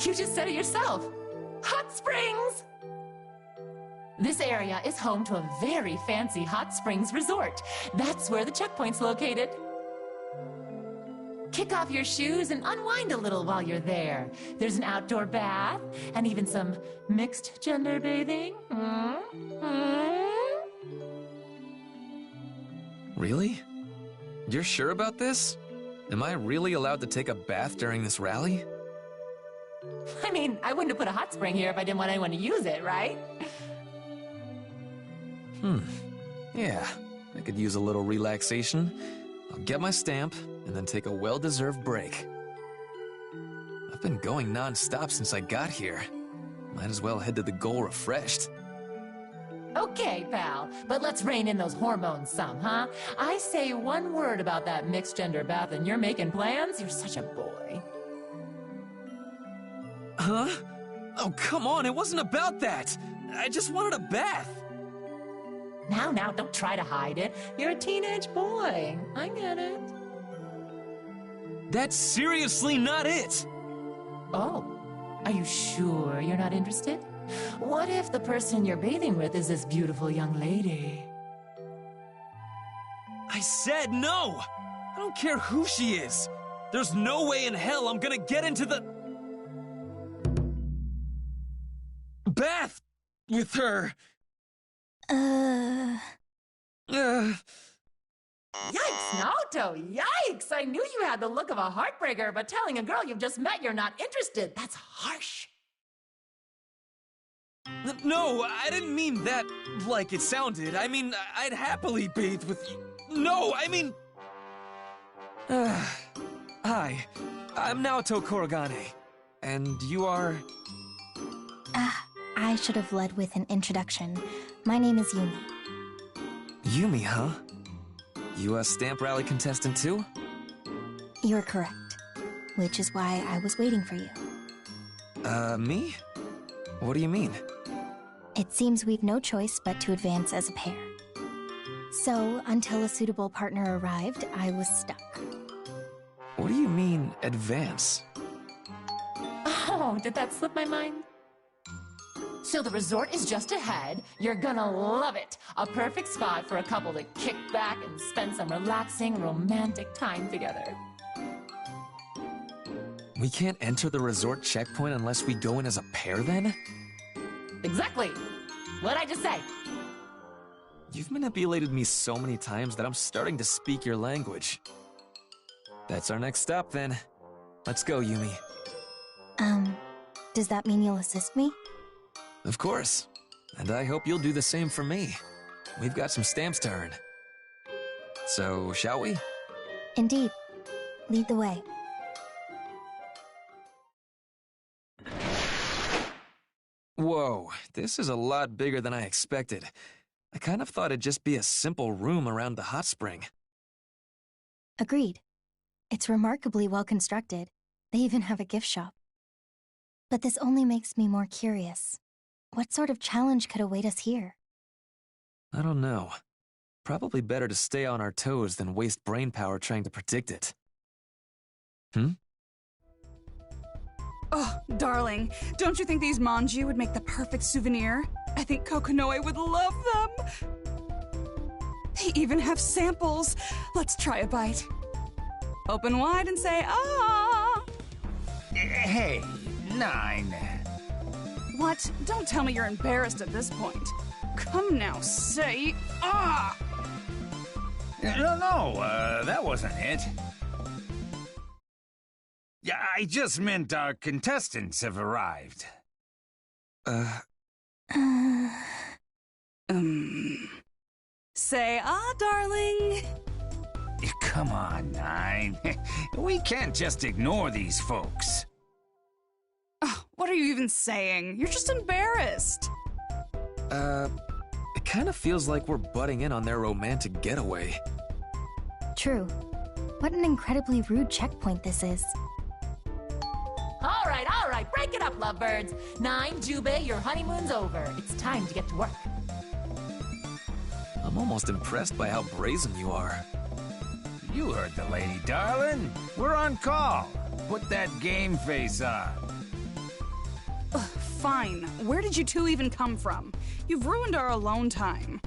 You just said it yourself. Hot springs! This area is home to a very fancy hot springs resort. That's where the checkpoint's located. Kick off your shoes and unwind a little while you're there. There's an outdoor bath and even some mixed gender bathing. Really? You're sure about this? Am I really allowed to take a bath during this rally? I mean, I wouldn't have put a hot spring here if I didn't want anyone to use it, right? Yeah, I could use a little relaxation. I'll get my stamp, and then take a well-deserved break. I've been going non-stop since I got here. Might as well head to the goal refreshed. Okay, pal, but let's rein in those hormones some, huh? I say one word about that mixed gender bath and you're making plans? You're such a boy. Huh? Oh, come on, it wasn't about that! I just wanted a bath! Now, don't try to hide it. You're a teenage boy. I get it. That's seriously not it! Oh, are you sure you're not interested? What if the person you're bathing with is this beautiful young lady? I said no! I don't care who she is! There's no way in hell I'm gonna get into the... bath with her! Yikes, Naoto, yikes! I knew you had the look of a heartbreaker, but telling a girl you've just met you're not interested, that's harsh. No, I didn't mean that like it sounded. I mean, I'd happily bathe with you. No, I mean... Hi, I'm Naoto Korogane. And you are... I should have led with an introduction. My name is Yumi. Yumi, huh? You a stamp rally contestant too? You're correct. Which is why I was waiting for you. Me? What do you mean? It seems we've no choice but to advance as a pair. So, until a suitable partner arrived, I was stuck. What do you mean, advance? Oh, did that slip my mind? So the resort is just ahead. You're gonna love it. A perfect spot for a couple to kick back and spend some relaxing, romantic time together. We can't enter the resort checkpoint unless we go in as a pair, then? Exactly. What'd I just say? You've manipulated me so many times that I'm starting to speak your language. That's our next stop, then. Let's go, Yumi. Does that mean you'll assist me? Of course. And I hope you'll do the same for me. We've got some stamps to earn. So, shall we? Indeed. Lead the way. Whoa, this is a lot bigger than I expected. I kind of thought it'd just be a simple room around the hot spring. Agreed. It's remarkably well constructed. They even have a gift shop. But this only makes me more curious. What sort of challenge could await us here? I don't know. Probably better to stay on our toes than waste brain power trying to predict it. Oh, darling, don't you think these manji would make the perfect souvenir? I think Kokonoe would love them. They even have samples. Let's try a bite. Open wide and say, ah! Hey, Nine. What? Don't tell me you're embarrassed at this point. Come now, say, ah! No, that wasn't it. Yeah, I just meant our contestants have arrived. Say, ah, darling. Come on, Nine. We can't just ignore these folks. Oh, what are you even saying? You're just embarrassed. It kind of feels like we're butting in on their romantic getaway. True. What an incredibly rude checkpoint this is. All right, break it up, lovebirds. 9, Jubei, your honeymoon's over. It's time to get to work. I'm almost impressed by how brazen you are. You heard the lady, darling. We're on call. Put that game face on. Ugh, fine. Where did you two even come from? You've ruined our alone time.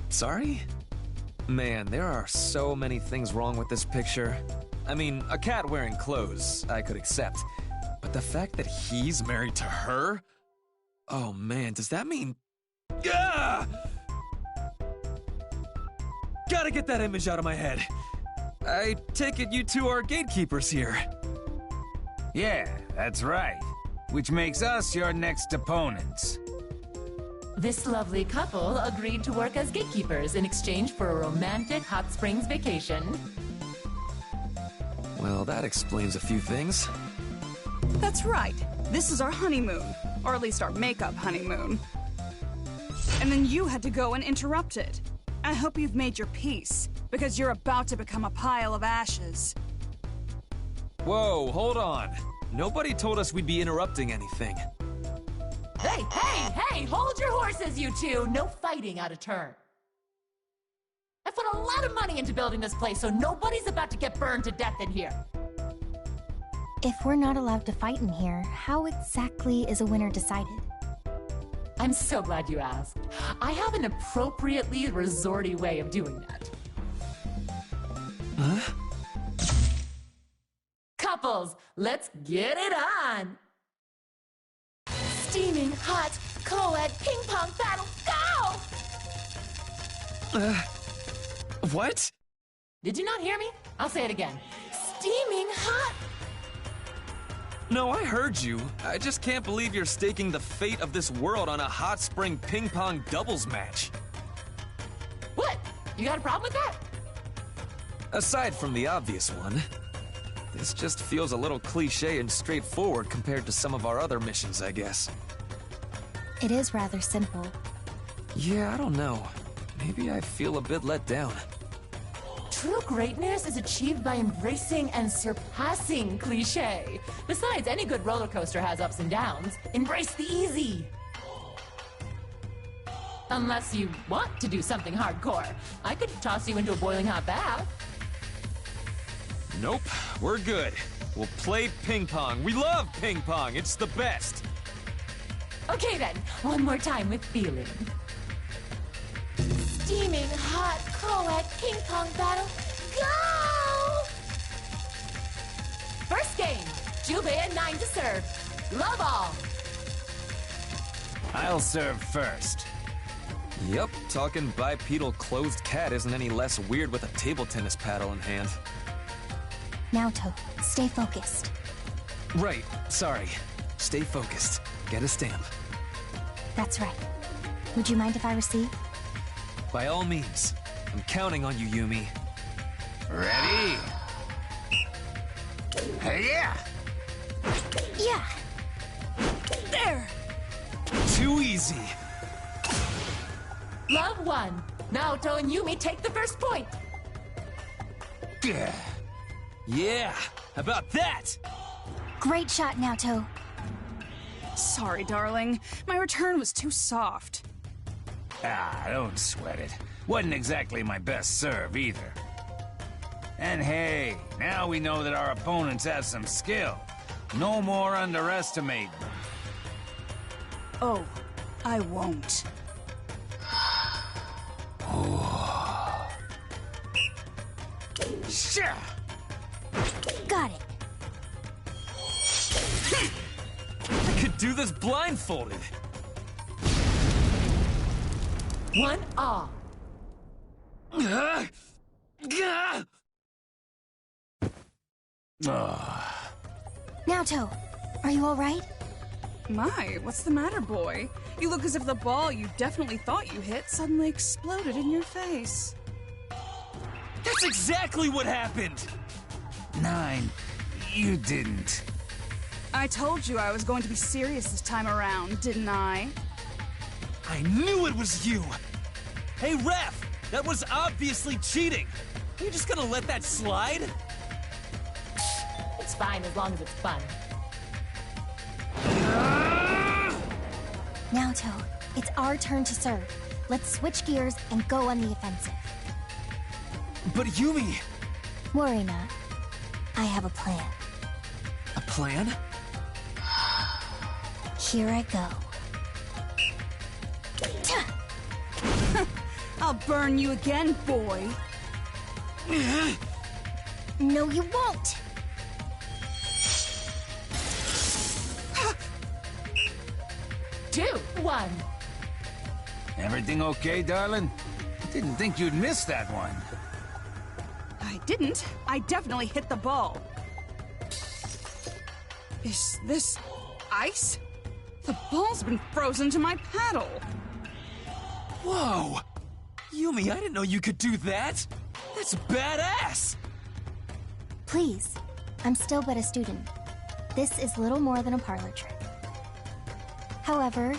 Sorry? Man, there are so many things wrong with this picture. I mean, a cat wearing clothes, I could accept. But the fact that he's married to her? Oh man, does that mean... Ah! Gotta get that image out of my head. I take it you two are gatekeepers here. Yeah, that's right. Which makes us your next opponents. This lovely couple agreed to work as gatekeepers in exchange for a romantic hot springs vacation. Well, that explains a few things. That's right. This is our honeymoon. Or at least our makeup honeymoon. And then you had to go and interrupt it. I hope you've made your peace, because you're about to become a pile of ashes. Whoa, hold on. Nobody told us we'd be interrupting anything. Hey, hold your horses, you two. No fighting out of turn. I put a lot of money into building this place, so nobody's about to get burned to death in here. If we're not allowed to fight in here, how exactly is a winner decided? I'm so glad you asked. I have an appropriately resorty way of doing that. Huh? Couples, let's get it on! Steaming hot co-ed ping pong battle, go! What? Did you not hear me? I'll say it again. Steaming hot! No, I heard you. I just can't believe you're staking the fate of this world on a hot spring ping pong doubles match. What? You got a problem with that? Aside from the obvious one, this just feels a little cliche and straightforward compared to some of our other missions, I guess. It is rather simple. Yeah, I don't know. Maybe I feel a bit let down. True greatness is achieved by embracing and surpassing cliché. Besides, any good roller coaster has ups and downs. Embrace the easy. Unless you want to do something hardcore. I could toss you into a boiling hot bath. Nope, we're good. We'll play ping pong. We love ping pong. It's the best. Okay then, one more time with feeling. Steaming hot co-ed ping pong battle, go! First game, Jubei and 9 to serve. Love all. I'll serve first. Yep, talking bipedal closed cat isn't any less weird with a table tennis paddle in hand. Naoto, stay focused. Right, sorry. Stay focused. Get a stamp. That's right. Would you mind if I receive? By all means. I'm counting on you, Yumi. Ready? Hey, yeah! Yeah! There! Too easy. Love one. Naoto and Yumi take the first point. Yeah, how about that? Great shot, Naoto. Sorry, darling. My return was too soft. Ah, don't sweat it. Wasn't exactly my best serve, either. And hey, now we know that our opponents have some skill. No more underestimating them. Oh, I won't. Sure. Got it. I could do this blindfolded. 1-all. Naoto, are you all right? My, what's the matter, boy? You look as if the ball you definitely thought you hit suddenly exploded in your face. That's exactly what happened! 9, you didn't. I told you I was going to be serious this time around, didn't I? I knew it was you! Hey, ref! That was obviously cheating! Are you just gonna let that slide? It's fine as long as it's fun. Naoto, it's our turn to serve. Let's switch gears and go on the offensive. But Yumi... Worry not. I have a plan. A plan? Here I go. I'll burn you again, boy. No, you won't! 2-1. Everything okay, darling? Didn't think you'd miss that one. I didn't. I definitely hit the ball. Is this ice? The ball's been frozen to my paddle. Whoa! Yumi, I didn't know you could do that! That's badass! Please, I'm still but a student. This is little more than a parlor trick. However,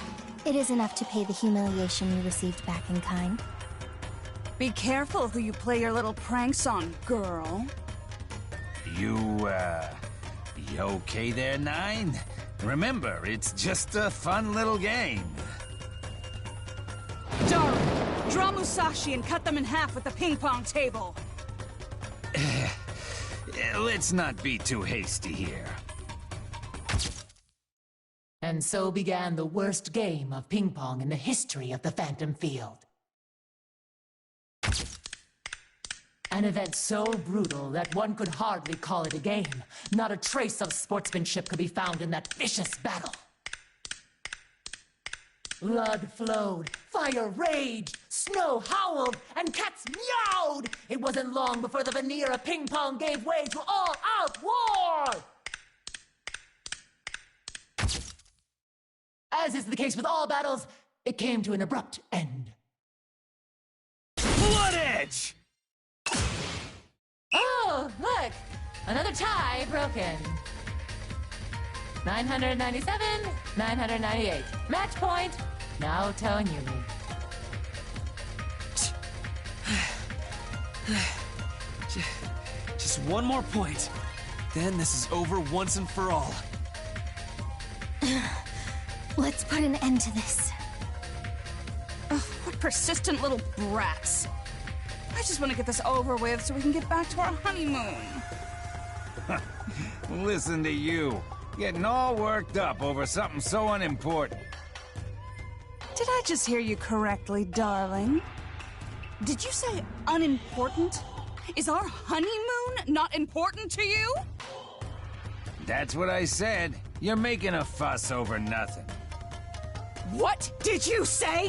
it is enough to pay the humiliation you received back in kind. Be careful who you play your little pranks on, girl. You okay there, 9? Remember, it's just a fun little game. Darling, draw Musashi and cut them in half with the ping pong table. Let's not be too hasty here. And so began the worst game of ping pong in the history of the Phantom Field. An event so brutal that one could hardly call it a game. Not a trace of sportsmanship could be found in that vicious battle. Blood flowed, fire raged, snow howled, and cats meowed! It wasn't long before the veneer of ping pong gave way to all-out war! As is the case with all battles, it came to an abrupt end. Blood Edge! Oh, look! Another tie broken. 997, 998. Match point, Naoto and Yumi. Just one more point. Then this is over once and for all. Let's put an end to this. Ugh, what persistent little brats. I just want to get this over with so we can get back to our honeymoon. Listen to you, getting all worked up over something so unimportant. Did I just hear you correctly, darling? Did you say unimportant? Is our honeymoon not important to you? That's what I said. You're making a fuss over nothing. What did you say?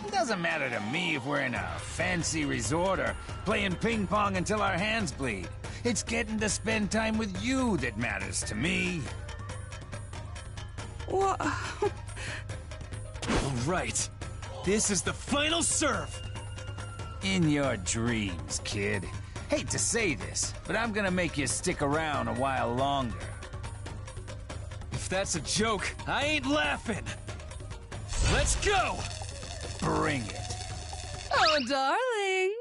It doesn't matter to me if we're in a fancy resort or playing ping pong until our hands bleed. It's getting to spend time with you that matters to me. What? All right. This is the final serve! In your dreams, kid. Hate to say this, but I'm gonna make you stick around a while longer. If that's a joke, I ain't laughing! Let's go! Bring it. Oh, darling!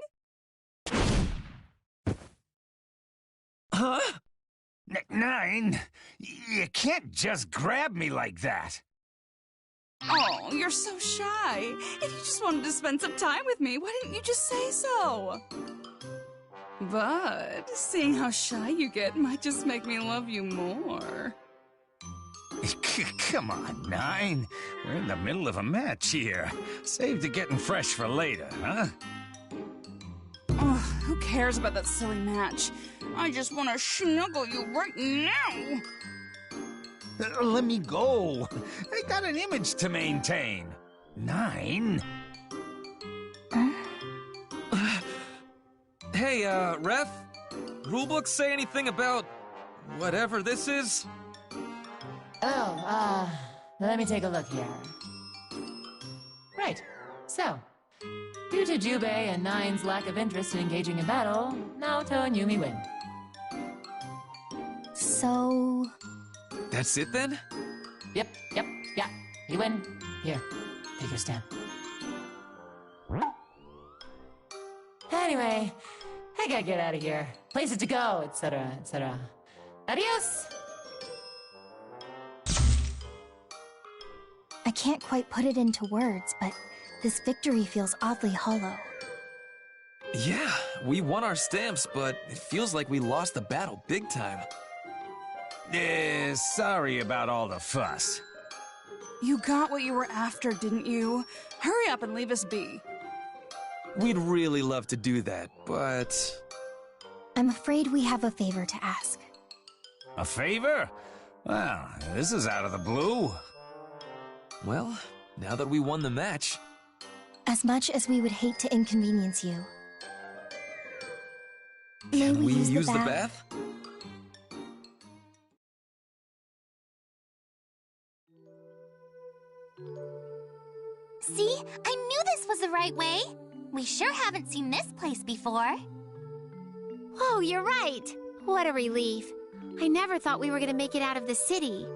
Huh? Nine, you can't just grab me like that. Oh, you're so shy. If you just wanted to spend some time with me, why didn't you just say so? But seeing how shy you get might just make me love you more. Come on, Nine. We're in the middle of a match here. Save the getting fresh for later, huh? Oh, who cares about that silly match? I just want to snuggle you right now. Let me go. I got an image to maintain. Nine. Hey, ref? Rulebook say anything about whatever this is? Oh, let me take a look here. Right. So, due to Jubei and Nine's lack of interest in engaging in battle, Naoto and Yumi win. So... That's it then? Yep, yeah. You win. Here, take your stamp. Anyway, I gotta get out of here. Places to go, etc., etc. Adios! I can't quite put it into words, but this victory feels oddly hollow. Yeah, we won our stamps, but it feels like we lost the battle big time. Sorry about all the fuss. You got what you were after, didn't you? Hurry up and leave us be. We'd really love to do that, but... I'm afraid we have a favor to ask. A favor? Well, this is out of the blue. Well, now that we won the match... As much as we would hate to inconvenience you. Can we use the bath? See? I knew this was the right way. We sure haven't seen this place before. Oh, you're right. What a relief. I never thought we were gonna make it out of the city.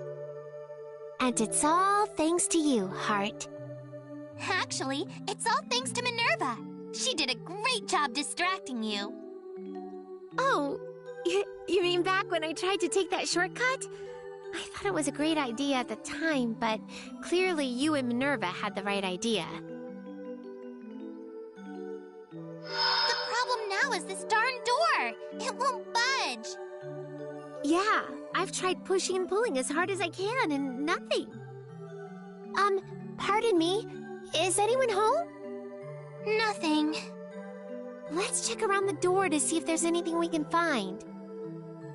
And it's all thanks to you, Heart. Actually, it's all thanks to Minerva. She did a great job distracting you. Oh, you mean back when I tried to take that shortcut? I thought it was a great idea at the time, but clearly you and Minerva had the right idea. The problem now is this darn door. It won't budge. Yeah, I've tried pushing and pulling as hard as I can, and nothing. Pardon me, is anyone home? Nothing. Let's check around the door to see if there's anything we can find.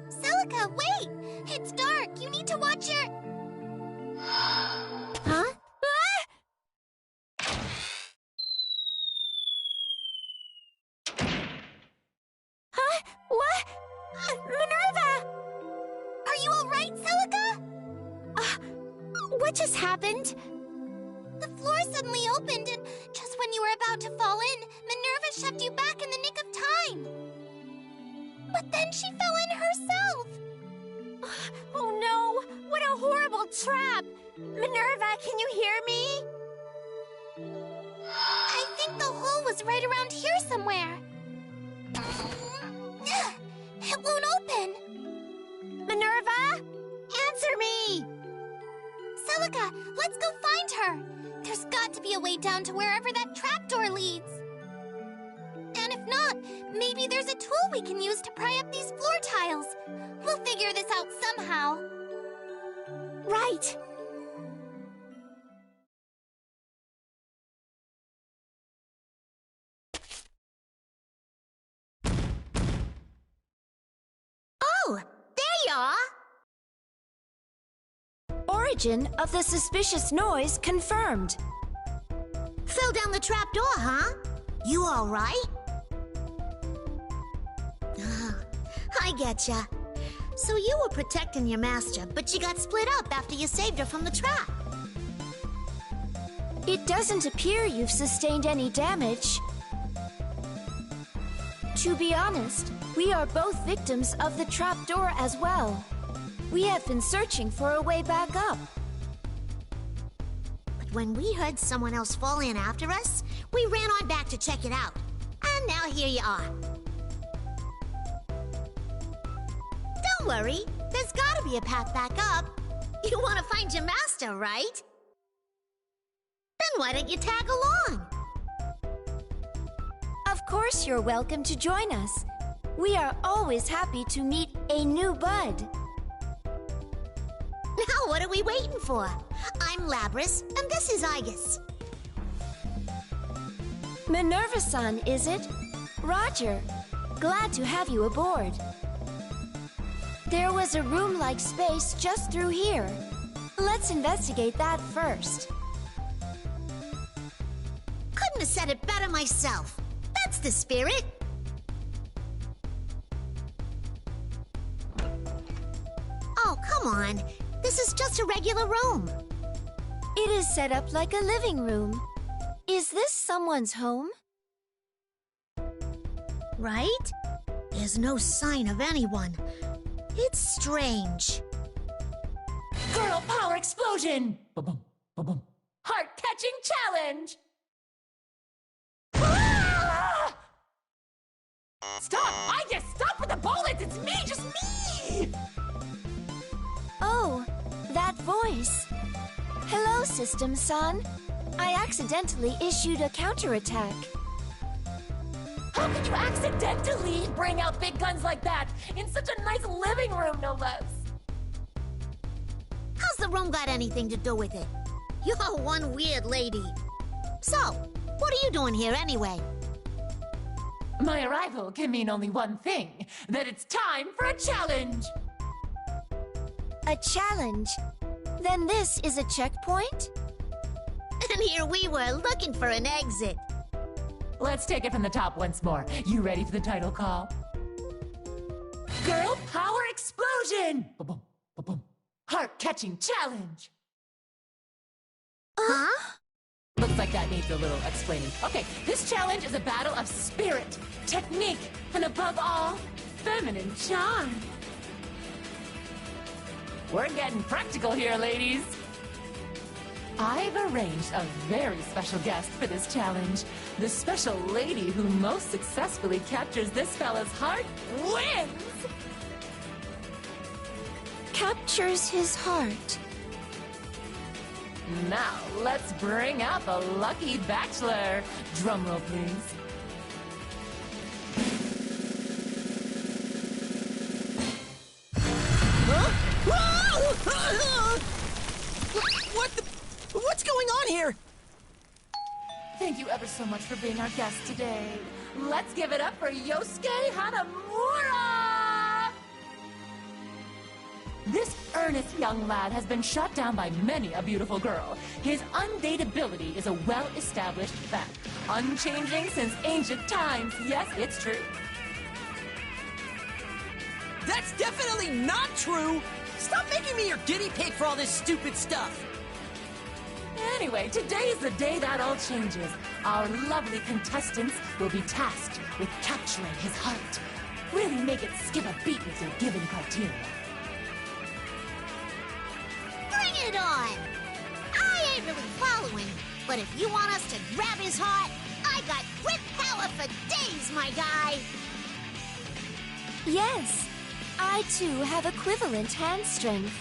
Celica, wait! It's dark. You need to watch your... Huh? Huh? What? Minerva! Are you alright, Celica? What just happened? The floor suddenly opened, and just when you were about to fall in, Minerva shoved you back in the nick of time. But then she fell in herself. Oh no! What a horrible trap! Minerva, can you hear me? I think the hole was right around here somewhere. It won't open. Minerva? Answer me! Celica, let's go find her. There's got to be a way down to wherever that trapdoor leads. And if not, thought maybe there's a tool we can use to pry up these floor tiles. We'll figure this out somehow. Right. Oh, there you are! Origin of the suspicious noise confirmed. Fell down the trapdoor, huh? You all right? I getcha. So you were protecting your master, but you got split up after you saved her from the trap. It doesn't appear you've sustained any damage. To be honest, we are both victims of the trapdoor as well. We have been searching for a way back up. But when we heard someone else fall in after us, we ran on back to check it out. And now here you are. Don't worry, there's gotta be a path back up. You want to find your master, right? Then why don't you tag along? Of course you're welcome to join us. We are always happy to meet a new bud. Now what are we waiting for? I'm Labris, and this is Igus. Minerva-san, is it? Roger. Glad to have you aboard. There was a room-like space just through here. Let's investigate that first. Couldn't have said it better myself. That's the spirit. Oh, come on. This is just a regular room. It is set up like a living room. Is this someone's home? Right? There's no sign of anyone. It's strange. Girl power explosion! Ba-boom, ba-boom. Heart-catching challenge! Ah! Stop! I just stop with the bullets! It's me! Just me! Oh, that voice. Hello, System-san. I accidentally issued a counterattack. How can you accidentally bring out big guns like that in such a nice living room, no less? How's the room got anything to do with it? You're one weird lady. So, what are you doing here anyway? My arrival can mean only one thing, that it's time for a challenge! A challenge? Then this is a checkpoint? And here we were looking for an exit. Let's take it from the top once more. You ready for the title call? Girl power explosion! Ba-boom, ba-boom. Heart-catching challenge! Huh? Looks like that needs a little explaining. Okay, this challenge is a battle of spirit, technique, and above all, feminine charm. We're getting practical here, ladies. I've arranged a very special guest for this challenge. The special lady who most successfully captures this fella's heart wins! Captures his heart. Now, let's bring out the lucky bachelor. Drumroll, please. What's going on here? Thank you ever so much for being our guest today. Let's give it up for Yosuke Hanamura! This earnest young lad has been shot down by many a beautiful girl. His undateability is a well-established fact, unchanging since ancient times. Yes, it's true. That's definitely not true! Stop making me your guinea pig for all this stupid stuff! Anyway, today is the day that all changes. Our lovely contestants will be tasked with capturing his heart. Really make it skip a beat with your given criteria. Bring it on! I ain't really following, but if you want us to grab his heart, I got grip power for days, my guy! Yes, I too have equivalent hand strength.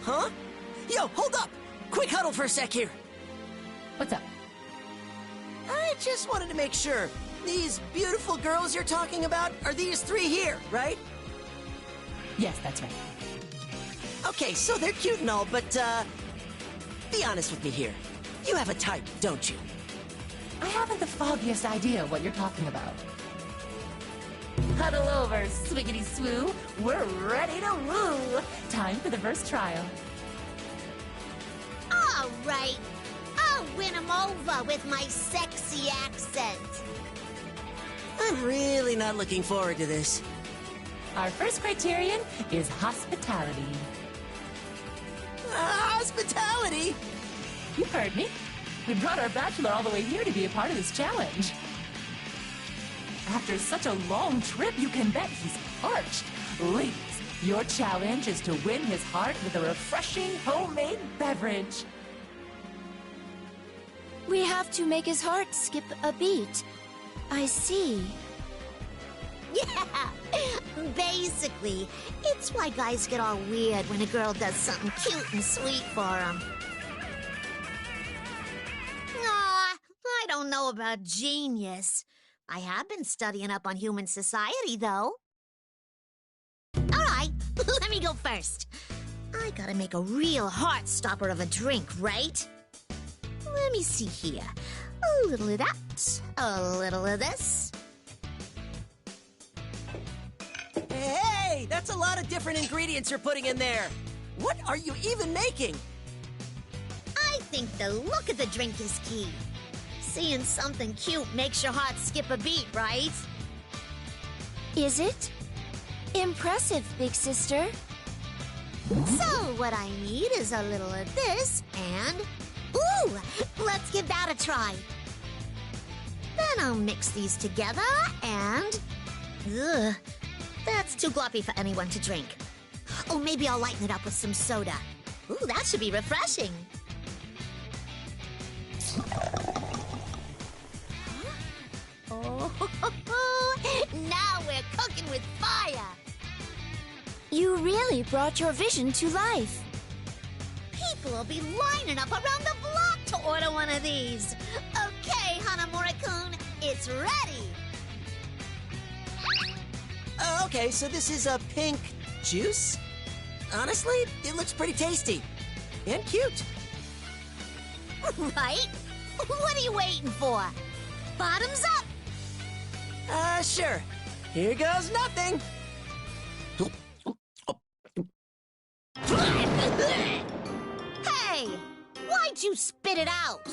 Huh? Yo, hold up! Quick huddle for a sec here. What's up? I'd just wanted to make sure. These beautiful girls you're talking about are these three here, right? Yes, that's right. Okay, so they're cute and all, but, be honest with me here. You have a type, don't you? I haven't the foggiest idea what you're talking about. Huddle over, swiggity swoo. We're ready to woo. Time for the first trial. All right. I'll win him over with my sexy accent. I'm really not looking forward to this. Our first criterion is hospitality. Hospitality? You heard me. We brought our bachelor all the way here to be a part of this challenge. After such a long trip, you can bet he's parched. Ladies, your challenge is to win his heart with a refreshing homemade beverage. We have to make his heart skip a beat. I see. Yeah, basically, it's why guys get all weird when a girl does something cute and sweet for them. Aw, I don't know about genius. I have been studying up on human society, though. All right, let me go first. I gotta make a real heart stopper of a drink, right? Let me see here. A little of that, a little of this. Hey, that's a lot of different ingredients you're putting in there. What are you even making? I think the look of the drink is key. Seeing something cute makes your heart skip a beat, right? Is it? Impressive, big sister. So what I need is a little of this and... Ooh! Let's give that a try. Then I'll mix these together and... Ugh, that's too gloppy for anyone to drink. Oh, maybe I'll lighten it up with some soda. Ooh, that should be refreshing. Oh, now we're cooking with fire. You really brought your vision to life. People will be lining up around the block to order one of these. Okay, Hanamura-kun, it's ready. Okay, so this is a pink juice? Honestly, it looks pretty tasty. And cute. Right? What are you waiting for? Bottoms up! Sure. Here goes nothing. Hey! Why'd you spit it out?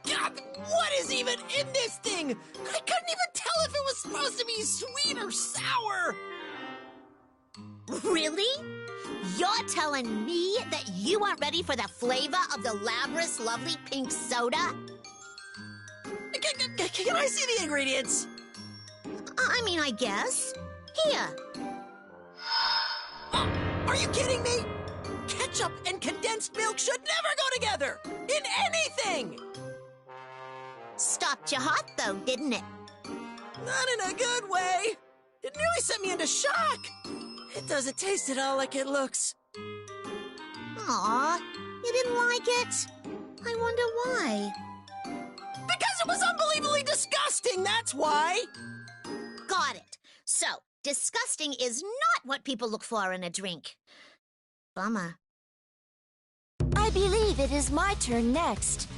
God, what is even in this thing? I couldn't even tell if it was supposed to be sweet or sour. Really? You're telling me that you aren't ready for the flavor of the Labrador's lovely pink soda? Can I see the ingredients? I mean, I guess. Here. Are you kidding me? Ketchup and condensed milk should never go together! In anything! Stopped your heart, though, didn't it? Not in a good way. It nearly sent me into shock. It doesn't taste at all like it looks. Aw, you didn't like it? I wonder why. Because it was unbelievably disgusting, that's why! Got it. So, disgusting is not what people look for in a drink. Bummer. I believe it is my turn next.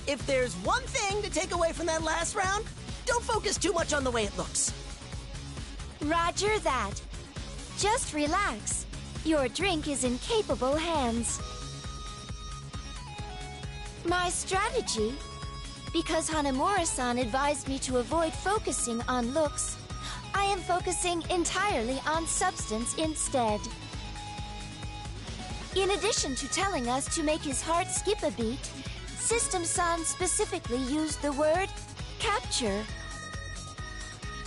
If there's one thing to take away from that last round, don't focus too much on the way it looks. Roger that. Just relax. Your drink is in capable hands. My strategy? Because Hanamura-san advised me to avoid focusing on looks, I am focusing entirely on substance instead. In addition to telling us to make his heart skip a beat, System-san specifically used the word capture.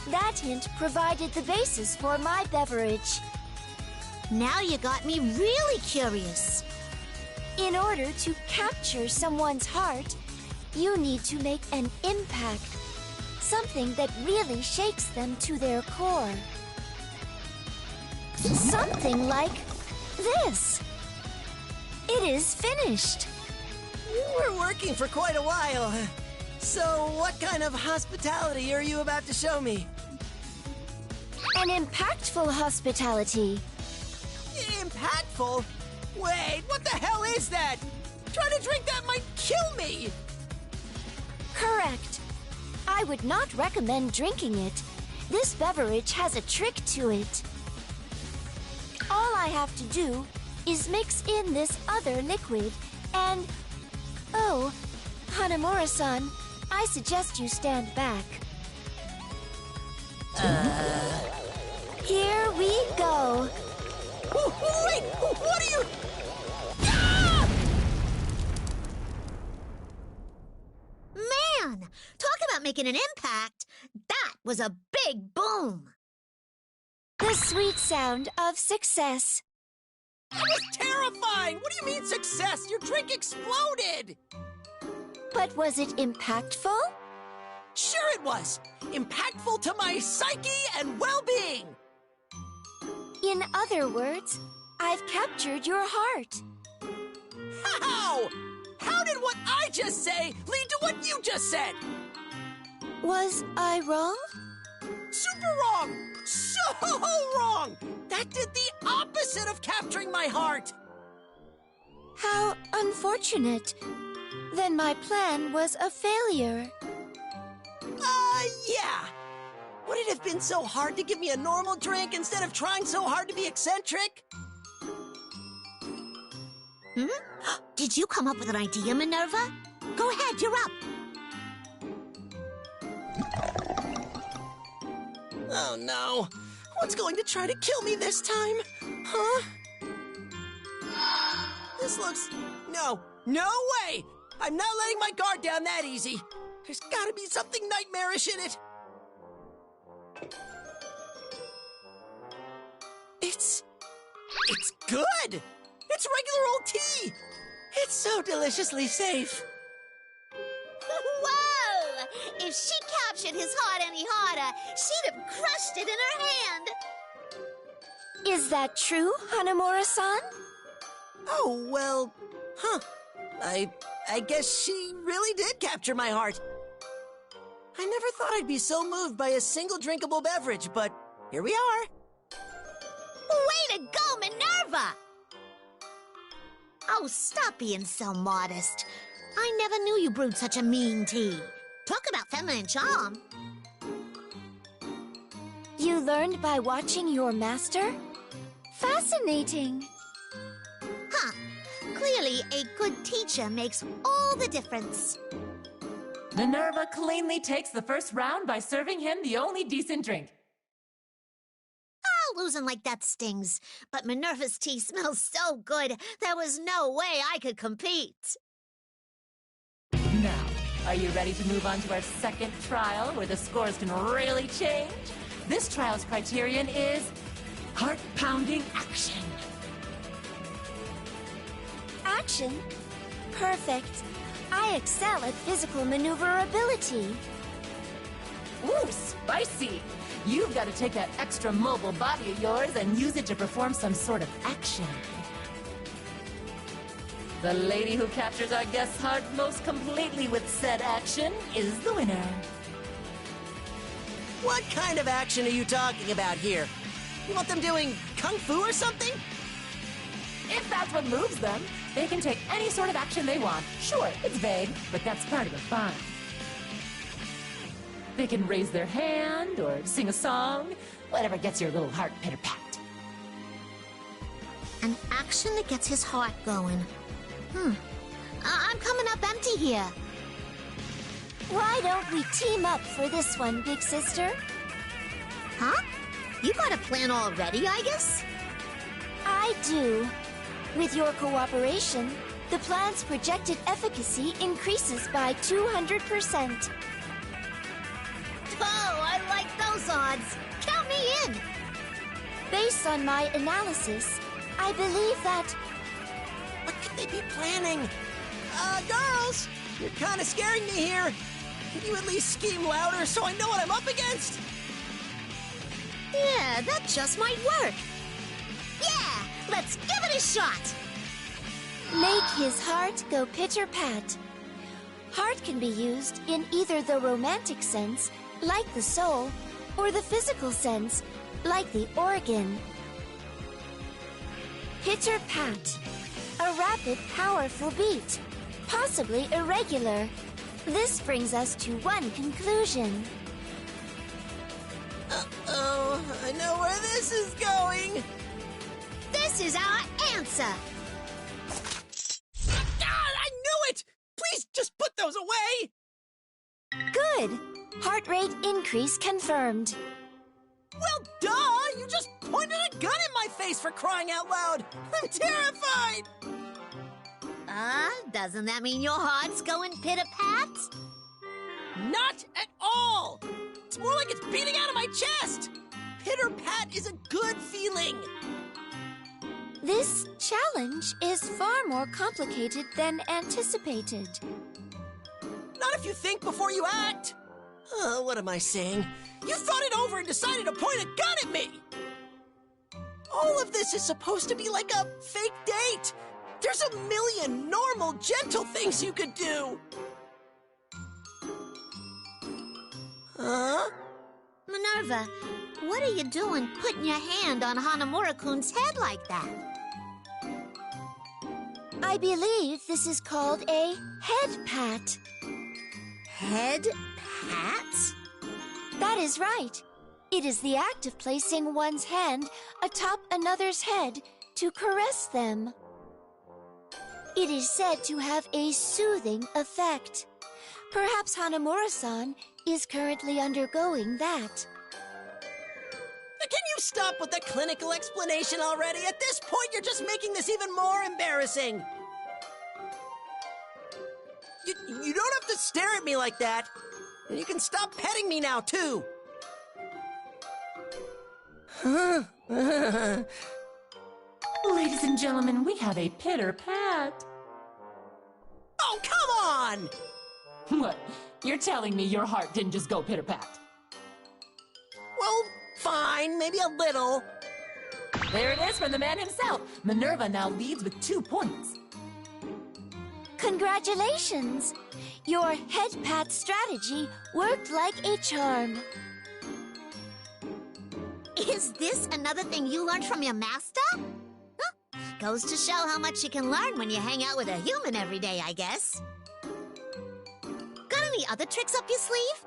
That hint provided the basis for my beverage. Now you got me really curious. In order to capture someone's heart, you need to make an impact. Something that really shakes them to their core. Something like this. It is finished. You were working for quite a while. So, what kind of hospitality are you about to show me? An impactful hospitality. Impactful? Wait, what the hell is that? Trying to drink that might kill me! Correct. I would not recommend drinking it. This beverage has a trick to it. All I have to do is mix in this other liquid and... Oh, Hanamura-san, I suggest you stand back. Here we go. Wait, what are you... Man, talk about making an impact. That was a big boom. The sweet sound of success. That was terrifying! What do you mean success? Your drink exploded! But was it impactful? Sure it was! Impactful to my psyche and well-being! In other words, I've captured your heart. How? How did what I just say lead to what you just said? Was I wrong? Super wrong! So wrong! That did the opposite of capturing my heart! How unfortunate. Then my plan was a failure. Yeah! Would it have been so hard to give me a normal drink instead of trying so hard to be eccentric? Did you come up with an idea, Minerva? Go ahead, you're up. Oh no. What's going to try to kill me this time? Huh? This looks... No way! I'm not letting my guard down that easy. There's gotta be something nightmarish in it. It's good! It's regular old tea! It's so deliciously safe. Whoa! If she captured his heart any harder, she'd have crushed it in her hand. Is that true, Hanamura-san? Oh, well, I guess she really did capture my heart. I never thought I'd be so moved by a single drinkable beverage, but here we are. Way to go, Minerva! Oh, stop being so modest. I never knew you brewed such a mean tea. Talk about feminine charm. You learned by watching your master? Fascinating. Huh. Clearly, a good teacher makes all the difference. Minerva cleanly takes the first round by serving him the only decent drink. Losing like that stings, but Minerva's tea smells so good, there was no way I could compete. Now, are you ready to move on to our second trial where the scores can really change? This trial's criterion is heart-pounding action. Action? Perfect. I excel at physical maneuverability. Ooh, spicy! You've got to take that extra mobile body of yours and use it to perform some sort of action. The lady who captures our guest's heart most completely with said action is the winner. What kind of action are you talking about here? You want them doing kung fu or something? If that's what moves them, they can take any sort of action they want. Sure, it's vague, but that's part of the fun. They can raise their hand or sing a song, whatever gets your little heart pitter-pat. An action that gets his heart going. I'm coming up empty here. Why don't we team up for this one, big sister? Huh? You got a plan already, I guess? I do. With your cooperation, the plan's projected efficacy increases by 200%. Oh, I like those odds. Count me in. Based on my analysis, I believe that... What could they be planning? Girls, you're kind of scaring me here. Can you at least scream louder so I know what I'm up against? Yeah, that just might work. Yeah, let's give it a shot. Make his heart go pitter-pat. Heart can be used in either the romantic sense, like the soul, or the physical sense, like the organ. Pitter-pat. A rapid, powerful beat. Possibly irregular. This brings us to one conclusion. Uh-oh, I know where this is going. This is our answer. God, I knew it! Please just put those away! Good. Heart rate increase confirmed. Well, duh! You just pointed a gun in my face for crying out loud! I'm terrified! Doesn't that mean your heart's going pitter-pat? Not at all! It's more like it's beating out of my chest! Pitter-pat is a good feeling! This challenge is far more complicated than anticipated. Not if you think before you act! What am I saying? You thought it over and decided to point a gun at me! All of this is supposed to be like a fake date! There's a million normal, gentle things you could do! Huh? Minerva, what are you doing putting your hand on Hanamura-kun's head like that? I believe this is called a head pat. Head pat? That is right. It is the act of placing one's hand atop another's head to caress them. It is said to have a soothing effect. Perhaps Hanamura-san is currently undergoing that. Can you stop with the clinical explanation already? At this point, you're just making this even more embarrassing. You don't have to stare at me like that. And you can stop petting me now, too. Ladies and gentlemen, we have a pitter-pat. Oh, come on! What? You're telling me your heart didn't just go pitter-pat? Well, fine, maybe a little. There it is from the man himself. Minerva now leads with 2 points. Congratulations! Your head pat strategy worked like a charm. Is this another thing you learned from your master? Huh? Goes to show how much you can learn when you hang out with a human every day, I guess. Got any other tricks up your sleeve?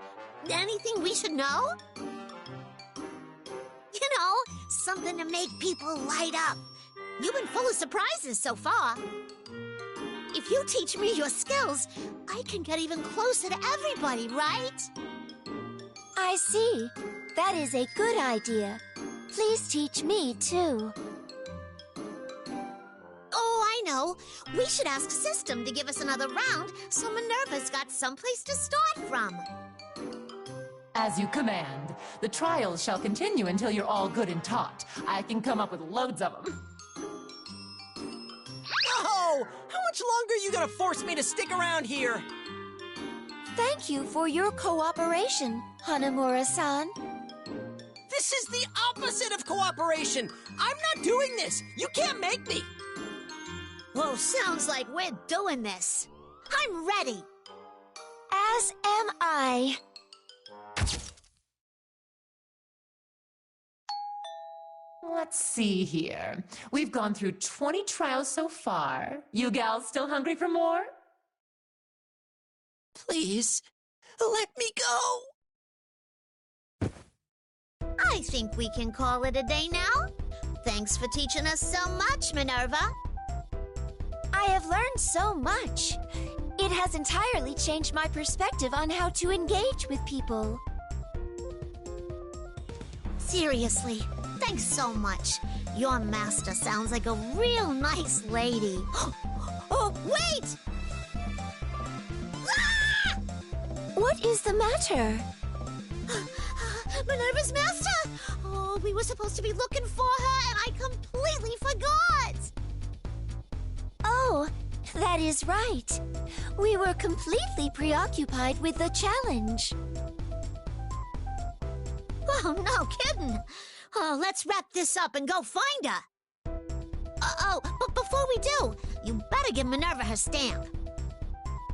Anything we should know? You know, something to make people light up. You've been full of surprises so far. If you teach me your skills, I can get even closer to everybody, right? I see. That is a good idea. Please teach me, too. Oh, I know. We should ask System to give us another round so Minerva's got someplace to start from. As you command. The trials shall continue until you're all good and taught. I can come up with loads of them. Oh, how much longer are you gonna force me to stick around here? Thank you for your cooperation, Hanamura-san. This is the opposite of cooperation. I'm not doing this. You can't make me. Well, sounds like we're doing this. I'm ready. As am I. Let's see here. We've gone through 20 trials so far. You gals still hungry for more? Please, let me go. I think we can call it a day now. Thanks for teaching us so much, Minerva. I have learned so much. It has entirely changed my perspective on how to engage with people. Seriously, thanks so much. Your master sounds like a real nice lady. Oh, wait! Ah! What is the matter? Minerva's master! Oh, we were supposed to be looking for her, and I completely forgot! Oh, that is right. We were completely preoccupied with the challenge. Oh, no kidding. Oh, let's wrap this up and go find her. But before we do, you better give Minerva her stamp.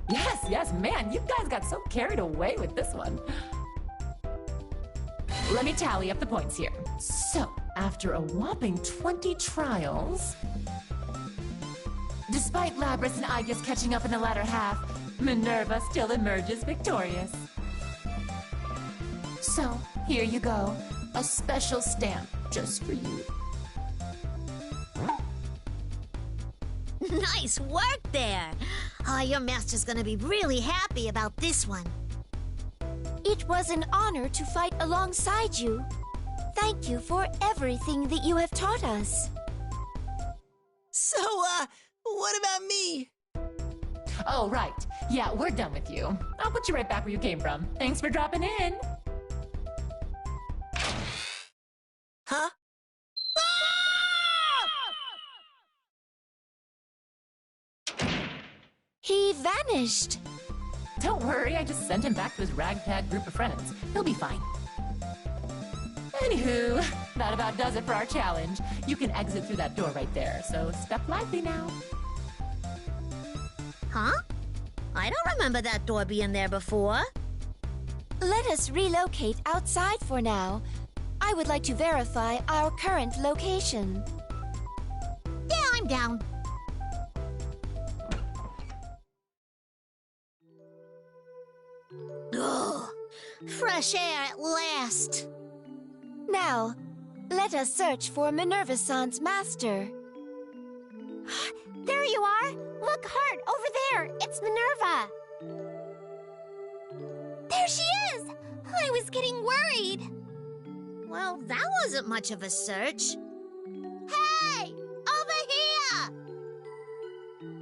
Yes, man, you guys got so carried away with this one. Let me tally up the points here. So, after a whopping 20 trials, despite Labrys and Aegis catching up in the latter half, Minerva still emerges victorious. So, here you go. A special stamp just for you. Nice work there! Oh, your master's gonna be really happy about this one. It was an honor to fight alongside you. Thank you for everything that you have taught us. So, what about me? Oh, right. Yeah, we're done with you. I'll put you right back where you came from. Thanks for dropping in. Huh? He vanished. Don't worry, I just sent him back to his ragtag group of friends. He'll be fine. Anywho, that about does it for our challenge. You can exit through that door right there, so step lively now. Huh? I don't remember that door being there before. Let us relocate outside for now. I would like to verify our current location. Yeah, I'm down. Ugh, fresh air at last. Now, let us search for Minerva-san's master. There you are! Look, Heart, over there! It's Minerva! There she is! I was getting worried. Well, that wasn't much of a search. Hey! Over here!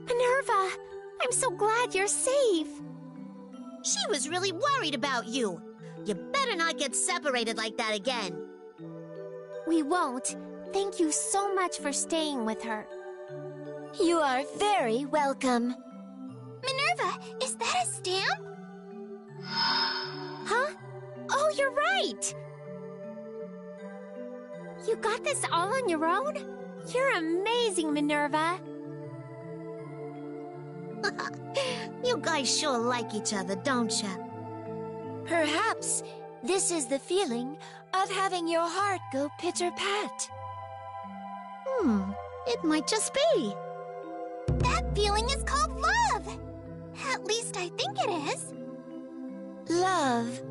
Minerva, I'm so glad you're safe. She was really worried about you. You better not get separated like that again. We won't. Thank you so much for staying with her. You are very welcome. Minerva, is that a stamp? Huh? Oh, you're right! You got this all on your own? You're amazing, Minerva. You guys sure like each other, don't you? Perhaps this is the feeling of having your heart go pitter-pat. It might just be. That feeling is called love. At least I think it is. Love.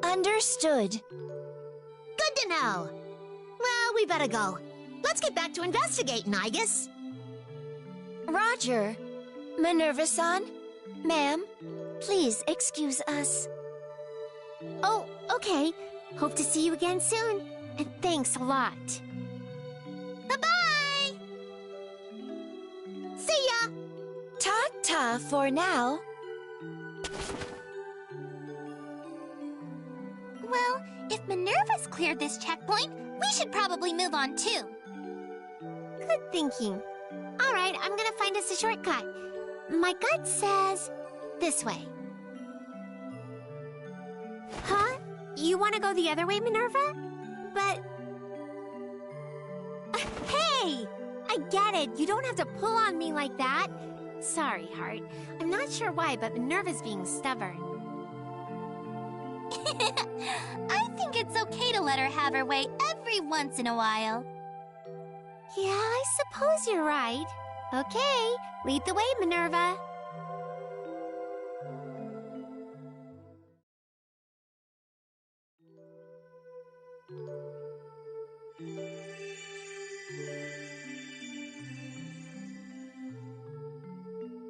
Understood. Good to know. Well, we better go. Let's get back to investigating, I guess. Roger. Minerva-san, ma'am, please excuse us. Oh, okay. Hope to see you again soon. And thanks a lot. Bye-bye! See ya! Ta-ta for now. Well, if Minerva's cleared this checkpoint, we should probably move on too. Good thinking. All right, I'm gonna find us a shortcut. My gut says this way. Huh? You want to go the other way, Minerva? But... hey! I get it. You don't have to pull on me like that. Sorry, Heart. I'm not sure why, but Minerva's being stubborn. I think it's okay to let her have her way every once in a while. Yeah, I suppose you're right. Okay, lead the way, Minerva.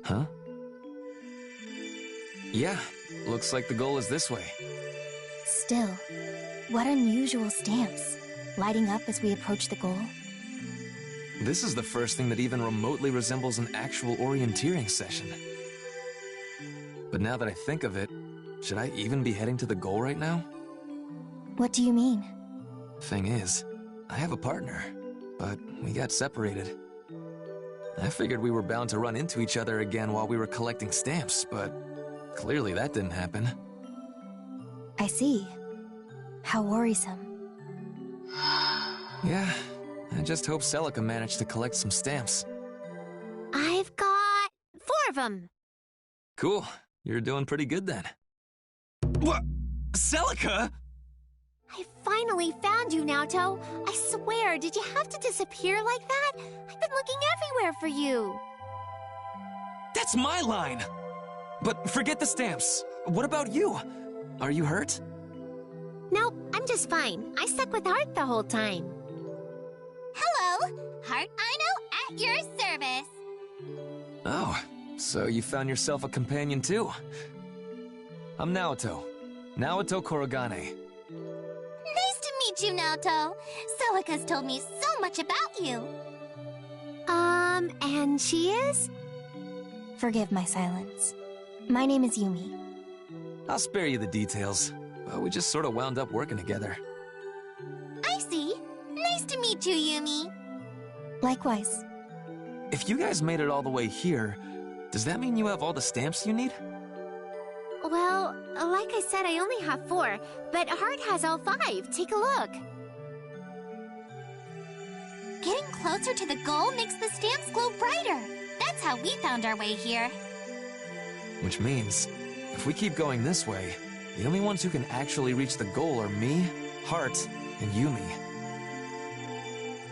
Huh? Yeah, looks like the goal is this way. Still, what unusual stamps, lighting up as we approach the goal. This is the first thing that even remotely resembles an actual orienteering session. But now that I think of it, should I even be heading to the goal right now? What do you mean? Thing is, I have a partner, but we got separated. I figured we were bound to run into each other again while we were collecting stamps, but clearly that didn't happen. I see. How worrisome. Yeah, I just hope Celica managed to collect some stamps. I've got of them. Cool. You're doing pretty good then. What? Celica? I finally found you, Naoto. I swear, did you have to disappear like that? I've been looking everywhere for you. That's my line! But forget the stamps. What about you? Are you hurt? Nope, I'm just fine. I stuck with Heart the whole time. Hello, Heart Ino at your service. Oh, so you found yourself a companion too. I'm Naoto. Naoto Korogane. Nice to meet you, Naoto. Celica's told me so much about you. And she is? Forgive my silence. My name is Yumi. I'll spare you the details, but we just sort of wound up working together. I see. Nice to meet you, Yumi. Likewise. If you guys made it all the way here, does that mean you have all the stamps you need? Well, like I said, I only have 4, but Heart has all 5. Take a look. Getting closer to the goal makes the stamps glow brighter. That's how we found our way here. Which means, if we keep going this way, the only ones who can actually reach the goal are me, Heart, and Yumi.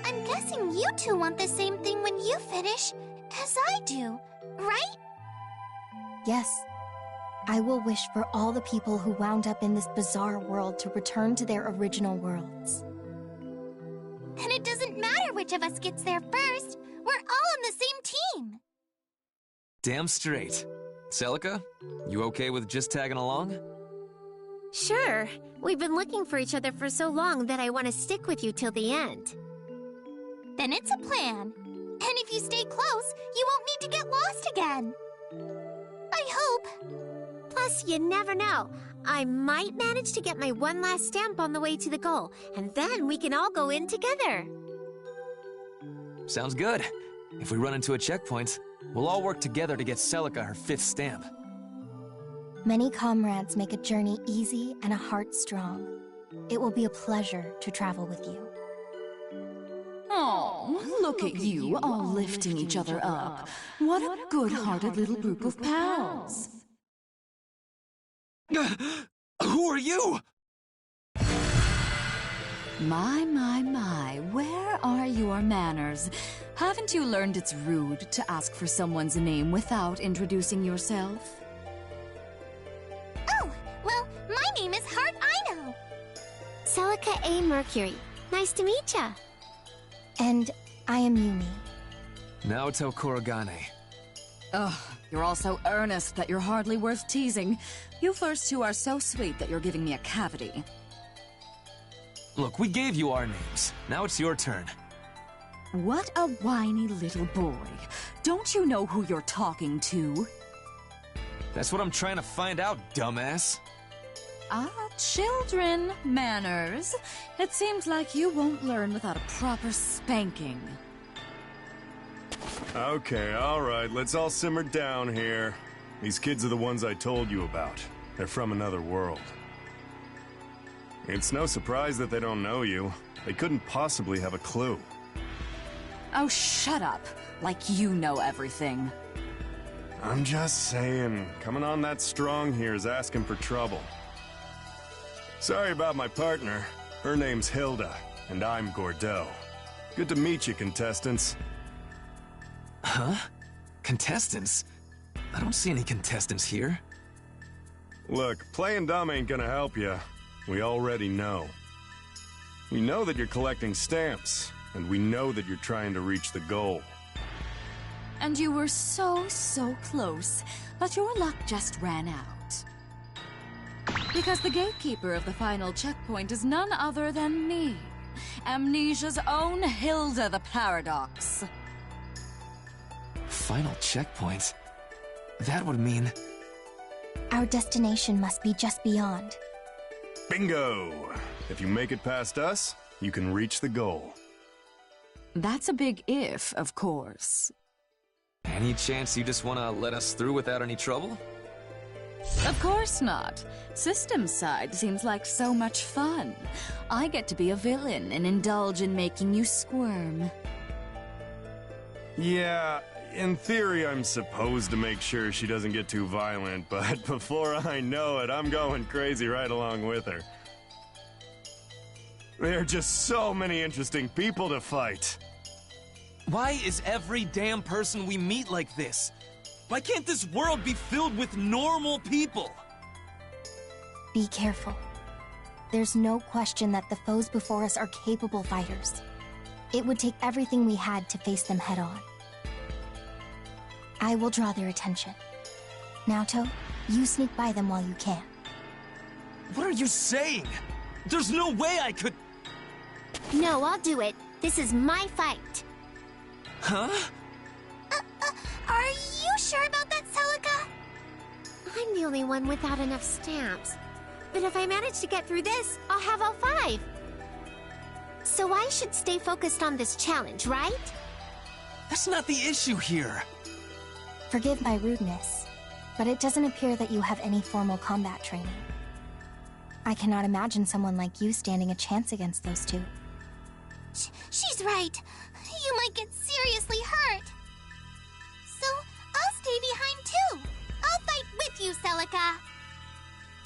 I'm guessing you two want the same thing when you finish, as I do, right? Yes. I will wish for all the people who wound up in this bizarre world to return to their original worlds. And it doesn't matter which of us gets there first. We're all on the same team. Damn straight. Celica, you okay with just tagging along? Sure. We've been looking for each other for so long that I want to stick with you till the end. Then it's a plan. And if you stay close, you won't need to get lost again. I hope. Plus, you never know. I might manage to get my one last stamp on the way to the goal, and then we can all go in together. Sounds good. If we run into a checkpoint, we'll all work together to get Celica her 5th stamp. Many comrades make a journey easy and a heart strong. It will be a pleasure to travel with you. Oh, look at you, all lifting each other up. What a good-hearted little group of pals. Who are you? My, where are your manners? Haven't you learned it's rude to ask for someone's name without introducing yourself? Oh, well, my name is Heart Ino. Celica A. Mercury. Nice to meet ya. And I am Yumi. Naoto Korogane. Ugh, you're all so earnest that you're hardly worth teasing. You first two are so sweet that you're giving me a cavity. Look, we gave you our names. Now it's your turn. What a whiny little boy. Don't you know who you're talking to? That's what I'm trying to find out, dumbass. Children, manners. It seems like you won't learn without a proper spanking. Okay, alright, let's all simmer down here. These kids are the ones I told you about. They're from another world. It's no surprise that they don't know you. They couldn't possibly have a clue. Oh, shut up. Like you know everything. I'm just saying, coming on that strong here is asking for trouble. Sorry about my partner. Her name's Hilda, and I'm Gordeau. Good to meet you, contestants. Huh? Contestants? I don't see any contestants here. Look, playing dumb ain't gonna help you. We already know. We know that you're collecting stamps, and we know that you're trying to reach the goal. And you were so close, but your luck just ran out. Because the gatekeeper of the final checkpoint is none other than me, Amnesia's own Hilda the Paradox. Final checkpoint? That would mean... Our destination must be just beyond. Bingo! If you make it past us, you can reach the goal. That's a big if, of course. Any chance you just want to let us through without any trouble? Of course not. Systems side seems like so much fun. I get to be a villain and indulge in making you squirm. Yeah, in theory, I'm supposed to make sure she doesn't get too violent, but before I know it, I'm going crazy right along with her. There are just so many interesting people to fight. Why is every damn person we meet like this? Why can't this world be filled with normal people? Be careful. There's no question that the foes before us are capable fighters. It would take everything we had to face them head-on. I will draw their attention. Naoto, you sneak by them while you can. What are you saying? There's no way I could... No, I'll do it. This is my fight. Huh? Are you sure about that, Celica? I'm the only one without enough stamps. But if I manage to get through this, I'll have all 5. So I should stay focused on this challenge, right? That's not the issue here. Forgive my rudeness, but it doesn't appear that you have any formal combat training. I cannot imagine someone like you standing a chance against those two. She's right. You might get seriously hurt. So, I'll stay behind too. I'll fight with you, Celica.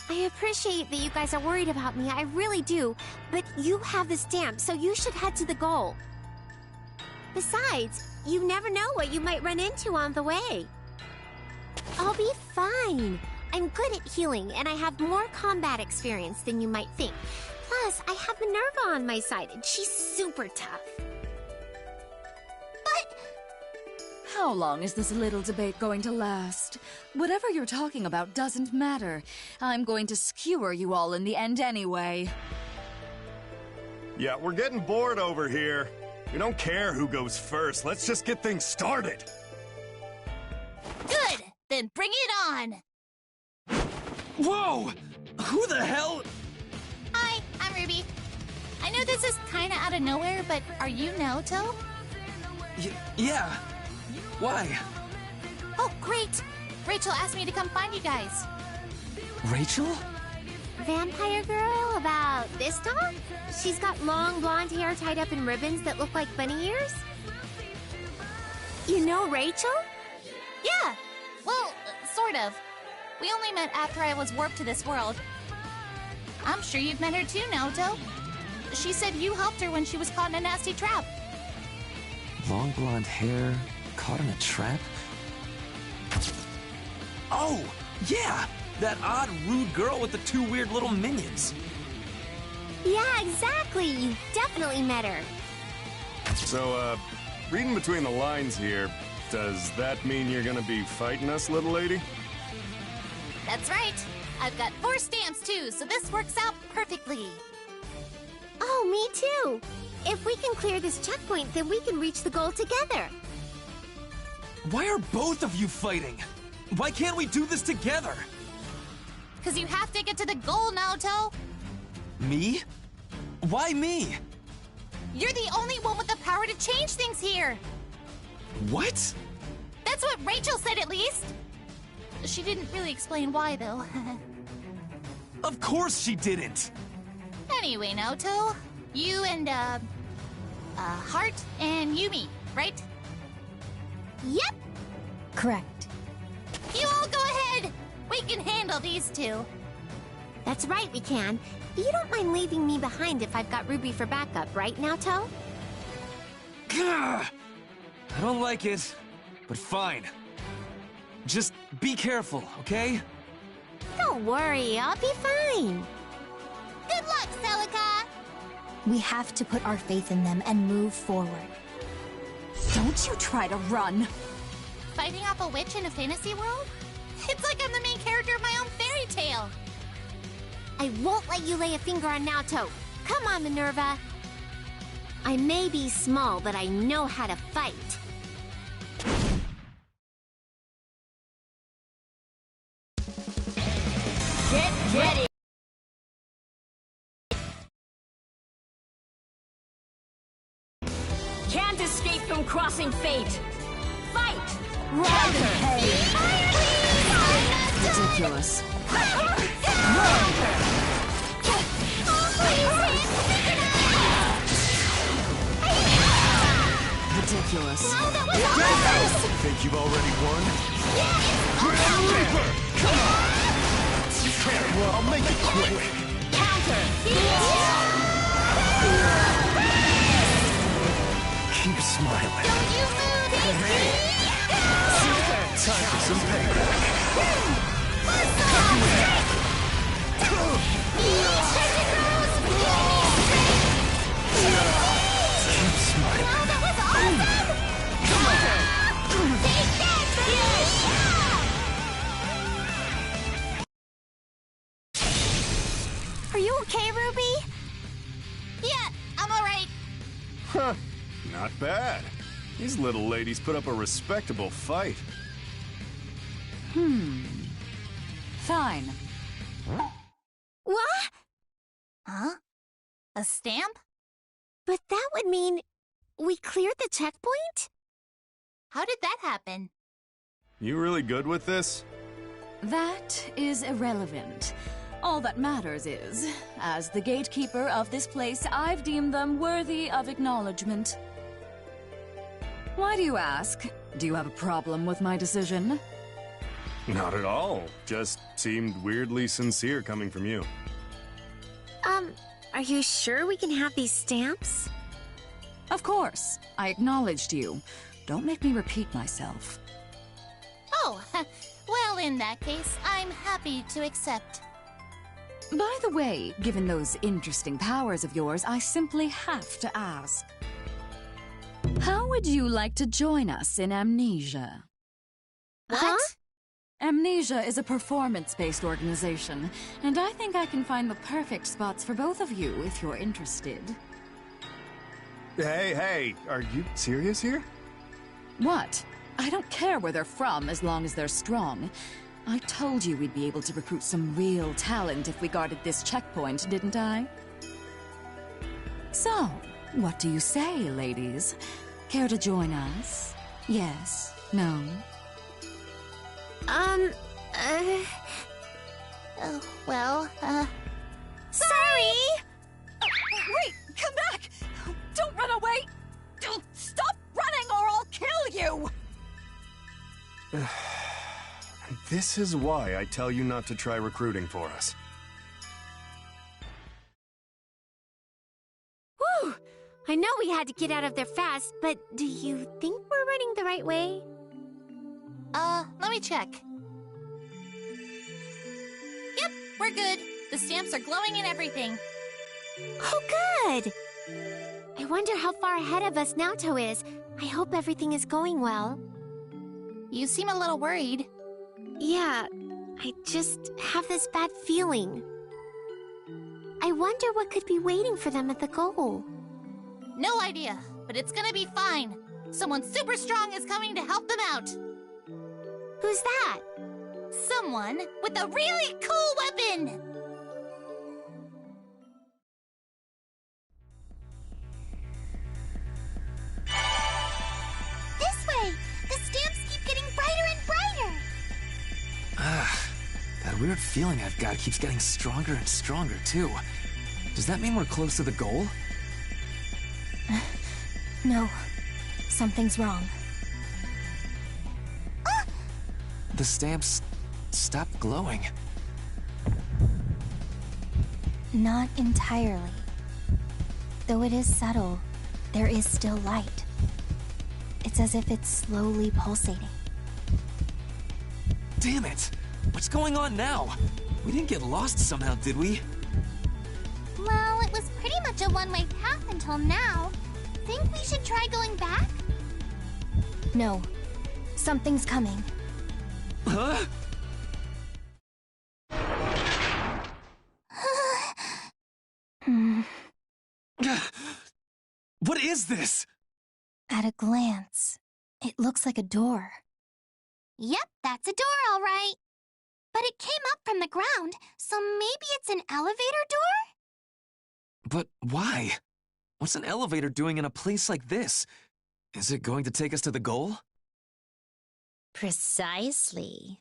I appreciate that you guys are worried about me, I really do. But you have the stamp, so you should head to the goal. Besides, you never know what you might run into on the way. I'll be fine. I'm good at healing, and I have more combat experience than you might think. Plus, I have Minerva on my side, and she's super tough. How long is this little debate going to last? Whatever you're talking about doesn't matter. I'm going to skewer you all in the end anyway. Yeah, we're getting bored over here. We don't care who goes first. Let's just get things started. Good! Then bring it on! Whoa! Who the hell? Hi, I'm Ruby. I know this is kinda out of nowhere, but are you Naoto? Yeah. Why? Oh, great! Rachel asked me to come find you guys. Rachel? Vampire girl about this tall? She's got long blonde hair tied up in ribbons that look like bunny ears? You know Rachel? Yeah! Well, sort of. We only met after I was warped to this world. I'm sure you've met her too, Naoto. She said you helped her when she was caught in a nasty trap. Long blonde hair, caught in a trap? Oh, yeah! That odd, rude girl with the 2 weird little minions. Yeah, exactly. You definitely met her. So, reading between the lines here, does that mean you're gonna be fighting us, little lady? That's right. I've got 4 stamps too, so this works out perfectly. Oh, me too. If we can clear this checkpoint, then we can reach the goal together. Why are both of you fighting? Why can't we do this together? Because you have to get to the goal, Naoto. Me? Why me? You're the only one with the power to change things here. What? That's what Rachel said, at least. She didn't really explain why, though. Of course she didn't. Anyway, Naoto, you and, Heart and Yumi, right? Yep. Correct. You all go ahead. We can handle these 2. That's right, we can. You don't mind leaving me behind if I've got Ruby for backup, right, Naoto? Gah! I don't like it, but fine. Just be careful, okay? Don't worry, I'll be fine. Good luck, Celica! We have to put our faith in them and move forward. Don't you try to run! Fighting off a witch in a fantasy world? It's like I'm the main character of my own fairy tale. I won't let you lay a finger on Naoto. Come on, Minerva. I may be small, but I know how to fight. Get ready! Can't escape from crossing fate. Fight! Ridiculous. Ridiculous. ridiculous. Oh, that was awesome! Think you've already won? Reaper! Come on! Okay, well, I'll make it quick. Counter! Keep smiling. Don't you move, Hey! Time for some payback. Keep smiling. Oh, that was awesome! Take that, Are you okay, Ruby? Yeah, I'm alright. Huh. Not bad. These little ladies put up a respectable fight. Fine. What? Huh? A stamp? But that would mean we cleared the checkpoint? How did that happen? You really good with this? That is irrelevant. All that matters is, as the gatekeeper of this place, I've deemed them worthy of acknowledgement. Why do you ask? Do you have a problem with my decision? Not at all. Just seemed weirdly sincere coming from you. Are you sure we can have these stamps? Of course. I acknowledged you. Don't make me repeat myself. Oh, well, in that case, I'm happy to accept. By the way, given those interesting powers of yours, I simply have to ask. How would you like to join us in Amnesia? What? Huh? Amnesia is a performance-based organization, and I think I can find the perfect spots for both of you if you're interested. Hey, are you serious here? What? I don't care where they're from as long as they're strong. I told you we'd be able to recruit some real talent if we guarded this checkpoint, didn't I? So, what do you say, ladies? Care to join us? Yes? No? Sorry! Wait! Come back! Don't run away! Stop running or I'll kill you! This is why I tell you not to try recruiting for us. Whew! I know we had to get out of there fast, but do you think we're running the right way? Let me check. Yep, we're good. The stamps are glowing and everything. Oh, good! I wonder how far ahead of us Naoto is. I hope everything is going well. You seem a little worried. Yeah, I just have this bad feeling. I wonder what could be waiting for them at the goal. No idea, but it's gonna be fine. Someone super strong is coming to help them out. Who's that? Someone with a really cool weapon! This way! The stamps keep getting brighter and brighter! That weird feeling I've got keeps getting stronger and stronger, too. Does that mean we're close to the goal? No. Something's wrong. The stamps stopped glowing. Not entirely. Though it is subtle, there is still light. It's as if it's slowly pulsating. Damn it! What's going on now? We didn't get lost somehow, did we? Well, it was pretty much a one-way path until now. Think we should try going back? No. Something's coming. Huh? What is this? At a glance, it looks like a door. Yep, that's a door, all right. But it came up from the ground, so maybe it's an elevator door? But why? What's an elevator doing in a place like this? Is it going to take us to the goal? Precisely.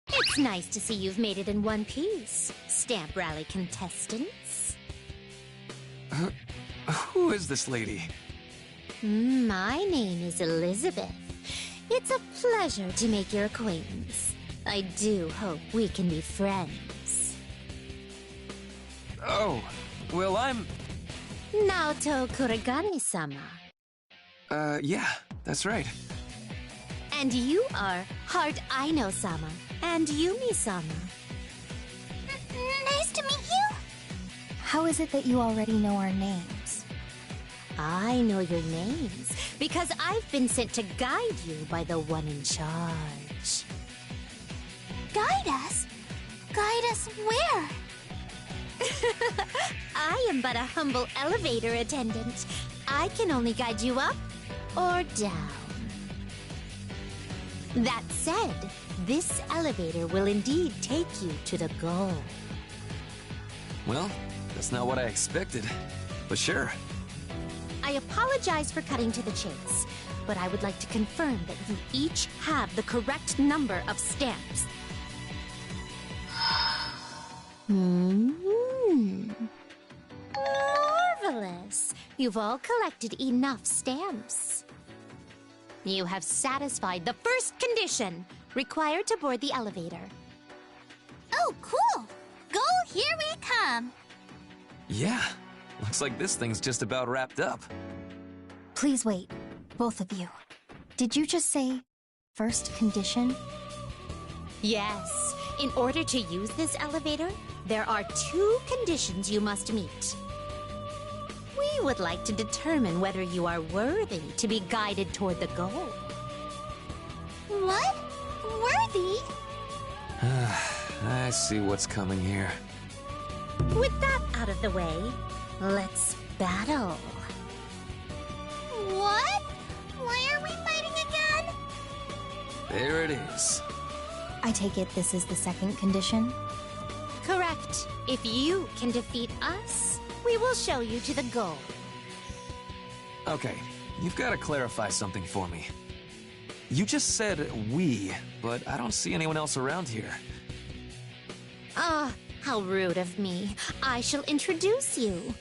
It's nice to see you've made it in one piece, Stamp Rally contestants. Who is this lady? My name is Elizabeth. It's a pleasure to make your acquaintance. I do hope we can be friends. Oh, well, I'm... Naoto Kuragane-sama. Yeah, that's right. And you are Heart Aino-sama and Yumi-sama. Nice to meet you. How is it that you already know our names? I know your names because I've been sent to guide you by the one in charge. Guide us? Guide us where? I am but a humble elevator attendant. I can only guide you up or down. That said, this elevator will indeed take you to the goal. Well, that's not what I expected, but sure. I apologize for cutting to the chase, but I would like to confirm that you each have the correct number of stamps. Marvelous! You've all collected enough stamps. You have satisfied the first condition required to board the elevator. Oh, cool! Goal, here we come! Yeah, looks like this thing's just about wrapped up. Please wait, both of you. Did you just say first condition? Yes. In order to use this elevator, there are 2 conditions you must meet. We would like to determine whether you are worthy to be guided toward the goal. What? Worthy? I see what's coming here. With that out of the way, let's battle. What? Why are we fighting again? There it is. I take it this is the second condition? Correct. If you can defeat us, we will show you to the goal. Okay, you've got to clarify something for me. You just said we, but I don't see anyone else around here. Ah, how rude of me. I shall introduce you.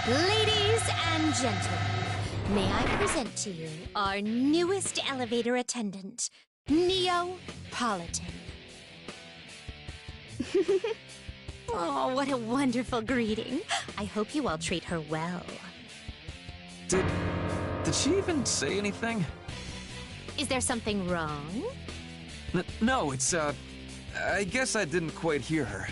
Ladies and gentlemen, may I present to you our newest elevator attendant, Neapolitan. Oh, what a wonderful greeting. I hope you all treat her well. Did she even say anything? Is there something wrong? No, it's, I guess I didn't quite hear her.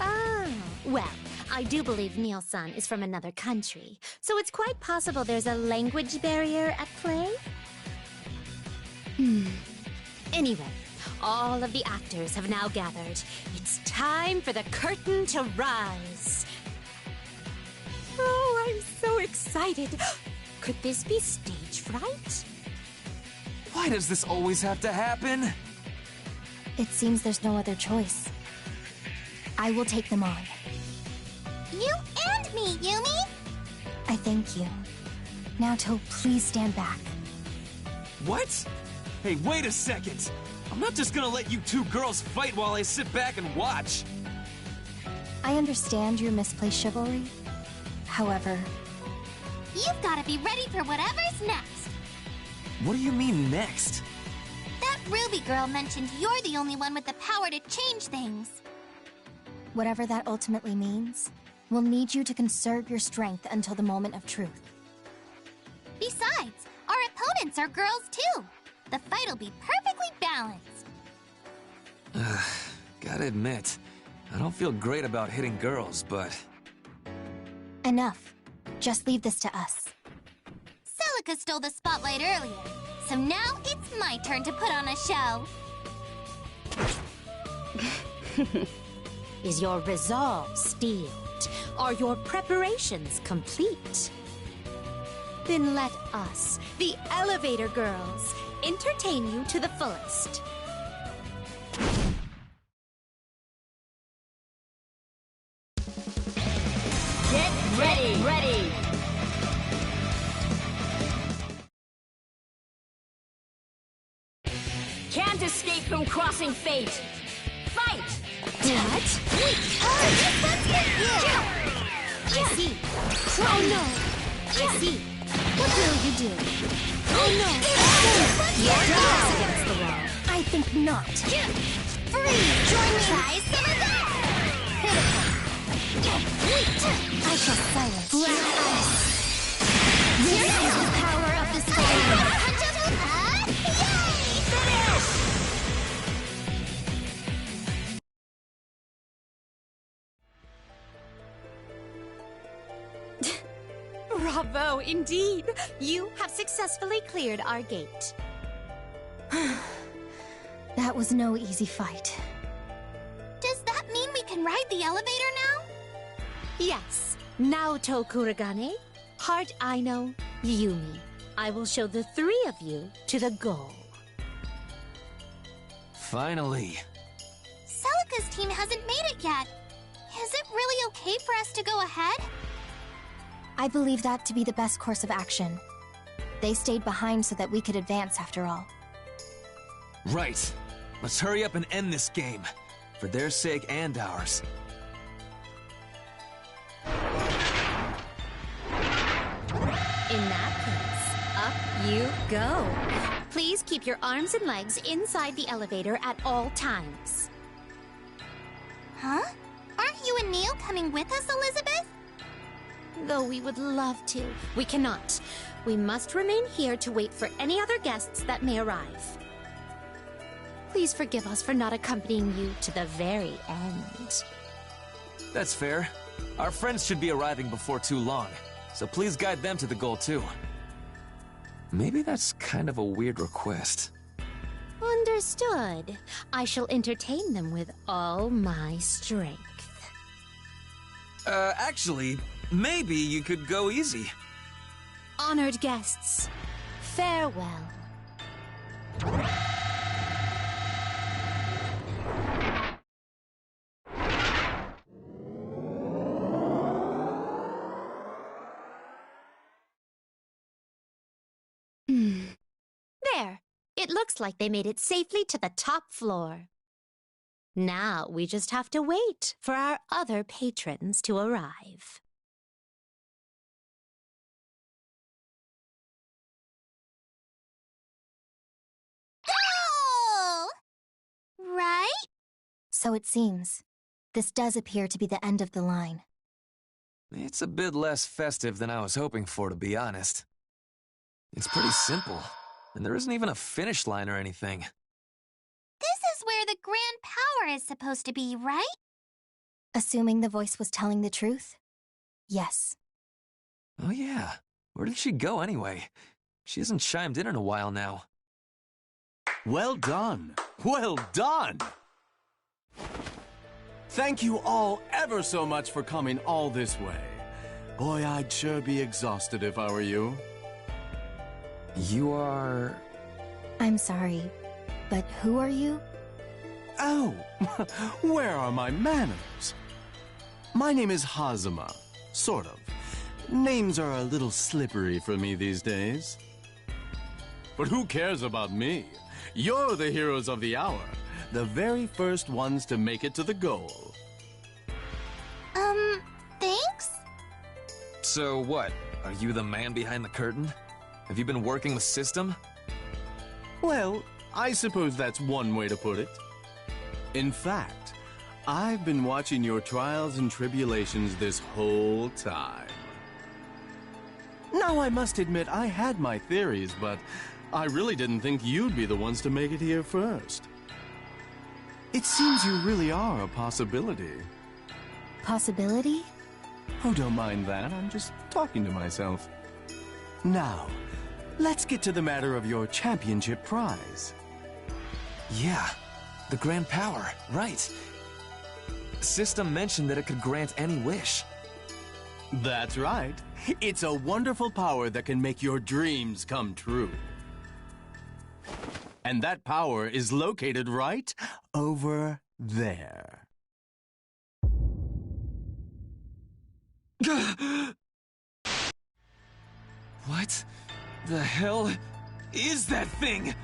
Oh, well, I do believe Neil-san is from another country, so it's quite possible there's a language barrier at play. Anyway, all of the actors have now gathered. It's time for the curtain to rise. Oh, I'm so excited. Could this be stage fright? Why does this always have to happen? It seems there's no other choice. I will take them on. You and me, Yumi! I thank you. Naoto, please stand back. What? Hey, wait a second! I'm not just gonna let you 2 girls fight while I sit back and watch! I understand your misplaced chivalry. However... You've gotta be ready for whatever's next! What do you mean, next? That Ruby girl mentioned you're the only one with the power to change things. Whatever that ultimately means, we'll need you to conserve your strength until the moment of truth. Besides, our opponents are girls too. The fight'll be perfectly balanced. Gotta admit, I don't feel great about hitting girls, but... Enough. Just leave this to us. Celica stole the spotlight earlier, so now it's my turn to put on a show. Is your resolve steeled? Are your preparations complete? Then let us, the Elevator Girls, entertain you to the fullest. Get ready! Can't escape from crossing fate. Fight! What? I see. Oh no! I see. What will you do? Oh no! Your back's against the wall. I think not. Free! Join me! Try some of that! I shall silence. Black ice! This is the power of the storm! Yay! Finish! Bravo, indeed! You have successfully cleared our gate. That was no easy fight. Does that mean we can ride the elevator now? Yes. Now, Tokuragane, Heart Aino, Yumi, I will show the three of you to the goal. Finally. Celica's team hasn't made it yet. Is it really okay for us to go ahead? I believe that to be the best course of action. They stayed behind so that we could advance after all. Right. Let's hurry up and end this game. For their sake and ours. In that case, up you go. Please keep your arms and legs inside the elevator at all times. Huh? Aren't you and Neil coming with us, Elizabeth? Though we would love to, we cannot. We must remain here to wait for any other guests that may arrive. Please forgive us for not accompanying you to the very end. That's fair. Our friends should be arriving before too long, so please guide them to the goal too. Maybe that's kind of a weird request. Understood. I shall entertain them with all my strength. Actually, maybe you could go easy. Honored guests, farewell. There. It looks like they made it safely to the top floor. Now we just have to wait for our other patrons to arrive. Oh! Right? So it seems. This does appear to be the end of the line. It's a bit less festive than I was hoping for, to be honest. It's pretty simple, and there isn't even a finish line or anything. This is where the grand power is supposed to be, right? Assuming the voice was telling the truth? Yes. Oh yeah, where did she go anyway? She hasn't chimed in a while now. Well done. Well done. Thank you all ever so much for coming all this way. Boy, I'd sure be exhausted if I were you. You are... I'm sorry, but who are you? Oh, where are my manners? My name is Hazuma, sort of. Names are a little slippery for me these days. But who cares about me? You're the heroes of the hour, the very first ones to make it to the goal. Thanks? So what? Are you the man behind the curtain? Have you been working the system? Well, I suppose that's one way to put it. In fact, I've been watching your trials and tribulations this whole time. Now, I must admit I had my theories, but I really didn't think you'd be the ones to make it here first. It seems you really are a possibility. Possibility? Oh, don't mind that. I'm just talking to myself. Now, let's get to the matter of your championship prize. Yeah, the Grand Power, right. The system mentioned that it could grant any wish. That's right. It's a wonderful power that can make your dreams come true. And that power is located right over there. What the hell is that thing?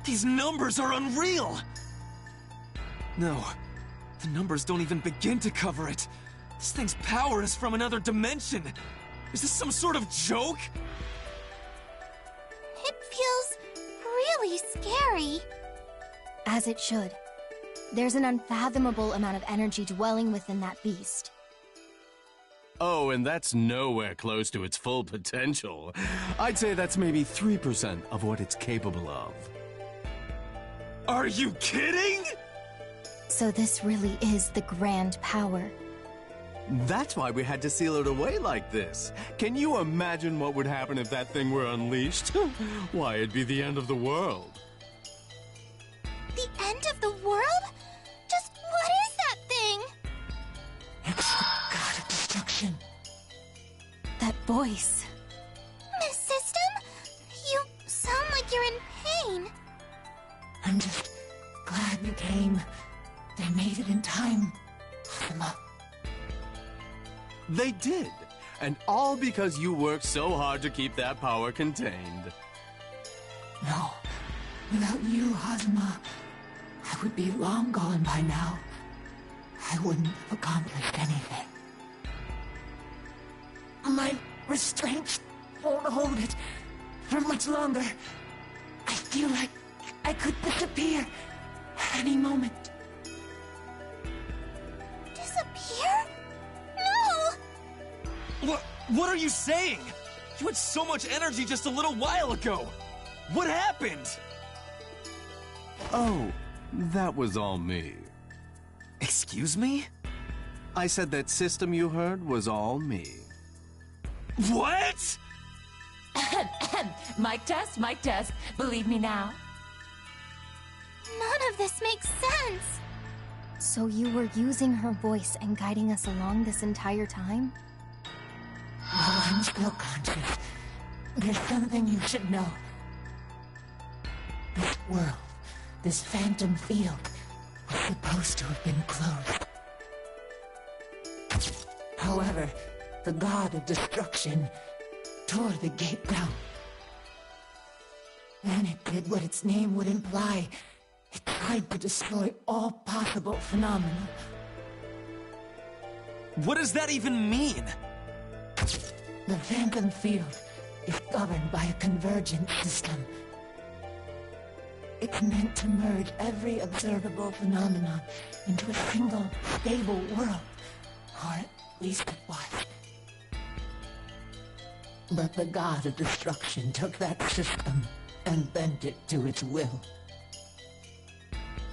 These numbers are unreal! No, The numbers don't even begin to cover it. This thing's power is from another dimension. Is this some sort of joke? It feels really scary. As it should. There's an unfathomable amount of energy dwelling within that beast. Oh, and that's nowhere close to its full potential. I'd say that's maybe 3% of what it's capable of. Are you kidding? So this really is the grand power. That's why we had to seal it away like this. Can you imagine what would happen if that thing were unleashed? Why, it'd be the end of the world. The end of the world? Just what is that thing? It's the god of destruction. That voice. Miss System? You sound like you're in pain. I'm just glad you came. They made it in time, Hazama. They did. And all because you worked so hard to keep that power contained. No. Without you, Hazama, I would be long gone by now. I wouldn't have accomplished anything. My restraints won't hold it for much longer. I feel like I could disappear any moment. Disappear? No! What are you saying? You had so much energy just a little while ago. What happened? Oh, that was all me. Excuse me? I said that system you heard was all me. What? Mic test, mic test. Believe me now? None of this makes sense. So you were using her voice and guiding us along this entire time? While I'm still conscious, there's something you should know. This world, this phantom field, was supposed to have been closed. However, the god of destruction tore the gate down. Then it did what its name would imply. It tried to destroy all possible phenomena. What does that even mean? The phantom field is governed by a convergent system. It's meant to merge every observable phenomenon into a single, stable world. Or at least it was. But the god of destruction took that system and bent it to its will.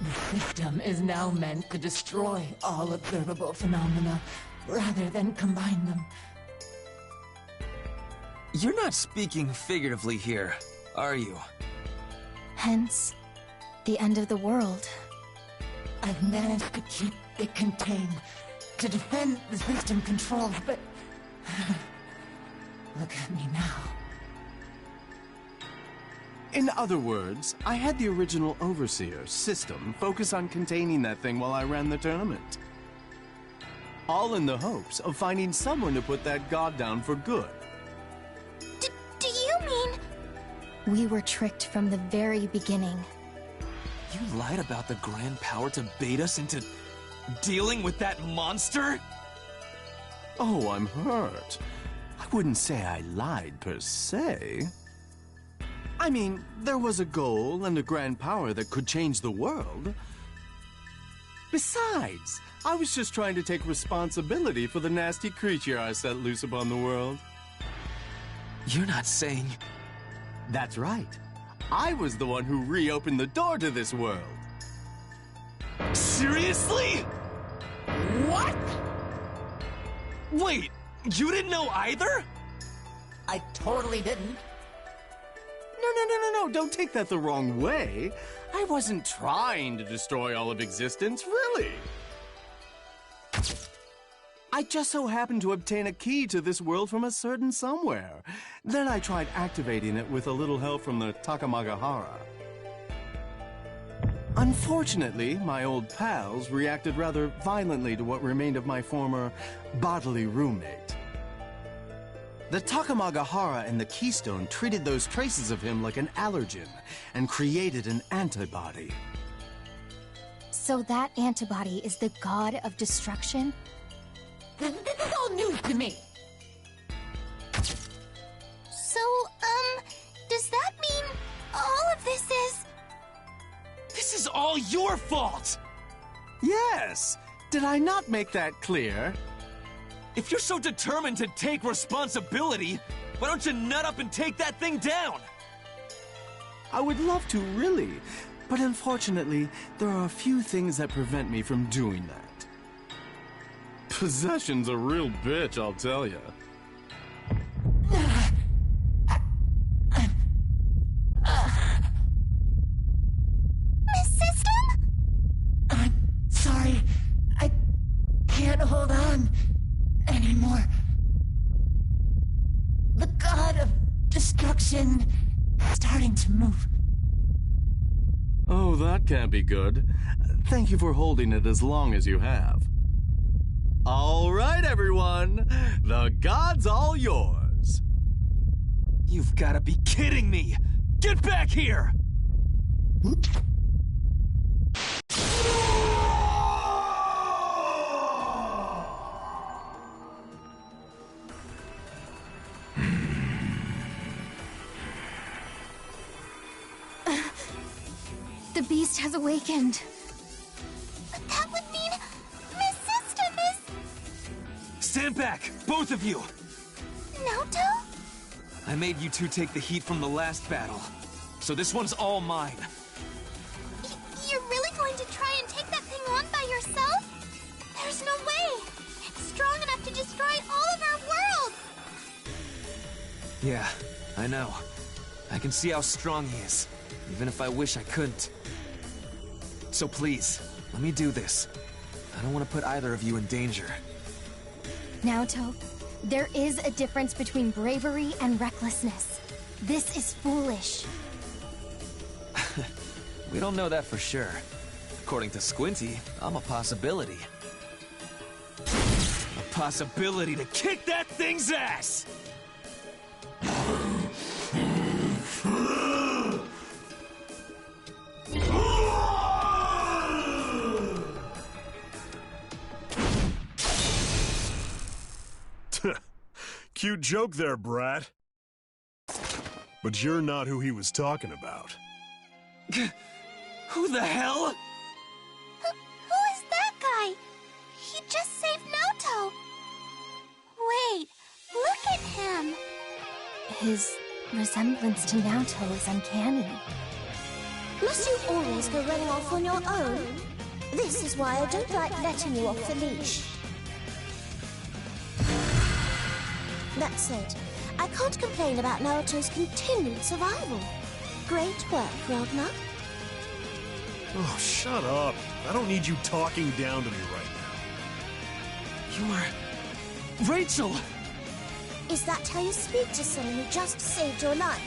The system is now meant to destroy all observable phenomena, rather than combine them. You're not speaking figuratively here, are you? Hence, the end of the world. I've managed to keep it contained, to defend the system controls, but... look at me now. In other words, I had the original Overseer, System, focus on containing that thing while I ran the tournament. All in the hopes of finding someone to put that god down for good. Do you mean... We were tricked from the very beginning. You lied about the grand power to bait us into dealing with that monster? Oh, I'm hurt. I wouldn't say I lied per se. I mean, there was a goal and a grand power that could change the world. Besides, I was just trying to take responsibility for the nasty creature I set loose upon the world. You're not saying... That's right. I was the one who reopened the door to this world. Seriously? What? Wait, you didn't know either? I totally didn't. No, don't take that the wrong way. I wasn't trying to destroy all of existence, really. I just so happened to obtain a key to this world from a certain somewhere. Then I tried activating it with a little help from the Takamagahara. Unfortunately, my old pals reacted rather violently to what remained of my former bodily roommate. The Takamagahara and the Keystone treated those traces of him like an allergen and created an antibody. So that antibody is the god of destruction? This is all news to me. So, does that mean all of this is... This is all your fault! Yes! Did I not make that clear? If you're so determined to take responsibility, why don't you nut up and take that thing down? I would love to, really. But unfortunately, there are a few things that prevent me from doing that. Possession's a real bitch, I'll tell ya. Miss System? I'm sorry. I can't hold on anymore. The god of destruction is starting to move. Oh, that can't be good. Thank you for holding it as long as you have. All right, everyone. The god's all yours. You've got to be kidding me! Get back here! The beast has awakened. That would mean Miss System is... Stand back, both of you! Naoto? I made you two take the heat from the last battle, so this one's all mine. You're really going to try and take that thing on by yourself? There's no way! It's strong enough to destroy all of our worlds! Yeah, I know. I can see how strong he is, even if I wish I couldn't. So please, let me do this. I don't want to put either of you in danger. Naoto, there is a difference between bravery and recklessness. This is foolish. We don't know that for sure. According to Squinty, I'm a possibility. A possibility to kick that thing's ass! Cute joke there, brat. But you're not who he was talking about. Who the hell? Who is that guy? He just saved Naoto. Wait, look at him. His resemblance to Naoto is uncanny. Must you always go running off on your own? This is why I don't like letting you off the leash. That said, I can't complain about Naoto's continued survival. Great work, Ragnar. Oh, shut up. I don't need you talking down to me right now. You're... Rachel! Is that how you speak to someone who just saved your life?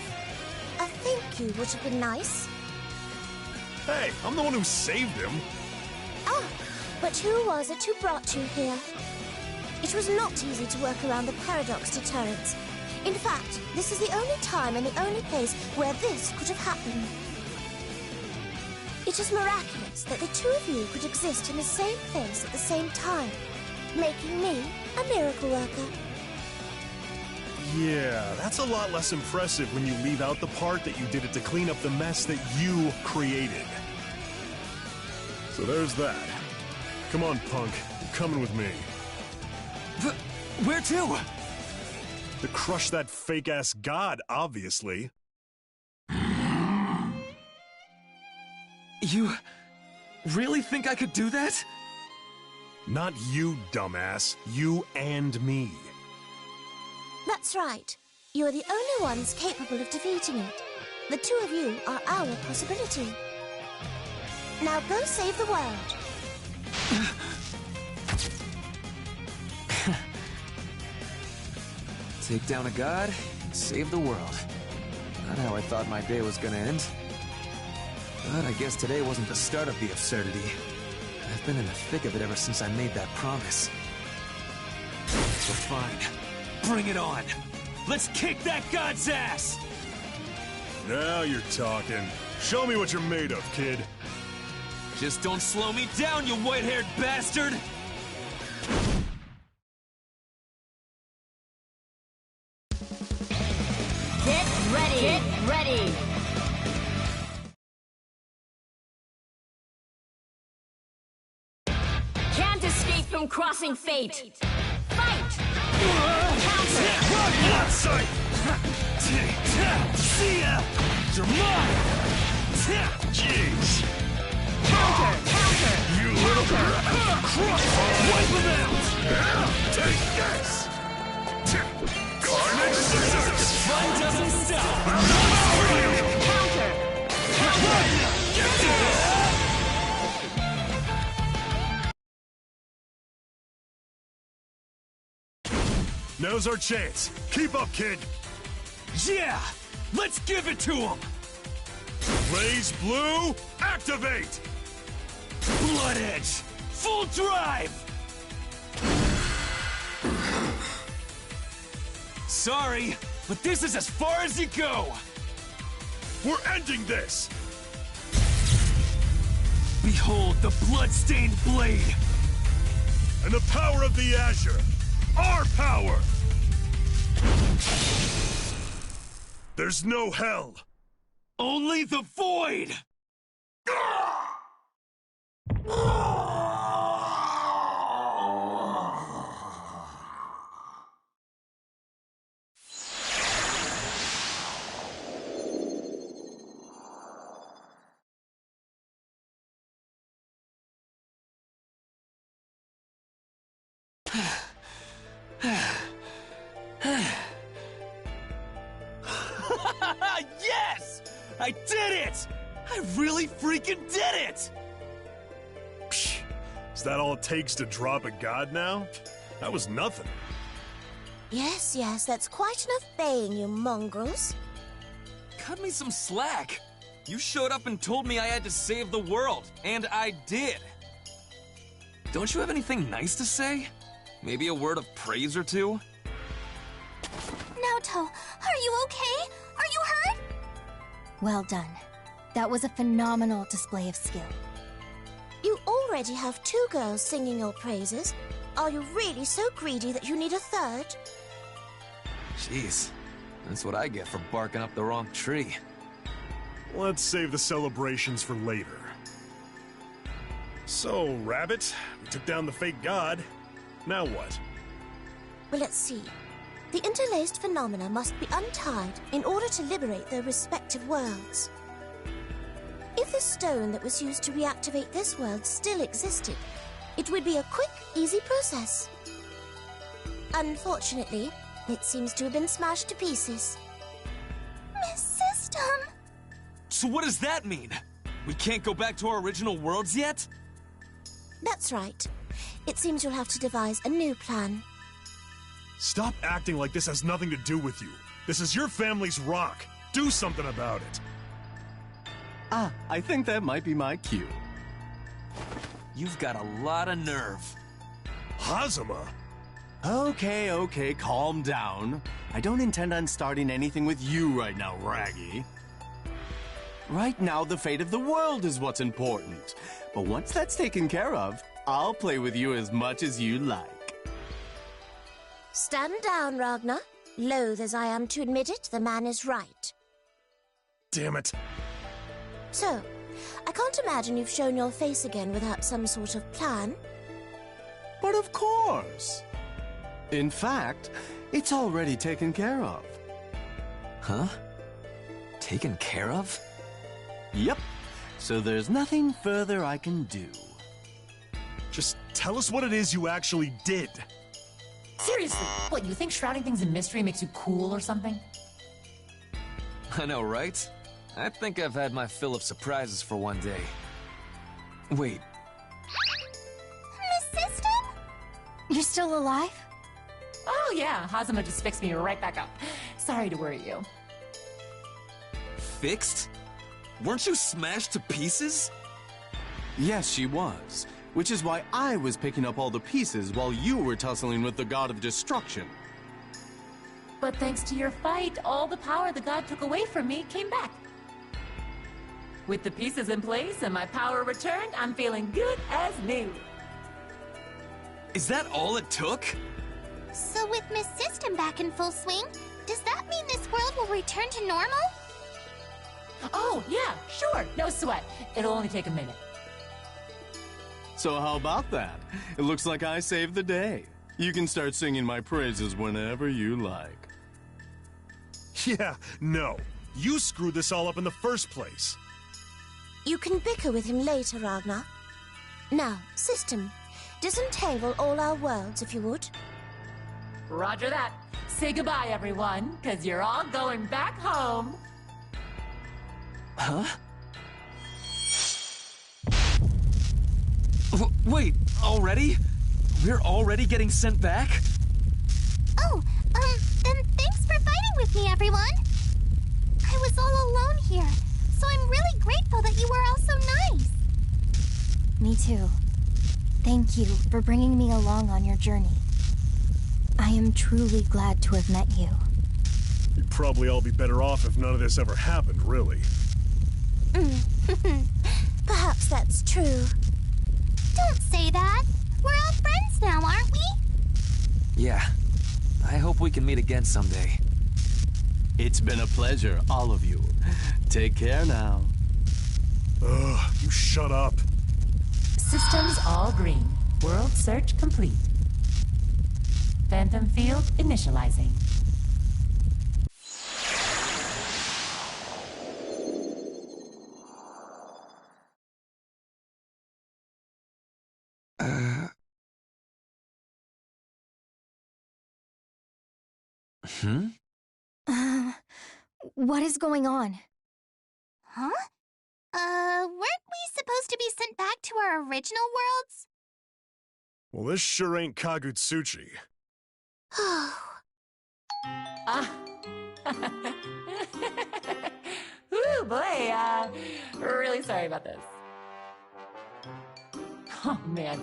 A thank you would have been nice. Hey, I'm the one who saved him. Ah, but who was it who brought you here? It was not easy to work around the paradox deterrents. In fact, this is the only time and the only place where this could have happened. It is miraculous that the two of you could exist in the same place at the same time, making me a miracle worker. Yeah, that's a lot less impressive when you leave out the part that you did it to clean up the mess that you created. So there's that. Come on, punk. You're coming with me. Where to? To crush that fake-ass god, obviously. You really think I could do that? Not you, dumbass. You and me. That's right. You are the only ones capable of defeating it. The two of you are our possibility. Now go save the world. Take down a god, and save the world. Not how I thought my day was gonna end. But I guess today wasn't the start of the absurdity. I've been in the thick of it ever since I made that promise. So fine. Bring it on! Let's kick that god's ass! Now you're talking. Show me what you're made of, kid. Just don't slow me down, you white-haired bastard! Get ready! Get ready! Can't escape from crossing fate! Fight! Counter! Outside! See ya! You're mine! Jeez! Counter! Counter! You little cross! Wipe him out! Take this! Carnage Scissors! Fun doesn't stop! Counter! Now's our chance. Keep up, kid. Yeah! Let's give it to him! Blaze Blue, activate! Blood Edge! Full drive! Sorry, but this is as far as you go! We're ending this! Behold the blood-stained blade! And the power of the Azure! Our power! There's no hell! Only the void! Yes! I did it! I really freaking did it! Psh, is that all it takes to drop a god now? That was nothing. Yes, yes, that's quite enough baying, you mongrels. Cut me some slack. You showed up and told me I had to save the world, and I did. Don't you have anything nice to say? Maybe a word of praise or two? Naoto, are you okay? Are you hurt? Well done. That was a phenomenal display of skill. You already have 2 girls singing your praises. Are you really so greedy that you need a third? Jeez, that's what I get for barking up the wrong tree. Let's save the celebrations for later. So, Rabbit, we took down the fake god. Now what? Well, let's see. The interlaced phenomena must be untied in order to liberate their respective worlds. If the stone that was used to reactivate this world still existed, it would be a quick, easy process. Unfortunately, it seems to have been smashed to pieces. Miss System! So what does that mean? We can't go back to our original worlds yet? That's right. It seems you'll have to devise a new plan. Stop acting like this has nothing to do with you. This is your family's rock. Do something about it. Ah, I think that might be my cue. You've got a lot of nerve. Hazama? Okay, calm down. I don't intend on starting anything with you right now, Raggy. Right now, the fate of the world is what's important. But once that's taken care of, I'll play with you as much as you like. Stand down, Ragnar. Loath as I am to admit it, the man is right. Damn it. So, I can't imagine you've shown your face again without some sort of plan. But of course. In fact, it's already taken care of. Huh? Taken care of? Yep. So there's nothing further I can do. Just tell us what it is you actually did. Seriously, what, you think shrouding things in mystery makes you cool or something? I know, right? I think I've had my fill of surprises for one day. Wait. Miss System? You're still alive? Oh yeah, Hazama just fixed me right back up. Sorry to worry you. Fixed? Weren't you smashed to pieces? Yes, she was. Which is why I was picking up all the pieces while you were tussling with the god of destruction. But thanks to your fight, all the power the god took away from me came back. With the pieces in place and my power returned, I'm feeling good as new. Is that all it took? So with Miss System back in full swing, does that mean this world will return to normal? Oh, yeah, sure. No sweat. It'll only take a minute. So how about that? It looks like I saved the day. You can start singing my praises whenever you like. Yeah, no. You screwed this all up in the first place. You can bicker with him later, Ragnar. Now, System, disentangle all our worlds, if you would. Roger that. Say goodbye, everyone, because you're all going back home. Huh? Wait, already? We're already getting sent back? Oh, then thanks for fighting with me, everyone. I was all alone here, so I'm really grateful that you were all so nice. Me too. Thank you for bringing me along on your journey. I am truly glad to have met you. You'd probably all be better off if none of this ever happened, really. Perhaps that's true. Don't say that. We're all friends now, aren't we? Yeah. I hope we can meet again someday. It's been a pleasure, all of you. Take care now. Ugh, you shut up. Systems all green. World search complete. Phantom field initializing. What is going on? Huh? Weren't we supposed to be sent back to our original worlds? Well, this sure ain't Kagutsuchi. Ooh, boy, really sorry about this. Oh, man.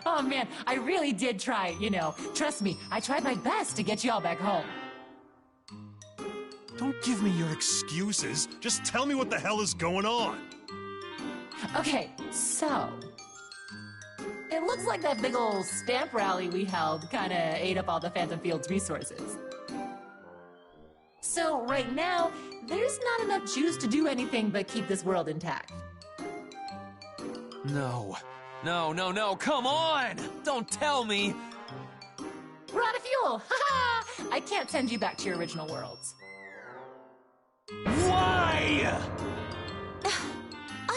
Oh, man, I really did try, you know. Trust me, I tried my best to get you all back home. Don't give me your excuses. Just tell me what the hell is going on. Okay, so... it looks like that big ol' stamp rally we held kinda ate up all the Phantom Field's resources. So right now, there's not enough juice to do anything but keep this world intact. No. No, come on! Don't tell me! We're out of fuel! Ha-ha! I can't send you back to your original worlds. Why?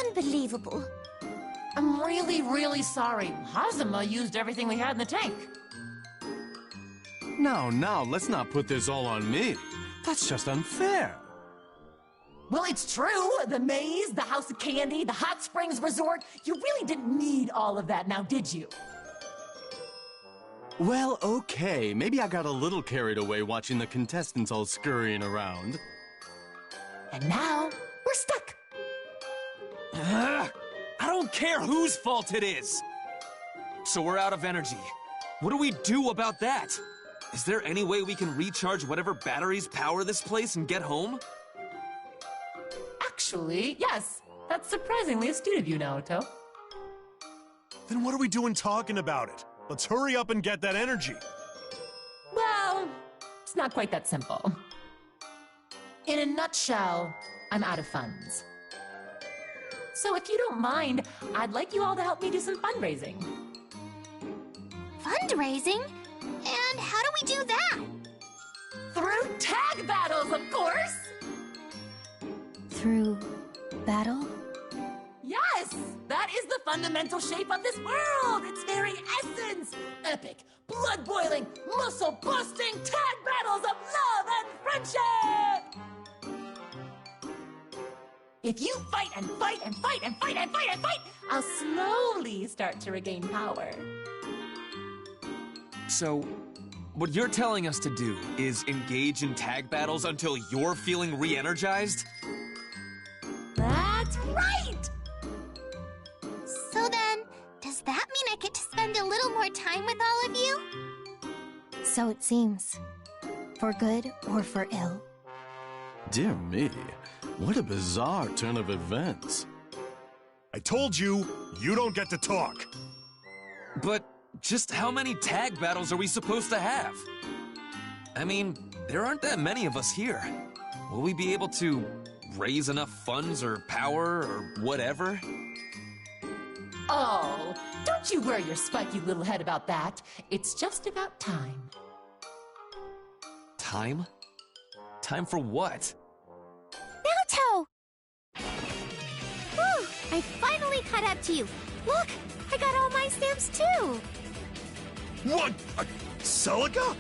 Unbelievable. I'm really, really sorry. Hazama used everything we had in the tank. Now, let's not put this all on me. That's just unfair. Well, it's true. The maze, the House of Candy, the Hot Springs Resort. You really didn't need all of that now, did you? Well, okay. Maybe I got a little carried away watching the contestants all scurrying around. And now, we're stuck. I don't care whose fault it is. So we're out of energy. What do we do about that? Is there any way we can recharge whatever batteries power this place and get home? Actually, yes. That's surprisingly astute of you, Naoto. Then what are we doing talking about it? Let's hurry up and get that energy. Well, it's not quite that simple. In a nutshell, I'm out of funds. So if you don't mind, I'd like you all to help me do some fundraising. Fundraising? And how do we do that? Through tag battles, of course! Through battle? Yes! That is the fundamental shape of this world! Its very essence! Epic, blood-boiling, muscle-busting tag battles of love and friendship! If you fight and fight and fight and fight and fight and fight, I'll slowly start to regain power. So, what you're telling us to do is engage in tag battles until you're feeling re-energized? That's right! So then, does that mean I get to spend a little more time with all of you? So it seems. For good or for ill. Dear me, what a bizarre turn of events. I told you, you don't get to talk. But just how many tag battles are we supposed to have? I mean, there aren't that many of us here. Will we be able to raise enough funds or power or whatever? Oh, don't you worry your spiky little head about that. It's just about time. Time? Time for what? Naruto! Whew, I finally caught up to you. Look, I got all my stamps too. What? Celica?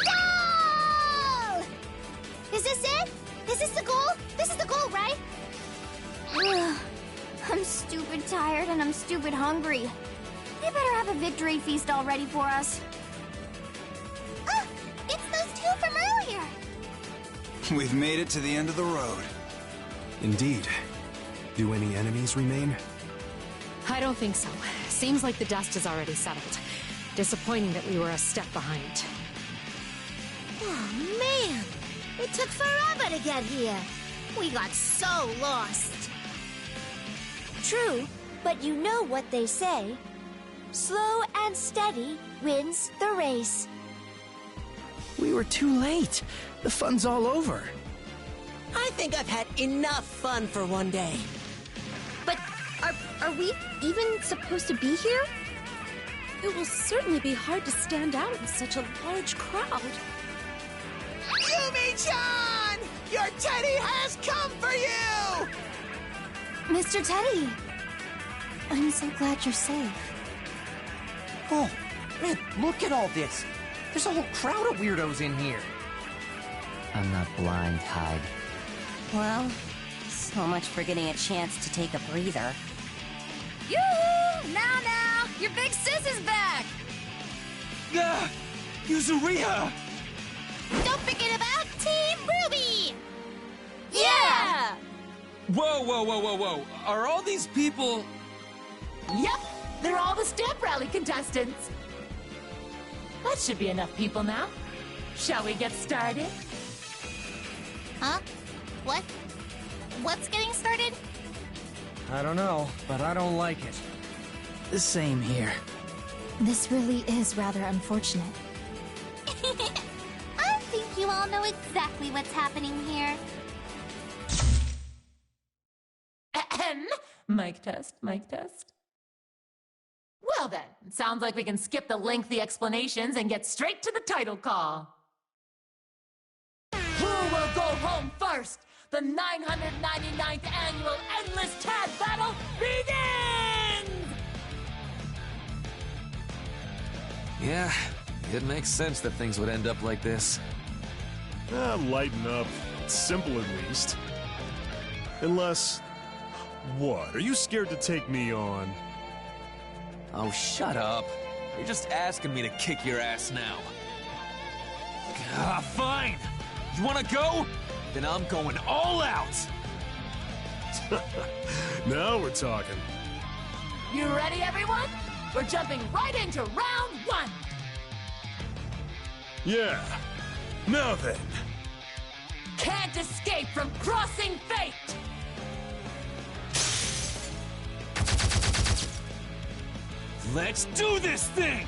No! Is this it? Is this the goal? This is the goal, right? I'm stupid tired and I'm stupid hungry. They better have a victory feast all ready for us. Ah! It's those two from earlier! We've made it to the end of the road. Indeed. Do any enemies remain? I don't think so. Seems like the dust is already settled. Disappointing that we were a step behind. Oh, man! It took forever to get here. We got so lost. True, but you know what they say. Slow and steady wins the race. We were too late. The fun's all over. I think I've had enough fun for one day. But are we even supposed to be here? It will certainly be hard to stand out in such a large crowd. Yumi-chan! Your Teddy has come for you! Mr. Teddy! I'm so glad you're safe. Oh, man, look at all this. There's a whole crowd of weirdos in here. I'm not blind, Hyde. Well, so much for getting a chance to take a breather. Yoo-hoo! Now! Your big sis is back! Gah! Yuzuriha! Don't forget about Team Ruby! Yeah! Whoa! Are all these people... Yep, they're all the stamp rally contestants. That should be enough people now. Shall we get started? Huh? What? What's getting started? I don't know, but I don't like it. The same here. This really is rather unfortunate. I think you all know exactly what's happening here. Ahem. Mic test, mic test. Well then, it sounds like we can skip the lengthy explanations and get straight to the title call. Who will go home first? The 999th annual Endless Tag Battle begins! Yeah, it makes sense that things would end up like this. Lighten up. It's simple at least. Unless... What? Are you scared to take me on? Oh, shut up. You're just asking me to kick your ass now. Fine. You wanna go? Then I'm going all out. Now we're talking. You ready, everyone? We're jumping right into round one. Yeah. Now then. Can't escape from crossing fate. Let's do this thing!